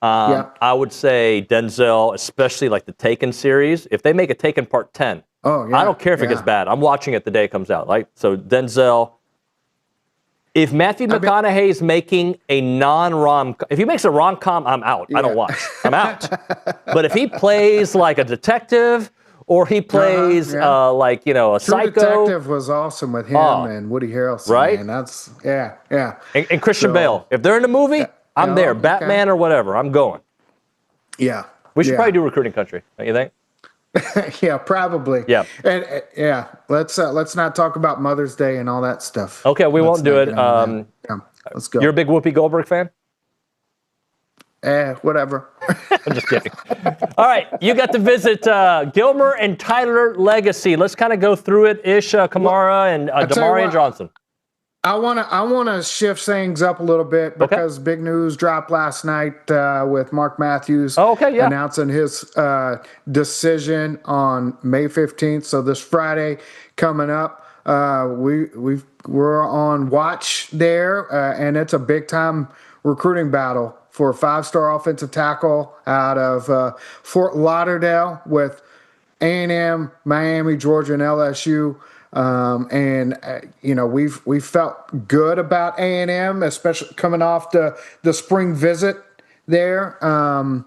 I would say Denzel, especially like the Taken series. If they make a Taken Part 10, I don't care if it gets bad. I'm watching it the day it comes out. Right? So Denzel. If Matthew McConaughey's making a if he makes a rom-com, I'm out. I don't watch. I'm out. But if he plays like a detective. Or he plays a True psycho. Detective was awesome with him and Woody Harrelson. Right? And that's yeah. And Christian Bale. If they're in the movie, I'm there. Batman or whatever, I'm going. Yeah. We should probably do recruiting country, don't you think? Yeah, probably. Yeah. And yeah, let's not talk about Mother's Day and all that stuff. Okay, we Let's won't do not it. get into that. Yeah, let's go. You're a big Whoopi Goldberg fan? Whatever. I'm just kidding. All right, you got to visit Gilmer and Tyler Legacy. Let's kind of go through it. Ish, Kamara, and Damarian Johnson. I wanna shift things up a little bit because big news dropped last night with Mark Matthews announcing his decision on May 15th. So this Friday coming up, we're on watch there, and it's a big time recruiting battle for a 5-star offensive tackle out of Fort Lauderdale with A&M, Miami, Georgia, and LSU. We've felt good about A&M, especially coming off the spring visit there, and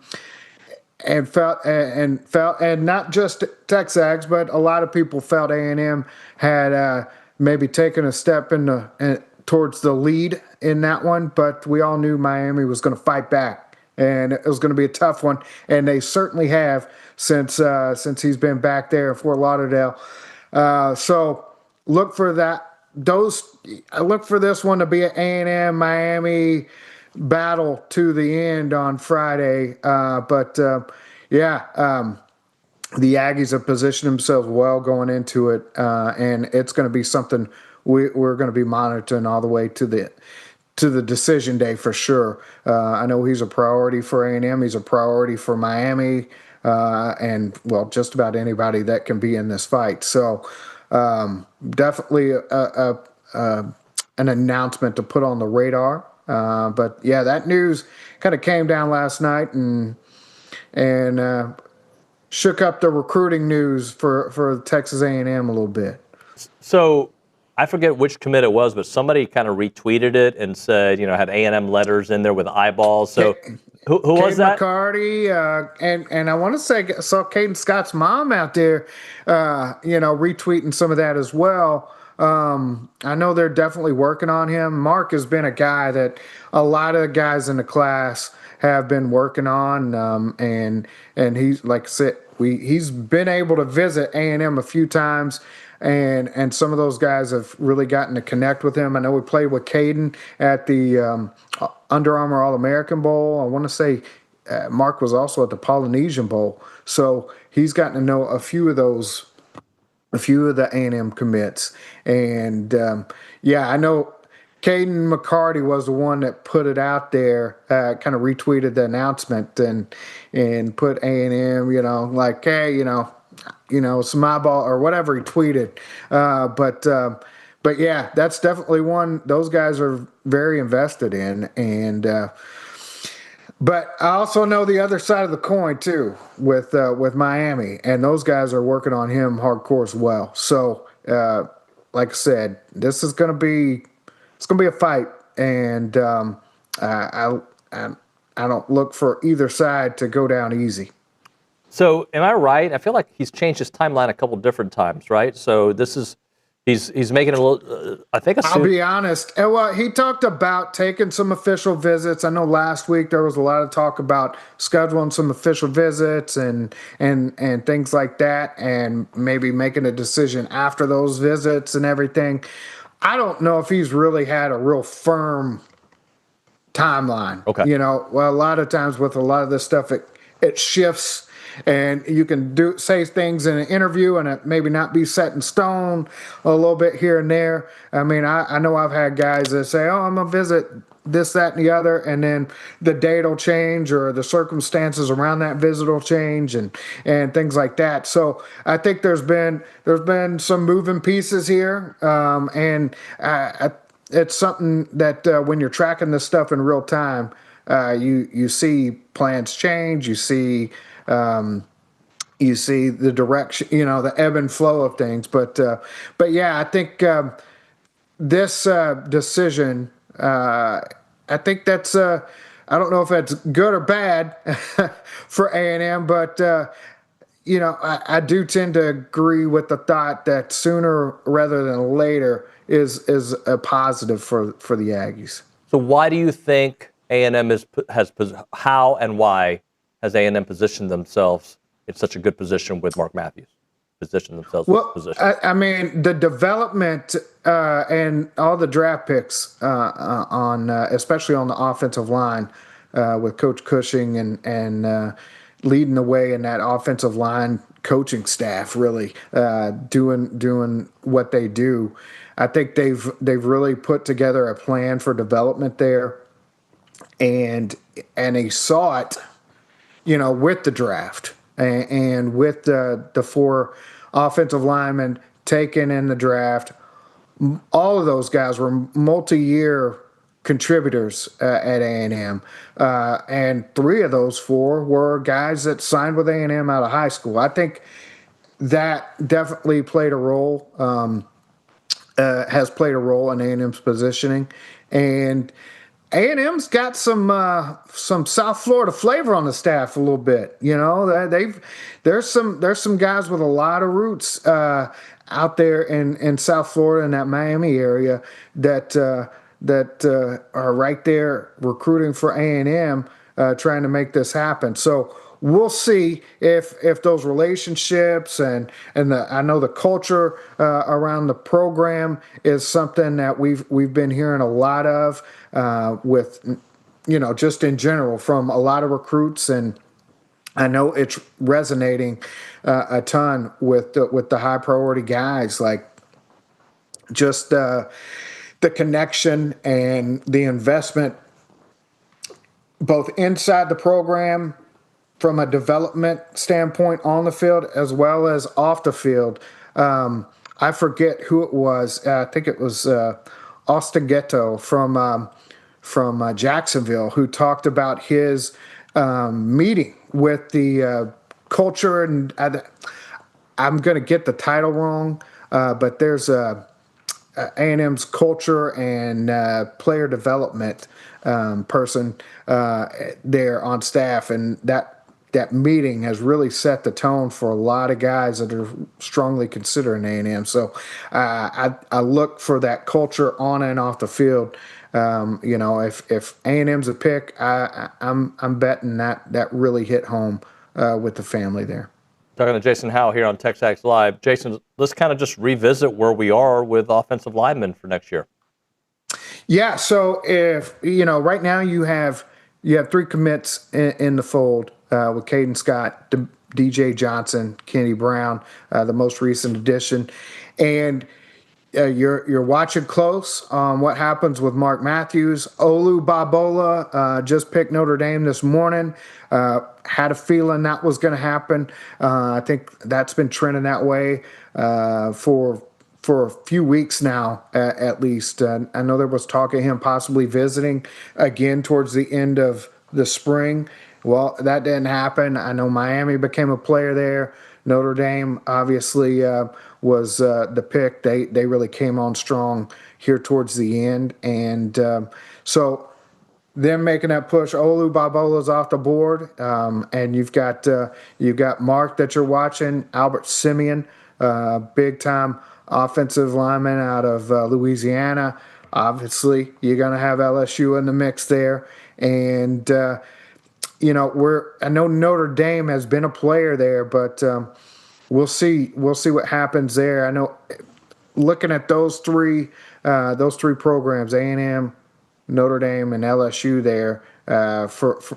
not just TexAgs, but a lot of people felt A&M had maybe taken a step towards the lead in that one, but we all knew Miami was going to fight back, and it was going to be a tough one, and they certainly have since he's been back there in Fort Lauderdale. So look for that. Look for this one to be an A&M Miami battle to the end on Friday. The Aggies have positioned themselves well going into it, and it's going to be something we're going to be monitoring all the way to the decision day for sure. I know he's a priority for A&M. He's a priority for Miami, and just about anybody that can be in this fight. So definitely an announcement to put on the radar. But yeah, that news kind of came down last night and shook up the recruiting news for Texas A&M a little bit. So I forget which commit it was, but somebody kind of retweeted it and said, had A&M letters in there with eyeballs. So who was that? McCarty, and I want to say I saw Caden Scott's mom out there, retweeting some of that as well. I know they're definitely working on him. Mark has been a guy that a lot of the guys in the class have been working on, and he's, like I said, he's been able to visit A&M a few times. And some of those guys have really gotten to connect with him. I know we played with Caden at the Under Armour All-American Bowl. I want to say Mark was also at the Polynesian Bowl. So he's gotten to know a few of the A&M commits. And, I know Caden McCarty was the one that put it out there, kind of retweeted the announcement and put A&M, some eyeball or whatever he tweeted. But yeah, that's definitely one those guys are very invested in. And but I also know the other side of the coin too with Miami, and those guys are working on him hardcore as well. So like I said, this is gonna be a fight, and I don't look for either side to go down easy. So am I right? I feel like he's changed his timeline a couple different times, right? So this is he's making it a little. I'll be honest. Well, he talked about taking some official visits. I know last week there was a lot of talk about scheduling some official visits and things like that, and maybe making a decision after those visits and everything. I don't know if he's really had a real firm timeline. Okay. A lot of times with a lot of this stuff, it shifts. And you can say things in an interview and it maybe not be set in stone a little bit here and there. I mean, I know I've had guys that say, I'm going to visit this, that, and the other, and then the date will change or the circumstances around that visit will change and things like that. So I think there's been some moving pieces here, and it's something that when you're tracking this stuff in real time, you see plans change, you see the direction, the ebb and flow of things. But yeah, I think this decision, I think that's, I don't know if that's good or bad for A&M, but, I do tend to agree with the thought that sooner rather than later is a positive for the Aggies. So why do you think A&M has how and why has A&M positioned themselves in such a good position with Mark Matthews, position themselves in position. I mean, the development and all the draft picks on, especially on the offensive line, with Coach Cushing and leading the way in that offensive line coaching staff, really doing what they do. I think they've really put together a plan for development there, and they saw it, with the draft and with the 4 offensive linemen taken in the draft. All of those guys were multi-year contributors at A&M, and 3 of those 4 were guys that signed with A&M out of high school. I think that definitely played a role, has played a role in A&M's positioning, and A&M's got some South Florida flavor on the staff a little bit. There's some guys with a lot of roots out there in South Florida, in that Miami area, that are right there recruiting for A&M, trying to make this happen. So we'll see if those relationships and I know the culture around the program is something that we've been hearing a lot of with just in general from a lot of recruits, and I know it's resonating a ton with the high priority guys, like just the connection and the investment both inside the program from a development standpoint on the field as well as off the field. I forget who it was. I think it was Austin Ghetto from Jacksonville, who talked about his meeting with the culture, and I'm going to get the title wrong, but there's A&M's culture and player development person there on staff, and that meeting has really set the tone for a lot of guys that are strongly considering A&M. So I look for that culture on and off the field. If A&M's a pick, I'm betting that really hit home with the family there. Talking to Jason Howell here on TexAgs Live. Jason, let's kind of just revisit where we are with offensive linemen for next year. Yeah, so if right now you have 3 commits in the fold with Caden Scott, DJ Johnson, Kenny Brown, the most recent addition, and you're watching close on what happens with Mark Matthews. Olu Babola just picked Notre Dame this morning. Had a feeling that was going to happen. I think that's been trending that way for a few weeks now, at least. I know there was talk of him possibly visiting again towards the end of the spring. Well, that didn't happen. I know Miami became a player there. Notre Dame obviously was the pick. They really came on strong here towards the end, and so them making that push. Olu Babola's off the board, and you've got Mark that you're watching, Albert Simeon, big time offensive lineman out of Louisiana. Obviously, you're going to have LSU in the mix there, and I know Notre Dame has been a player there, but we'll see what happens there. I know looking at those three programs, A&M, Notre Dame, and LSU there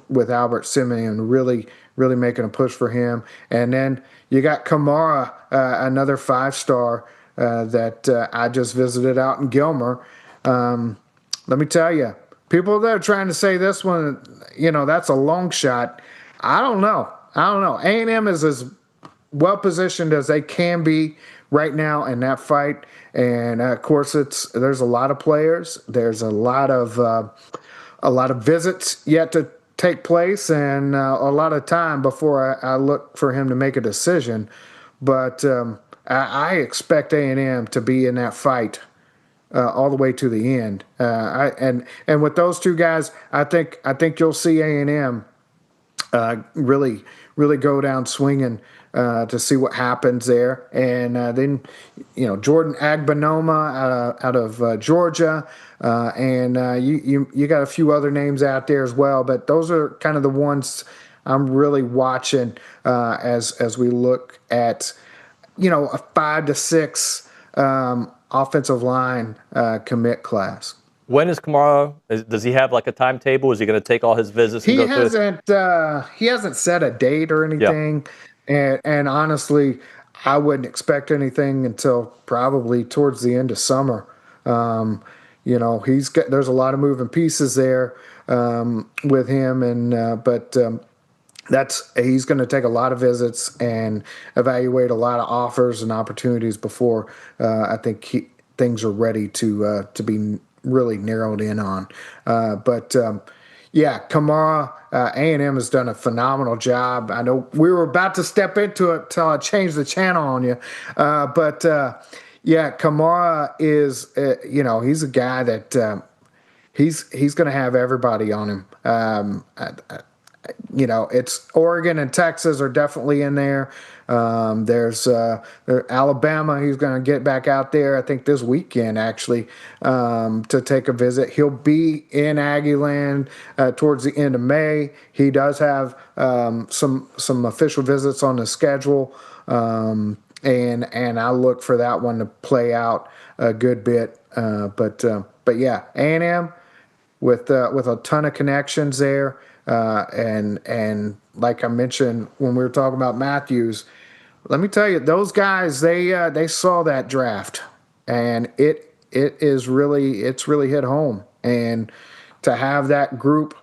with Albert Simeon really making a push for him. And then you got Kamara, another 5-star that I just visited out in Gilmer. Let me tell you, people that are trying to say this one, that's a long shot. I don't know. A&M is as well positioned as they can be right now in that fight, and of course, there's a lot of players. There's a lot of visits yet to take place, and a lot of time before I look for him to make a decision. But I expect A&M to be in that fight all the way to the end. And with those 2 guys, I think you'll see A&M really go down swinging to see what happens there. And then Jordan Agbanoma out of Georgia, and you got a few other names out there as well. But those are kind of the ones I'm really watching as we look at, a 5 to 6 offensive line commit class. When is Kamara? Does he have like a timetable? Is he going to take all his visits? He hasn't set a date or anything, and honestly, I wouldn't expect anything until probably towards the end of summer. There's a lot of moving pieces there with him, but he's going to take a lot of visits and evaluate a lot of offers and opportunities before I think things are ready to be really narrowed in on. Kamara, A&M has done a phenomenal job. I know we were about to step into it till I changed the channel on you. Kamara is, he's a guy that he's going to have everybody on him. It's Oregon and Texas are definitely in there. There's Alabama. He's going to get back out there, I think, this weekend, actually, to take a visit. He'll be in Aggie land towards the end of May. He does have some official visits on the schedule, and I look for that one to play out a good bit. A&M with a ton of connections there. And like I mentioned when we were talking about Matthews, let me tell you, those guys, they saw that draft, and it's really hit home. And to have that group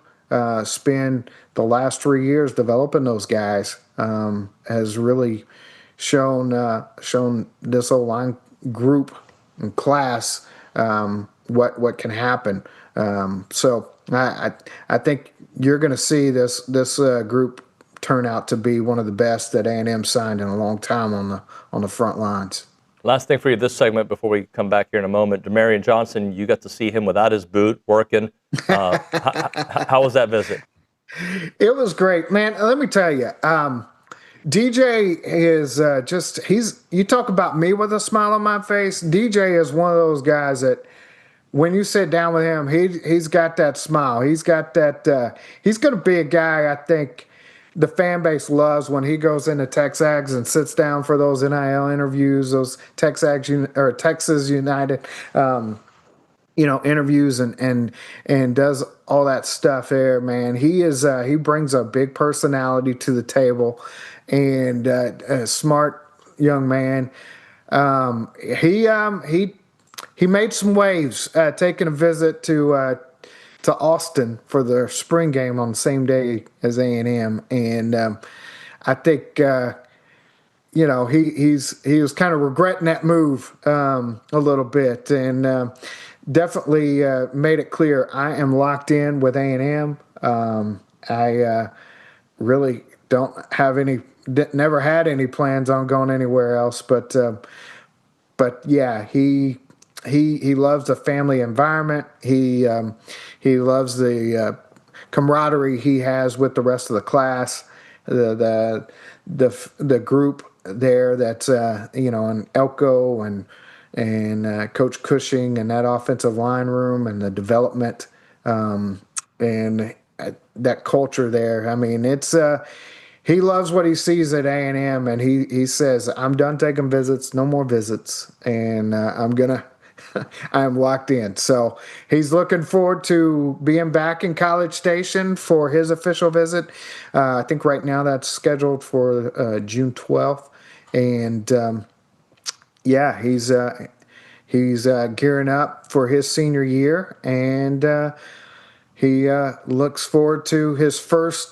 spend the last 3 years developing those guys has really shown this O-line group and class what can happen. So I think you're going to see this group turn out to be one of the best that A&M signed in a long time on the front lines. Last thing for you this segment before we come back here in a moment. Demarion Johnson, you got to see him without his boot working. How was that visit? It was great, man. Let me tell you, DJ is you talk about me with a smile on my face. DJ is one of those guys that when you sit down with him, he's got that smile. He's got that. He's going to be a guy I think the fan base loves when he goes into TexAgs and sits down for those NIL interviews, those TexAgs or Texas United, interviews and does all that stuff there. Man, he brings a big personality to the table, and a smart young man. He made some waves taking a visit to Austin for their spring game on the same day as A&M, and I think he was kind of regretting that move a little bit, and definitely made it clear I am locked in with A&M. I really don't have never had any plans on going anywhere else, but yeah, he loves the family environment. He loves the camaraderie he has with the rest of the class, the group there that's and Elko and Coach Cushing and that offensive line room and the development and that culture there. I mean, it's he loves what he sees at A&M, and he says, "I'm done taking visits, no more visits, and I'm locked in." So he's looking forward to being back in College Station for his official visit. I think right now that's scheduled for June 12th. And he's gearing up for his senior year, and he looks forward to his first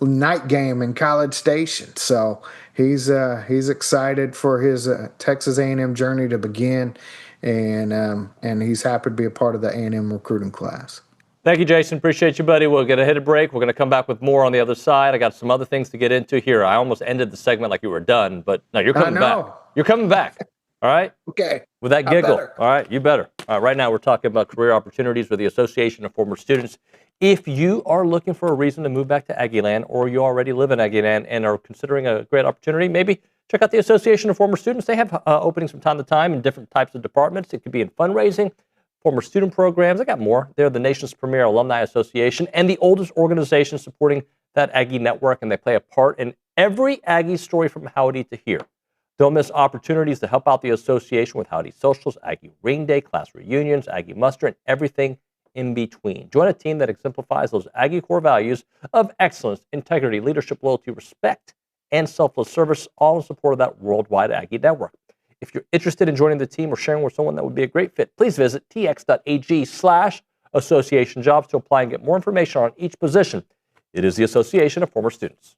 night game in College Station. So he's excited for his Texas A&M journey to begin. And he's happy to be a part of the A&M recruiting class. Thank you, Jason. Appreciate you, buddy. We're going to hit a break. We're going to come back with more on the other side. I got some other things to get into here. I almost ended the segment like you were done, but no, you're coming back. You're coming back. All right? Okay. With that giggle. All right? You better. All right, right now we're talking about career opportunities with the Association of Former Students. If you are looking for a reason to move back to Aggieland, or you already live in Aggieland and are considering a great opportunity, maybe check out the Association of Former Students. They have openings from time to time in different types of departments. It could be in fundraising, former student programs. I got more. They're the nation's premier alumni association and the oldest organization supporting that Aggie network, and they play a part in every Aggie story from Howdy to here. Don't miss opportunities to help out the association with Howdy Socials, Aggie Ring Day, class reunions, Aggie Muster, and everything in between. Join a team that exemplifies those Aggie core values of excellence, integrity, leadership, loyalty, respect, and selfless service, all in support of that worldwide Aggie network. If you're interested in joining the team or sharing with someone that would be a great fit, please visit tx.ag/association jobs to apply and get more information on each position. It is the Association of Former Students.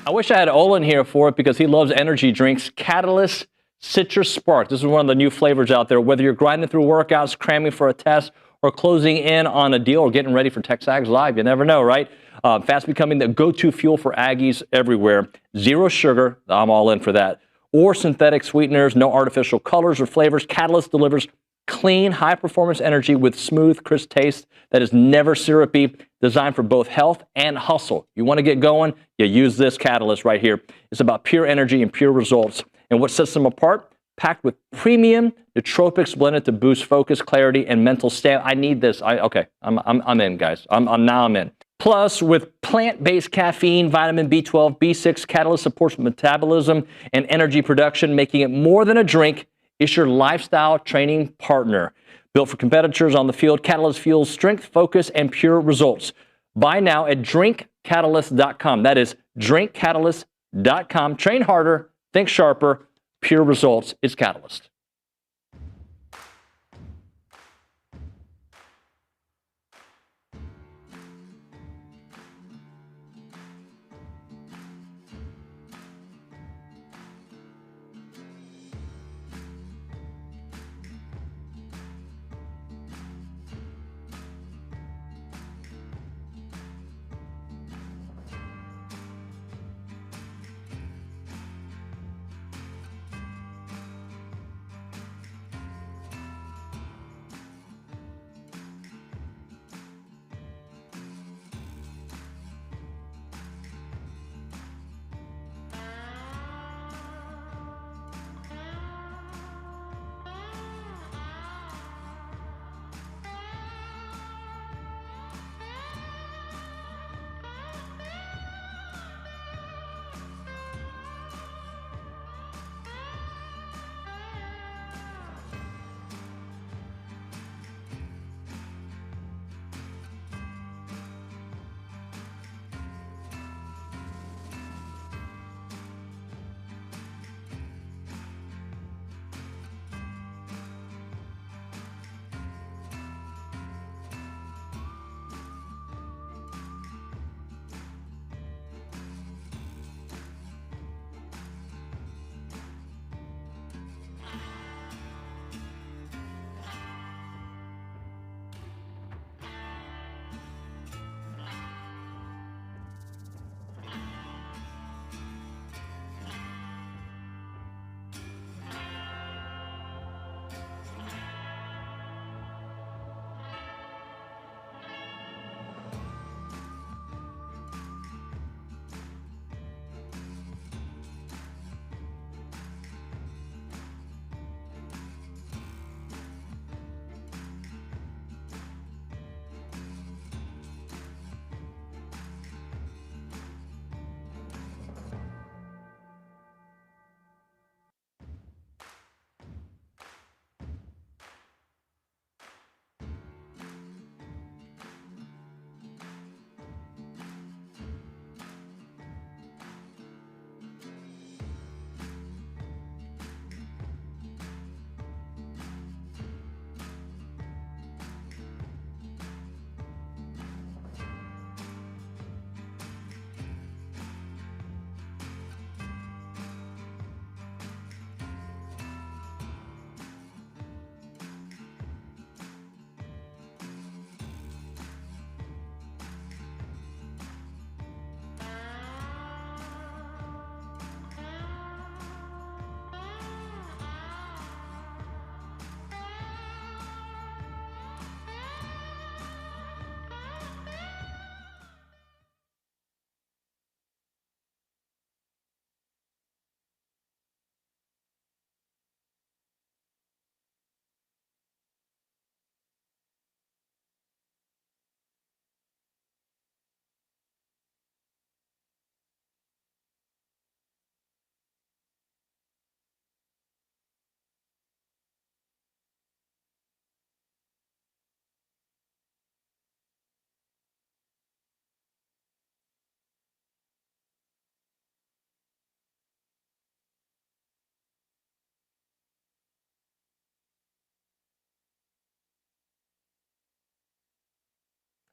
I wish I had Olin here for it because he loves energy drinks. Catalyst Citrus Spark. This is one of the new flavors out there. Whether you're grinding through workouts, cramming for a test, or closing in on a deal or getting ready for TexAgs Live, you never know, right? Fast becoming the go-to fuel for Aggies everywhere. Zero sugar, I'm all in for that. Or synthetic sweeteners, no artificial colors or flavors. Catalyst delivers clean, high-performance energy with smooth, crisp taste that is never syrupy, designed for both health and hustle. You want to get going, you use this Catalyst right here. It's about pure energy and pure results. And what sets them apart? Packed with premium nootropics blended to boost focus, clarity, and mental stamina. I need this. I'm in, guys. I'm in. Plus, with plant-based caffeine, vitamin B12, B6, Catalyst supports metabolism and energy production, making it more than a drink. It's your lifestyle training partner. Built for competitors on the field, Catalyst fuels strength, focus, and pure results. Buy now at drinkcatalyst.com. That is drinkcatalyst.com. Train harder, think sharper, pure results. It's Catalyst.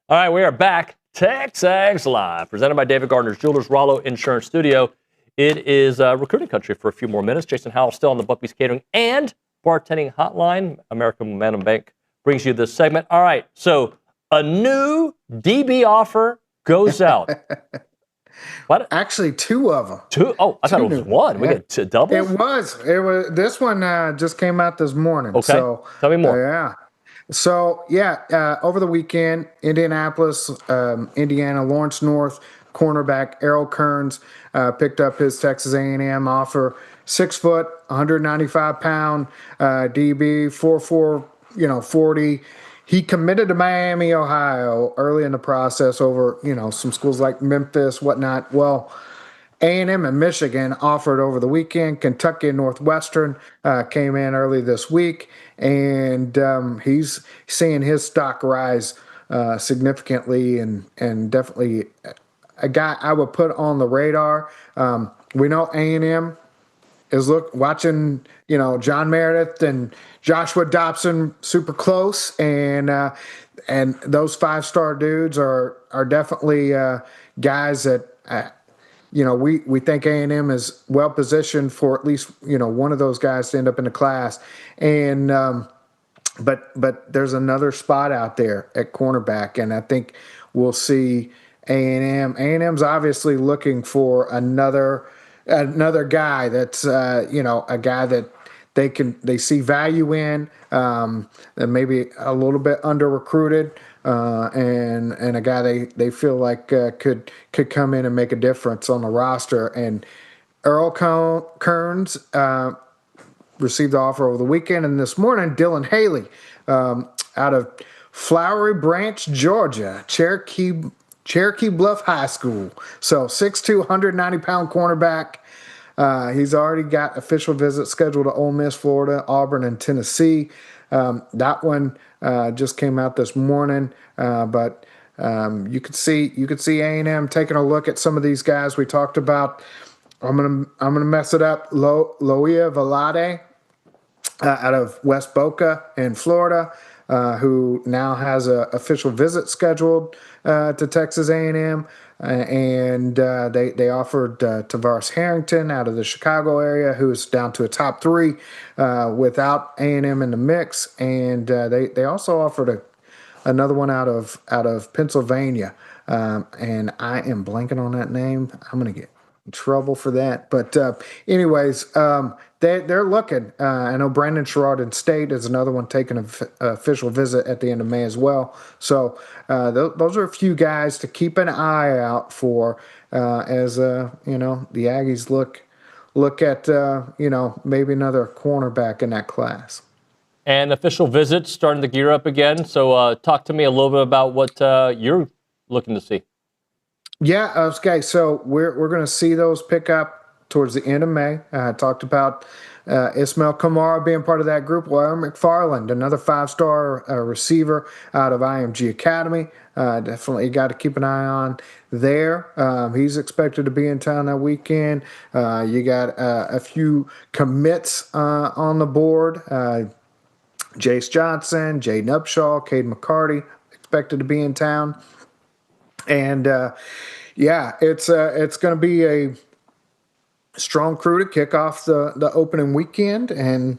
All right, we are back. TexAgs Live, presented by David Gardner's Jewelers, Rollo Insurance Studio. It is recruiting country for a few more minutes. Jason Howell still on the Bucky's Catering and Bartending Hotline. American Momentum Bank brings you this segment. All right, so a new DB offer goes out. What? Actually, two of them. Two? Oh, I thought it was one. We got two doubles? It was. This one just came out this morning. Okay. So, tell me more. Yeah. So, over the weekend, Indianapolis, Indiana, Lawrence North cornerback Errol Kearns picked up his Texas A&M offer. 6 foot, 195 pound DB, 4'4", 40. He committed to Miami, Ohio early in the process over, some schools like Memphis, whatnot. Well, A&M and Michigan offered over the weekend. Kentucky and Northwestern came in early this week, and he's seeing his stock rise significantly, and definitely a guy I would put on the radar. We know A&M is watching, John Meredith and Joshua Dobson super close, and those 5-star dudes are definitely guys that we think A&M is well positioned for at least one of those guys to end up in the class, and but there's another spot out there at cornerback, and I think we'll see A&M. A&M's obviously looking for another guy that's a guy that they see value in, and maybe a little bit under recruited, and a guy they feel like could come in and make a difference on the roster. And Errol Kearns received the offer over the weekend, and this morning Dylan Haley out of Flowery Branch, Georgia, Cherokee Bluff High School. So 6'2", 190-pound cornerback. He's already got official visits scheduled to Ole Miss, Florida, Auburn, and Tennessee. That one just came out this morning, but you could see A&M taking a look at some of these guys we talked about. I'm gonna mess it up. Loia Velade out of West Boca in Florida, who now has an official visit scheduled to Texas A&M. And they offered Tavares Harrington out of the Chicago area, who's down to a top 3 without A&M in the mix. And they also offered another one out of Pennsylvania. And I am blanking on that name. I'm going to get in trouble for that. But anyways, they're looking. I know Brandon Sherrard in State is another one taking an official visit at the end of May as well. So those are a few guys to keep an eye out for as the Aggies look at maybe another cornerback in that class. And official visits starting to gear up again. So talk to me a little bit about what you're looking to see. Yeah, okay. So we're going to see those pick up towards the end of May. I talked about Ismail Kamara being part of that group. Well, McFarland, another 5-star receiver out of IMG Academy. Definitely got to keep an eye on there. He's expected to be in town that weekend. You got a few commits on the board. Jace Johnson, Jaden Upshaw, Cade McCarty expected to be in town. And it's going to be a strong crew to kick off the opening weekend, and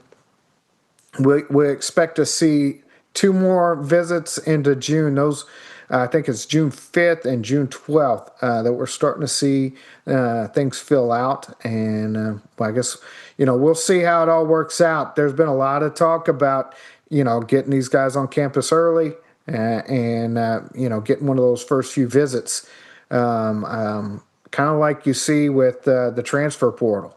we expect to see 2 more visits into June. Those I think it's June 5th and June 12th that we're starting to see things fill out, and I guess we'll see how it all works out. There's been a lot of talk about getting these guys on campus early. And getting one of those first few visits, kind of like you see with the transfer portal,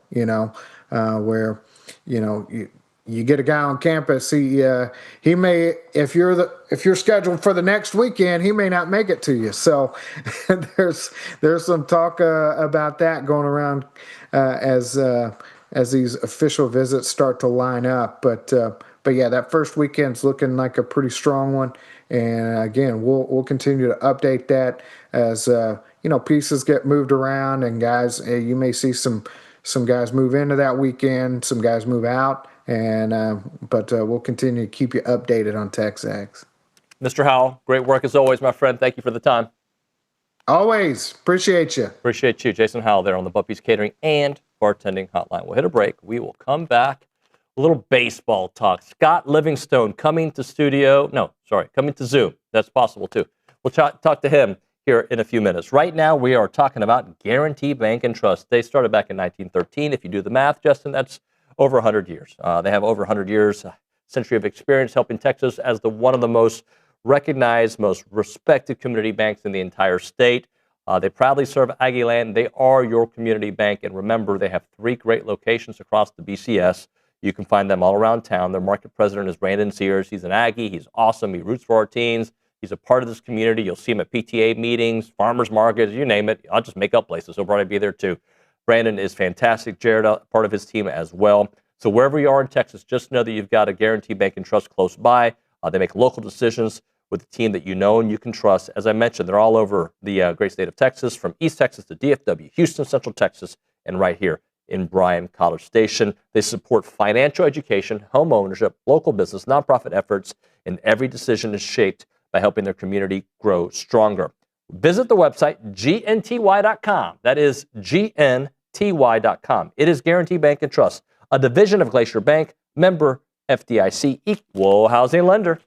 where you get a guy on campus, he may, if you're scheduled for the next weekend, he may not make it to you. So there's some talk about that going around as these official visits start to line up. But yeah, that first weekend's looking like a pretty strong one. And again, we'll continue to update that as pieces get moved around, and guys, you may see some guys move into that weekend, some guys move out, and but we'll continue to keep you updated on TexAgs. Mr. Howell, great work as always, my friend. Thank you for the time. Always. Appreciate you. Appreciate you. Jason Howell there on the Buffy's Catering and Bartending Hotline. We'll hit a break. We will come back. A little baseball talk. Scott Livingstone coming to Zoom. That's possible too. We'll talk to him here in a few minutes. Right now, we are talking about Guarantee Bank and Trust. They started back in 1913. If you do the math, Justin, that's over 100 years. They have over 100 years, century of experience helping Texas as one of the most recognized, most respected community banks in the entire state. They proudly serve Aggie land. They are your community bank. And remember, they have 3 great locations across the BCS. You can find them all around town. Their market president is Brandon Sears. He's an Aggie. He's awesome. He roots for our teams. He's a part of this community. You'll see him at PTA meetings, farmers markets, you name it. I'll just make up places. He'll probably be there too. Brandon is fantastic. Jared, part of his team as well. So wherever you are in Texas, just know that you've got a Guarantee Bank and Trust close by. They make local decisions with a team that you know and you can trust. As I mentioned, they're all over the great state of Texas, from East Texas to DFW, Houston, Central Texas, and right here in Bryan, College Station. They support financial education, home ownership, local business, nonprofit efforts, and every decision is shaped by helping their community grow stronger. Visit the website, gnty.com. That is gnty.com. It is Guarantee Bank and Trust, a division of Glacier Bank, member FDIC, equal housing lender.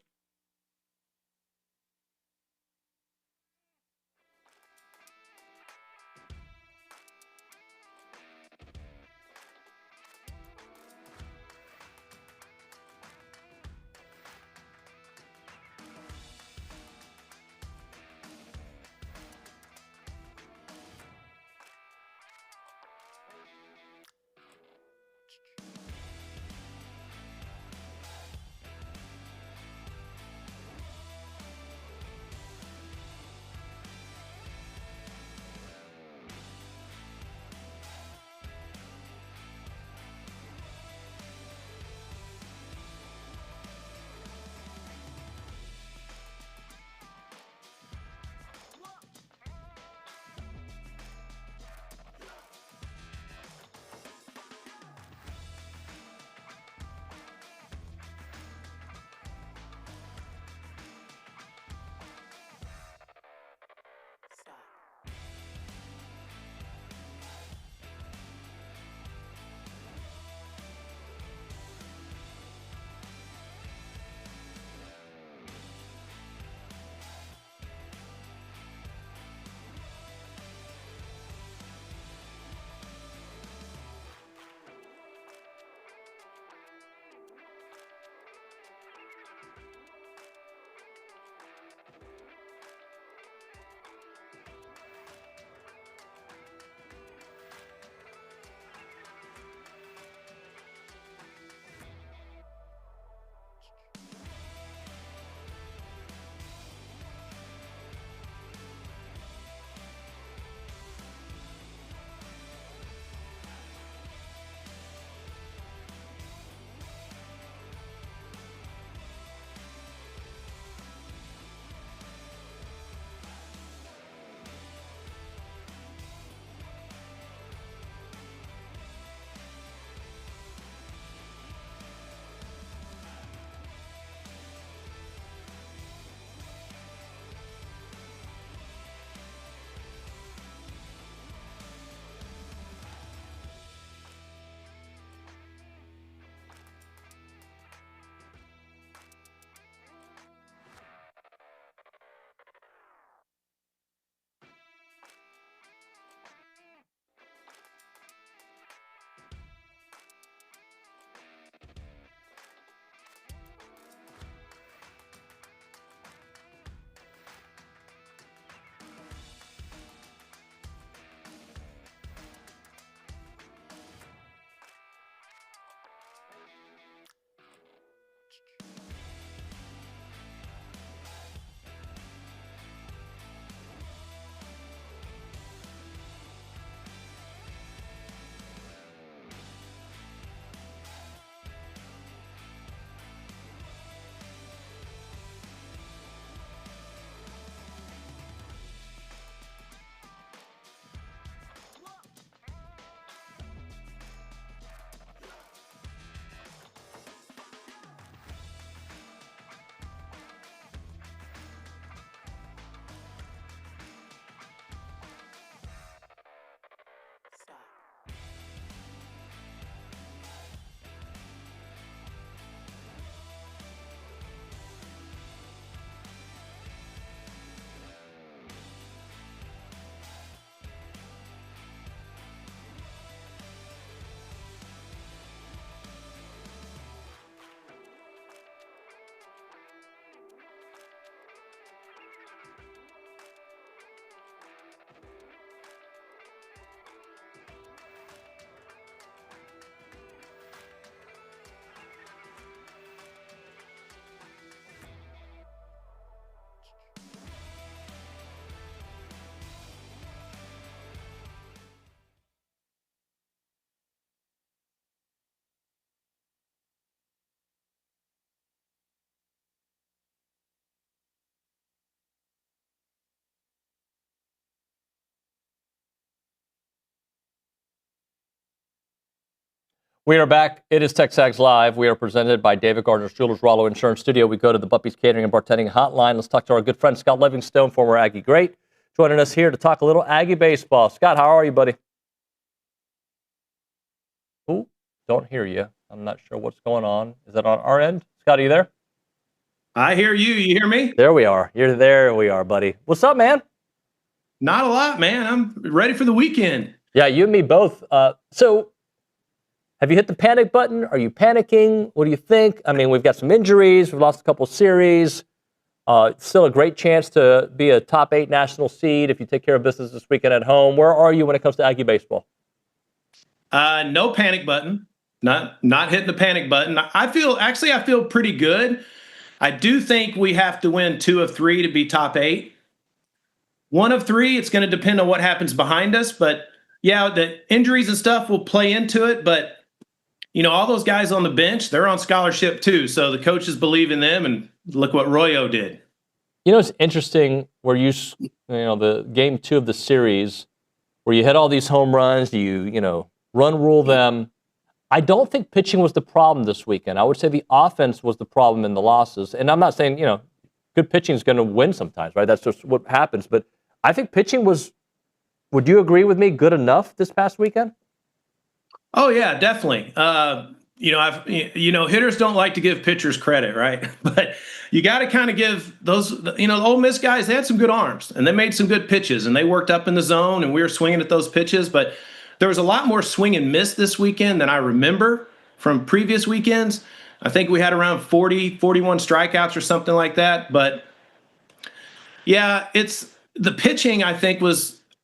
We are back. It is TexAgs Live. We are presented by David Gardner's Jewelers Rollo Insurance Studio. We go to the Buppy's Catering and Bartending Hotline. Let's talk to our good friend Scott Livingstone, former Aggie great, joining us here to talk a little Aggie baseball. Scott, how are you, buddy? Ooh, don't hear you. I'm not sure what's going on. Is that on our end? Scott, are you there? I hear you. You hear me? There we are. You're there. We are, buddy. What's up, man? Not a lot, man. I'm ready for the weekend. Yeah, you and me both. So, have you hit the panic button? Are you panicking? What do you think? I mean, we've got some injuries. We've lost a couple series. Still a great chance to be a top 8 national seed if you take care of business this weekend at home. Where are you when it comes to Aggie baseball? No panic button. Not hitting the panic button. I feel pretty good. I do think we have to win 2 of 3 to be top 8. 1 of 3, it's going to depend on what happens behind us. But yeah, the injuries and stuff will play into it. But you know, all those guys on the bench, they're on scholarship too. So the coaches believe in them, and look what Royo did. You know, it's interesting where you know, the game 2 of the series, where you hit all these home runs, you know, run rule them. I don't think pitching was the problem this weekend. I would say the offense was the problem in the losses. And I'm not saying, you know, good pitching is going to win sometimes, right? That's just what happens. But I think pitching was, would you agree with me, good enough this past weekend? Oh yeah, definitely. You know, hitters don't like to give pitchers credit, right? But you got to kind of give those, you know, the Ole Miss guys, they had some good arms and they made some good pitches and they worked up in the zone and we were swinging at those pitches. But there was a lot more swing and miss this weekend than I remember from previous weekends. I think we had around 40, 41 strikeouts or something like that. But yeah, it's the pitching, I think,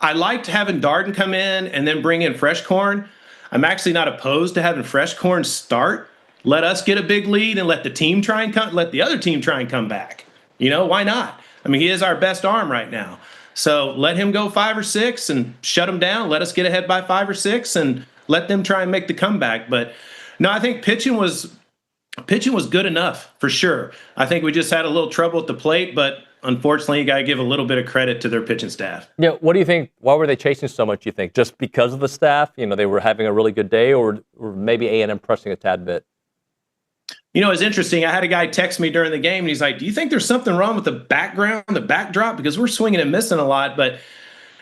I liked having Darden come in and then bring in Fresh Corn. I'm actually not opposed to having Fresh Corn start. Let us get a big lead and let the other team try and come back. You know, why not? I mean, he is our best arm right now. So let him go 5 or 6 and shut him down. Let us get ahead by 5 or 6 and let them try and make the comeback. But no, I think pitching was good enough for sure. I think we just had a little trouble at the plate, but unfortunately, you got to give a little bit of credit to their pitching staff. Yeah, what do you think? Why were they chasing so much, you think? Just because of the staff? You know, they were having a really good day, or maybe A&M pressing a tad bit? You know, it's interesting. I had a guy text me during the game, and he's like, do you think there's something wrong with the background, the backdrop? Because we're swinging and missing a lot. But,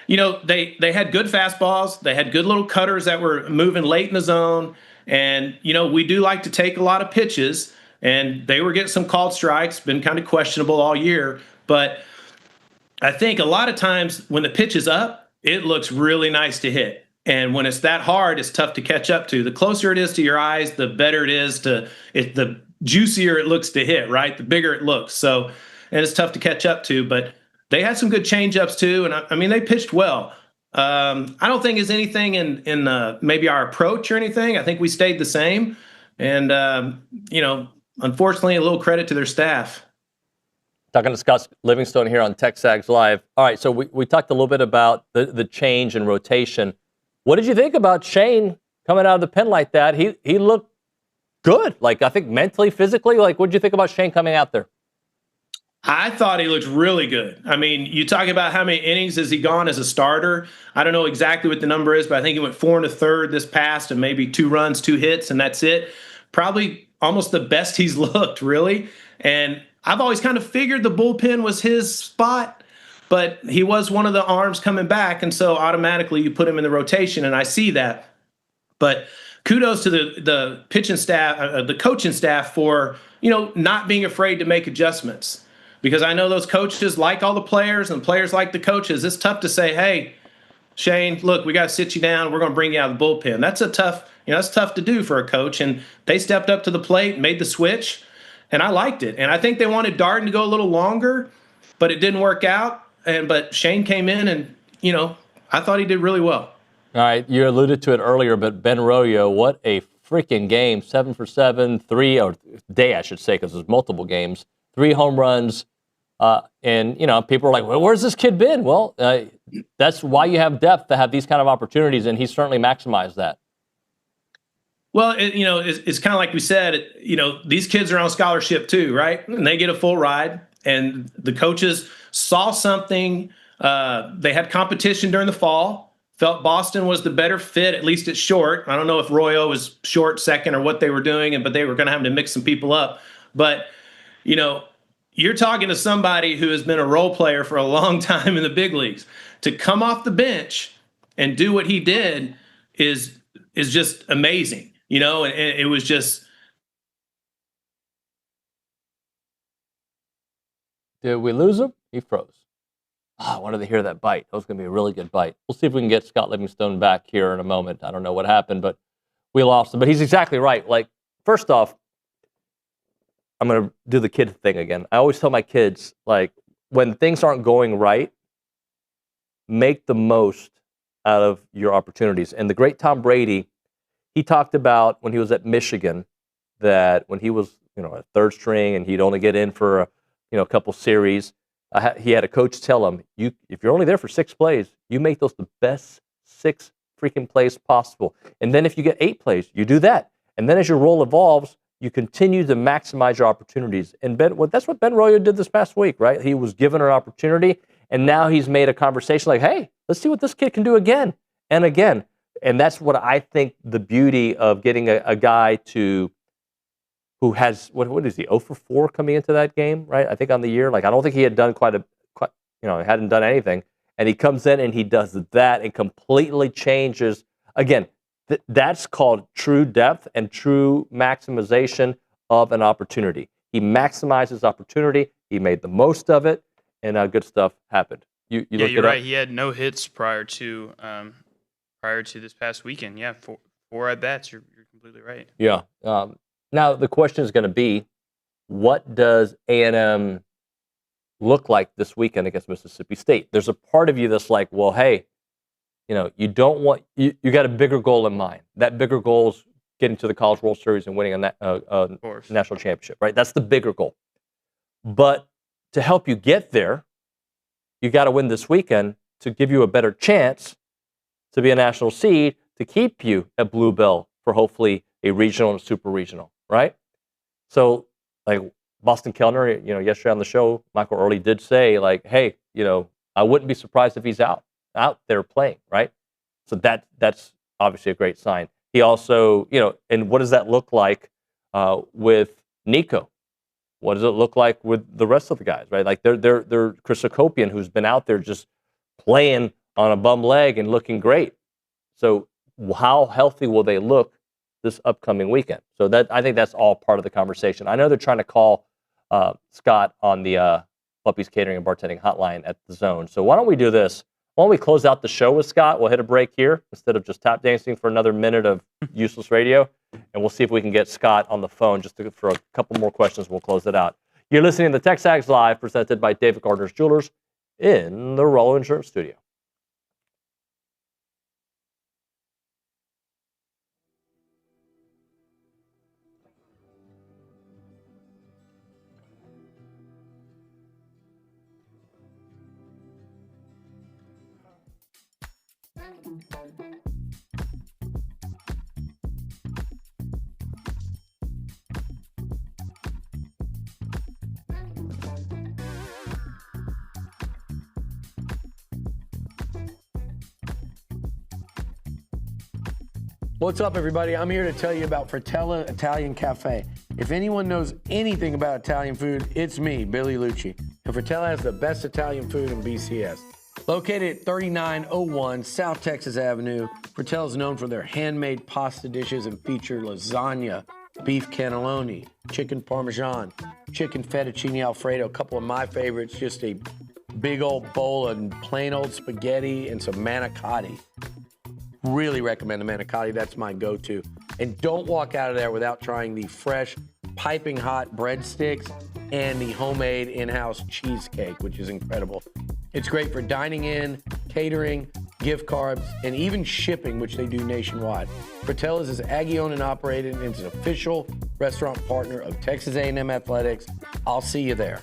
you know, they had good fastballs. They had good little cutters that were moving late in the zone. And, you know, we do like to take a lot of pitches. And they were getting some called strikes, been kind of questionable all year. But I think a lot of times when the pitch is up, it looks really nice to hit. And when it's that hard, it's tough to catch up to. The closer it is to your eyes, the better it is the juicier it looks to hit, right? The bigger it looks. So, and it's tough to catch up to. But they had some good change-ups too. And I mean, they pitched well. I don't think there's anything in maybe our approach or anything. I think we stayed the same. And, you know, unfortunately, a little credit to their staff. Talking to Scott Livingstone here on TexAgs Live. All right, so we talked a little bit about the change and rotation. What did you think about Shane coming out of the pen like that? He looked good. Like, I think mentally, physically. Like, what did you think about Shane coming out there? I thought he looked really good. I mean, you talk about how many innings has he gone as a starter. I don't know exactly what the number is, but I think he went 4 1/3 this past and maybe 2 runs, 2 hits, and that's it. Probably almost the best he's looked, really. And I've always kind of figured the bullpen was his spot, but he was one of the arms coming back, and so automatically you put him in the rotation, and I see that. But kudos to the pitching staff, the coaching staff for, you know, not being afraid to make adjustments. Because I know those coaches like all the players, and players like the coaches. It's tough to say, hey, Shane, look, we got to sit you down. We're going to bring you out of the bullpen. That's that's tough to do for a coach, and they stepped up to the plate, made the switch. And I liked it. And I think they wanted Darden to go a little longer, but it didn't work out. But Shane came in and, you know, I thought he did really well. All right. You alluded to it earlier, but Ben Royo, what a freaking game. 7 for 7, 3, or day, I should say, because there's multiple games. 3 home runs. And, you know, people are like, well, where's this kid been? Well, that's why you have depth to have these kind of opportunities, and he certainly maximized that. Well, it's kind of like we said, you know, these kids are on scholarship too, right? And they get a full ride, and the coaches saw something. They had competition during the fall Felt Boston was the better fit, at least at short. I don't know if Royo was short second or what they were doing, but they were going to have to mix some people up. But, you know, you're talking to somebody who has been a role player for a long time in the big leagues. To come off the bench and do what he did is just amazing, you know, and it was just. Did we lose him? He froze. I wanted to hear that bite. That was going to be a really good bite. We'll see if we can get Scott Livingstone back here in a moment. I don't know what happened, but we lost him. But he's exactly right. Like, first off, I'm going to do the kid thing again. I always tell my kids, like, when things aren't going right, make the most out of your opportunities. And the great Tom Brady, he talked about when he was at Michigan that when he was, you know, a third string and he'd only get in for a couple series, he had a coach tell him, if you're only there for 6 plays, you make those the best 6 freaking plays possible. And then if you get 8 plays, you do that. And then as your role evolves, you continue to maximize your opportunities. And that's what Ben Royo did this past week, right? He was given an opportunity, and now he's made a conversation like, hey, let's see what this kid can do again and again. And that's what I think the beauty of getting a guy who has, what is he, 0 for 4 coming into that game, right? I think on the year. Like, I don't think he had done hadn't done anything. And he comes in and he does that and completely changes. Again, that's called true depth and true maximization of an opportunity. He maximizes opportunity. He made the most of it, and good stuff happened. You're right. He had no hits prior to this past weekend. Yeah, four at bats. You're completely right. Yeah. Now, the question is going to be, what does A&M look like this weekend against Mississippi State? There's a part of you that's like, well, hey, you know, you don't want you got a bigger goal in mind. That bigger goal is getting to the College World Series and winning a national championship, right? That's the bigger goal. But to help you get there, you got to win this weekend to give you a better chance to be a national seed, to keep you at Bluebell for hopefully a regional and super regional, right? So, like Boston Kellner, you know, yesterday on the show, Michael Early did say, like, hey, you know, I wouldn't be surprised if he's out there playing, right? So that's obviously a great sign. He also, you know, and what does that look like with Nico? What does it look like with the rest of the guys, right? Like they're Chris Akopian, who's been out there just playing on a bum leg and looking great. So how healthy will they look this upcoming weekend? So that, I think that's all part of the conversation. I know they're trying to call Scott on the Puppy's Catering and Bartending hotline at the Zone. So why don't we do this? Why don't we close out the show with Scott? We'll hit a break here instead of just tap dancing for another minute of useless radio. And we'll see if we can get Scott on the phone for a couple more questions. We'll close it out. You're listening to the TexAgs Live, presented by David Gardner's Jewelers in the Rollo Insurance Studio. What's up, everybody? I'm here to tell you about Fratella Italian Cafe. If anyone knows anything about Italian food, it's me, Billy Lucci. And Fratella has the best Italian food in BCS. Located at 3901 South Texas Avenue, Fratella is known for their handmade pasta dishes and feature lasagna, beef cannelloni, chicken parmesan, chicken fettuccine alfredo, a couple of my favorites, just a big old bowl of plain old spaghetti and some manicotti. Really recommend the manicotti. That's my go-to. And don't walk out of there without trying the fresh, piping hot breadsticks and the homemade in-house cheesecake, which is incredible. It's great for dining in, catering, gift cards, and even shipping, which they do nationwide. Fratella's is Aggie-owned and operated, and it's an official restaurant partner of Texas A&M Athletics. I'll see you there.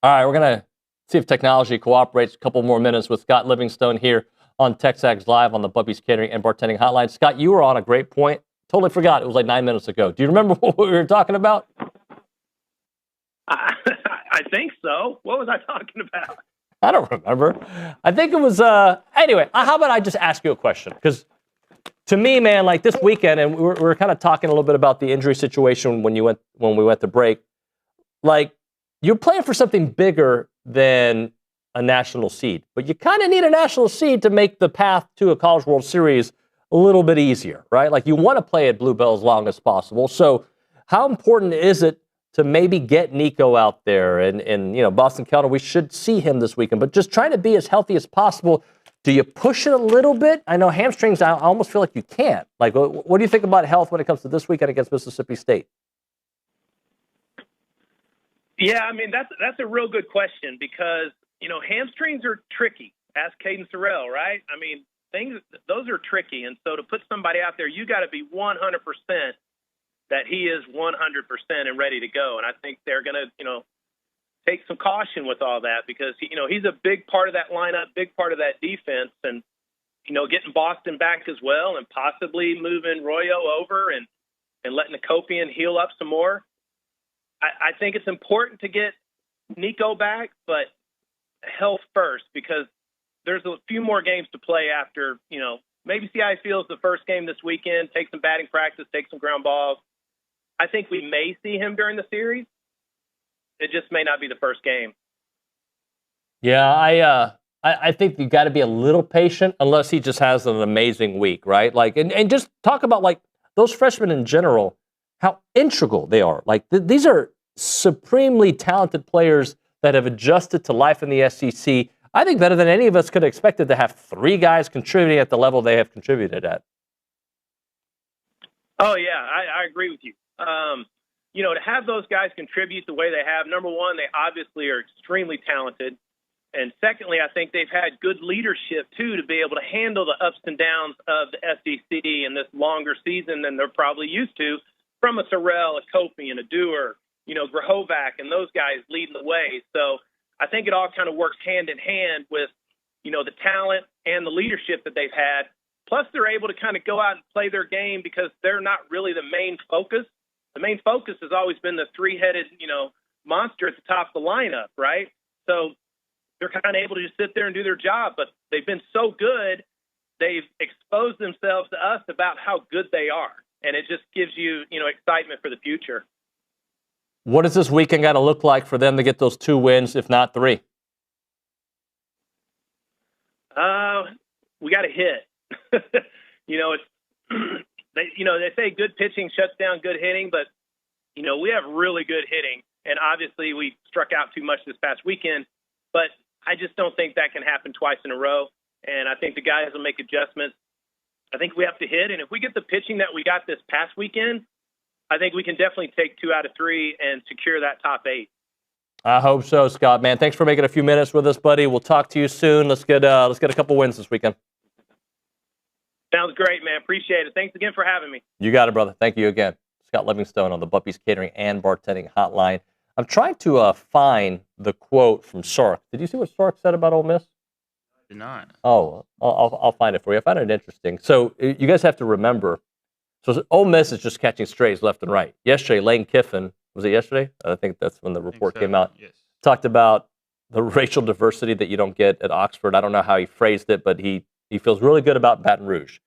All right, we're going to see if technology cooperates. A couple more minutes with Scott Livingstone here on TexAgs Live on the Bubby's Catering and Bartending Hotline. Scott, you were on a great point. Totally forgot. It was like 9 minutes ago. Do you remember what we were talking about? I think so. What was I talking about? I don't remember. I think it was, anyway, how about I just ask you a question? Because to me, man, like this weekend, and we were kind of talking a little bit about the injury situation when we went to break. Like, you're playing for something bigger than a national seed, but you kind of need a national seed to make the path to a College World Series a little bit easier, right? Like, you want to play at Bluebell as long as possible. So how important is it to maybe get Nico out there and Boston Kellner? We should see him this weekend, but just trying to be as healthy as possible. Do you push it a little bit? I know hamstrings, I almost feel like you can't. Like, what do you think about health when it comes to this weekend against Mississippi State? Yeah, I mean, that's a real good question because, hamstrings are tricky. Ask Caden Sorrell, right? I mean, those are tricky. And so to put somebody out there, you got to be 100% that he is 100% and ready to go. And I think they're going to, take some caution with all that because, he's a big part of that lineup, big part of that defense. And, getting Boston back as well and possibly moving Royo over and letting Akopian heal up some more. I think it's important to get Nico back, but health first because there's a few more games to play after, maybe see how he feels the first game this weekend, take some batting practice, take some ground balls. I think we may see him during the series. It just may not be the first game. Yeah, I think you got to be a little patient unless he just has an amazing week, right? Like, and just talk about like those freshmen in general, how integral they are. Like these are supremely talented players that have adjusted to life in the SEC. I think better than any of us could have expected to have three guys contributing at the level they have contributed at. Oh yeah, I agree with you. To have those guys contribute the way they have, number one, they obviously are extremely talented. And secondly, I think they've had good leadership, too, to be able to handle the ups and downs of the SEC in this longer season than they're probably used to from a Sorrell, a Kopian, a Dewar, Grahovac, and those guys leading the way. So I think it all kind of works hand in hand with, the talent and the leadership that they've had. Plus, they're able to kind of go out and play their game because they're not really the main focus. The main focus has always been the three-headed, monster at the top of the lineup, right? So they're kind of able to just sit there and do their job, but they've been so good, they've exposed themselves to us about how good they are. And it just gives you, excitement for the future. What does this weekend got to look like for them to get those 2 wins, if not 3? We got to hit. They say good pitching shuts down good hitting, but, we have really good hitting. And obviously we struck out too much this past weekend, but I just don't think that can happen twice in a row. And I think the guys will make adjustments. I think we have to hit. And if we get the pitching that we got this past weekend, I think we can definitely take 2 out of 3 and secure that top 8. I hope so, Scott, man. Thanks for making a few minutes with us, buddy. We'll talk to you soon. Let's get a couple wins this weekend. Sounds great, man. Appreciate it. Thanks again for having me. You got it, brother. Thank you again. Scott Livingstone on the Bubby's Catering and Bartending Hotline. I'm trying to find the quote from Sark. Did you see what Sark said about Ole Miss? Did not. Oh, I'll find it for you. I found it interesting. So you guys have to remember, so Ole Miss is just catching strays left and right. Yesterday, Lane Kiffin, was it yesterday? I think that's when the report came out. Yes. Talked about the racial diversity that you don't get at Oxford. I don't know how he phrased it, but he feels really good about Baton Rouge.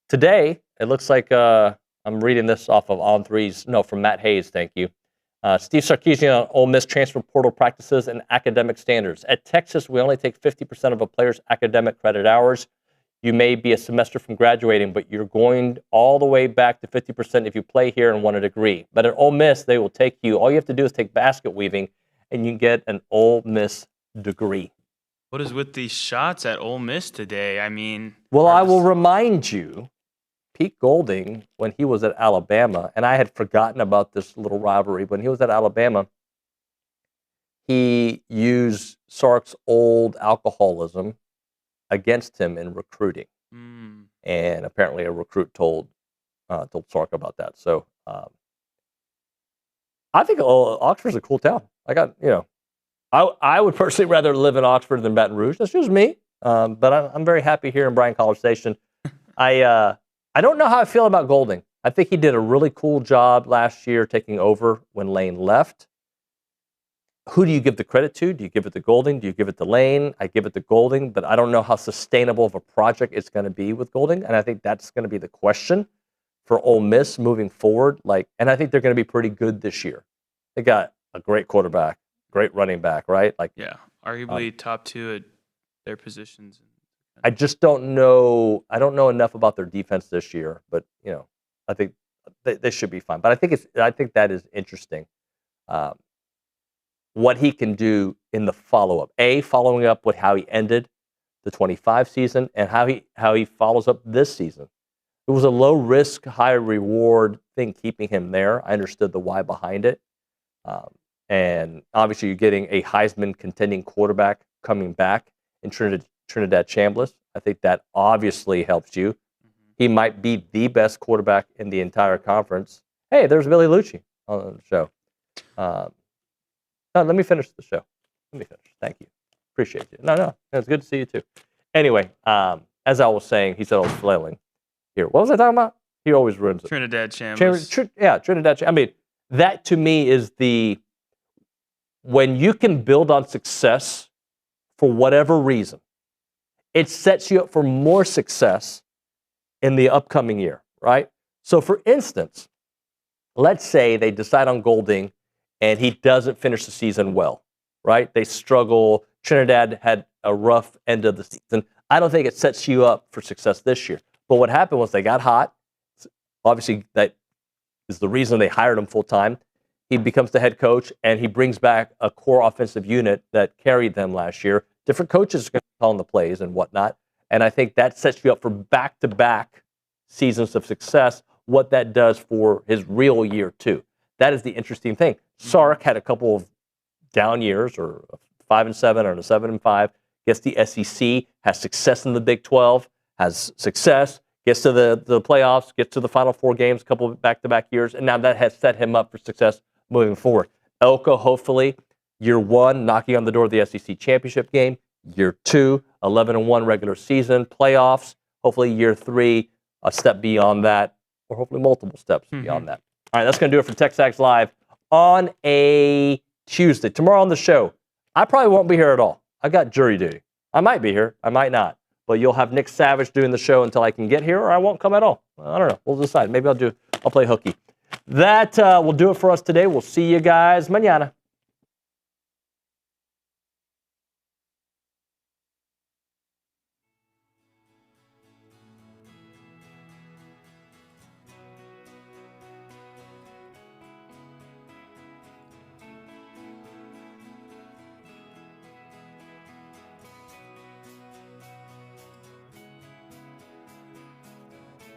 Today, it looks like I'm reading this off of from Matt Hayes, thank you. Steve Sarkisian on Ole Miss transfer portal practices and academic standards. At Texas, we only take 50% of a player's academic credit hours. You may be a semester from graduating, but you're going all the way back to 50% if you play here and want a degree. But at Ole Miss, they will take you. All you have to do is take basket weaving, and you can get an Ole Miss degree. What is with these shots at Ole Miss today? I mean... Well, I will remind you, Pete Golding, when he was at Alabama, and I had forgotten about this little rivalry, when he was at Alabama, he used Sark's old alcoholism against him in recruiting. And apparently a recruit told Sark about that. So I think Oxford's a cool town. I got, I would personally rather live in Oxford than Baton Rouge. That's just me. But I'm very happy here in Bryan College Station. I don't know how I feel about Golding. I think he did a really cool job last year taking over when Lane left. Who do you give the credit to? Do you give it to Golding? Do you give it to Lane? I give it to Golding, but I don't know how sustainable of a project it's going to be with Golding, and I think that's going to be the question for Ole Miss moving forward. And I think they're going to be pretty good this year. They got a great quarterback, great running back, right? Yeah, arguably top 2 at their positions. I just don't know. I don't know enough about their defense this year, but I think they should be fine. But I think that is interesting. What he can do in the follow-up. Following up with how he ended the 25 season and how he follows up this season. It was a low-risk, high-reward thing keeping him there. I understood the why behind it. And obviously you're getting a Heisman contending quarterback coming back in Trinidad Chambliss. I think that obviously helps you. He might be the best quarterback in the entire conference. Hey, there's Billy Lucci on the show. No, let me finish the show. Let me finish. Thank you. Appreciate you. No, it's good to see you too. Anyway, as I was saying, he said I was flailing here. What was I talking about? He always ruins it. Trinidad Chambliss. Trinidad Chambliss. I mean, that to me is when you can build on success for whatever reason, it sets you up for more success in the upcoming year, right? So for instance, let's say they decide on Golding and he doesn't finish the season well, right? They struggle. Trinidad had a rough end of the season. I don't think it sets you up for success this year. But what happened was they got hot. Obviously, that is the reason they hired him full time. He becomes the head coach, and he brings back a core offensive unit that carried them last year. Different coaches are going to call the plays and whatnot. And I think that sets you up for back-to-back seasons of success, what that does for his real year, too. That is the interesting thing. Sark had a couple of down years, or 5-7 or a 7-5, gets the SEC, has success in the Big 12, has success, gets to the playoffs, gets to the Final Four games, a couple of back-to-back years, and now that has set him up for success moving forward. Elko, hopefully, year 1, knocking on the door of the SEC championship game. Year 2, 11-1 regular season, playoffs. Hopefully, year 3, a step beyond that, or hopefully multiple steps beyond that. All right, that's going to do it for TexAgs Live on a Tuesday. Tomorrow on the show, I probably won't be here at all. I got jury duty. I might be here. I might not. But you'll have Nick Savage doing the show until I can get here, or I won't come at all. I don't know. We'll decide. Maybe I'll play hooky. That will do it for us today. We'll see you guys mañana.